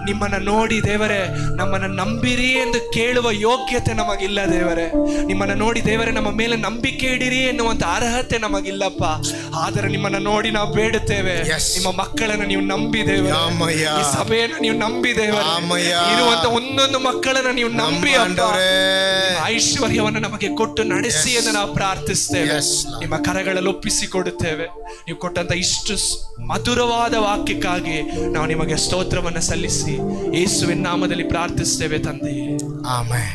ನಿಮ್ಮನ್ನ ನೋಡಿ ದೇವರೇ ನಮ್ಮನ್ನ ನಂಬಿರಿ ಎಂದು ಕೇಳುವ ಯೋಗ್ಯತೆ ನಮಗಿಲ್ಲ ದೇವರೇ. ನಿಮ್ಮನ್ನ ನೋಡಿ ದೇವರೇ ನಮ್ಮ ಮೇಲೆ ನಂಬಿಕೆ ಇಡಿರಿ ಎನ್ನುವಂತ ಅರ್ಹತೆ ನಮಗಿಲ್ಲಪ್ಪ. ಆದರೆ ನಿಮ್ಮನ್ನ ನೋಡಿ ನಾವು ಬೇಡುತ್ತೇವೆ. ನಿಮ್ಮ ಮಕ್ಕಳನ್ನು ನೀವು ನಂಬಿದ್ದೇವೆ, ಈ ಸಭೆಯನ್ನು ನೀವು ನಂಬಿದ್ದೇವೆ, ಇರುವಂತ ಒಂದೊಂದು ಮಕ್ಕಳನ್ನು ನೀವು ನಂಬಿ ಐಶ್ವರ್ಯವನ್ನು ನಮಗೆ ಕೊಟ್ಟು ನಡೆಸಿ ಎಂದು ನಾವು ಪ್ರಾರ್ಥಿಸ್ತೇವೆ. ನಿಮ್ಮ ಕರಗಳಲ್ಲಿ ಒಪ್ಪಿಸಿಕೊಡುತ್ತೇವೆ. ನೀವು ಕೊಟ್ಟಂತ ಇಷ್ಟು ಮಧುರವಾದ ವಾಕ್ಯಕ್ಕಾಗಿ ನಾವು ನಿಮಗೆ ಸ್ತೋತ್ರವನ್ನು ಸಲ್ಲಿಸಿ ಯೇಸುವಿನ ನಾಮದಲ್ಲಿ ಪ್ರಾರ್ಥಿಸ್ತೇವೆ ತಂದೆಯೇ, ಆಮೆನ್.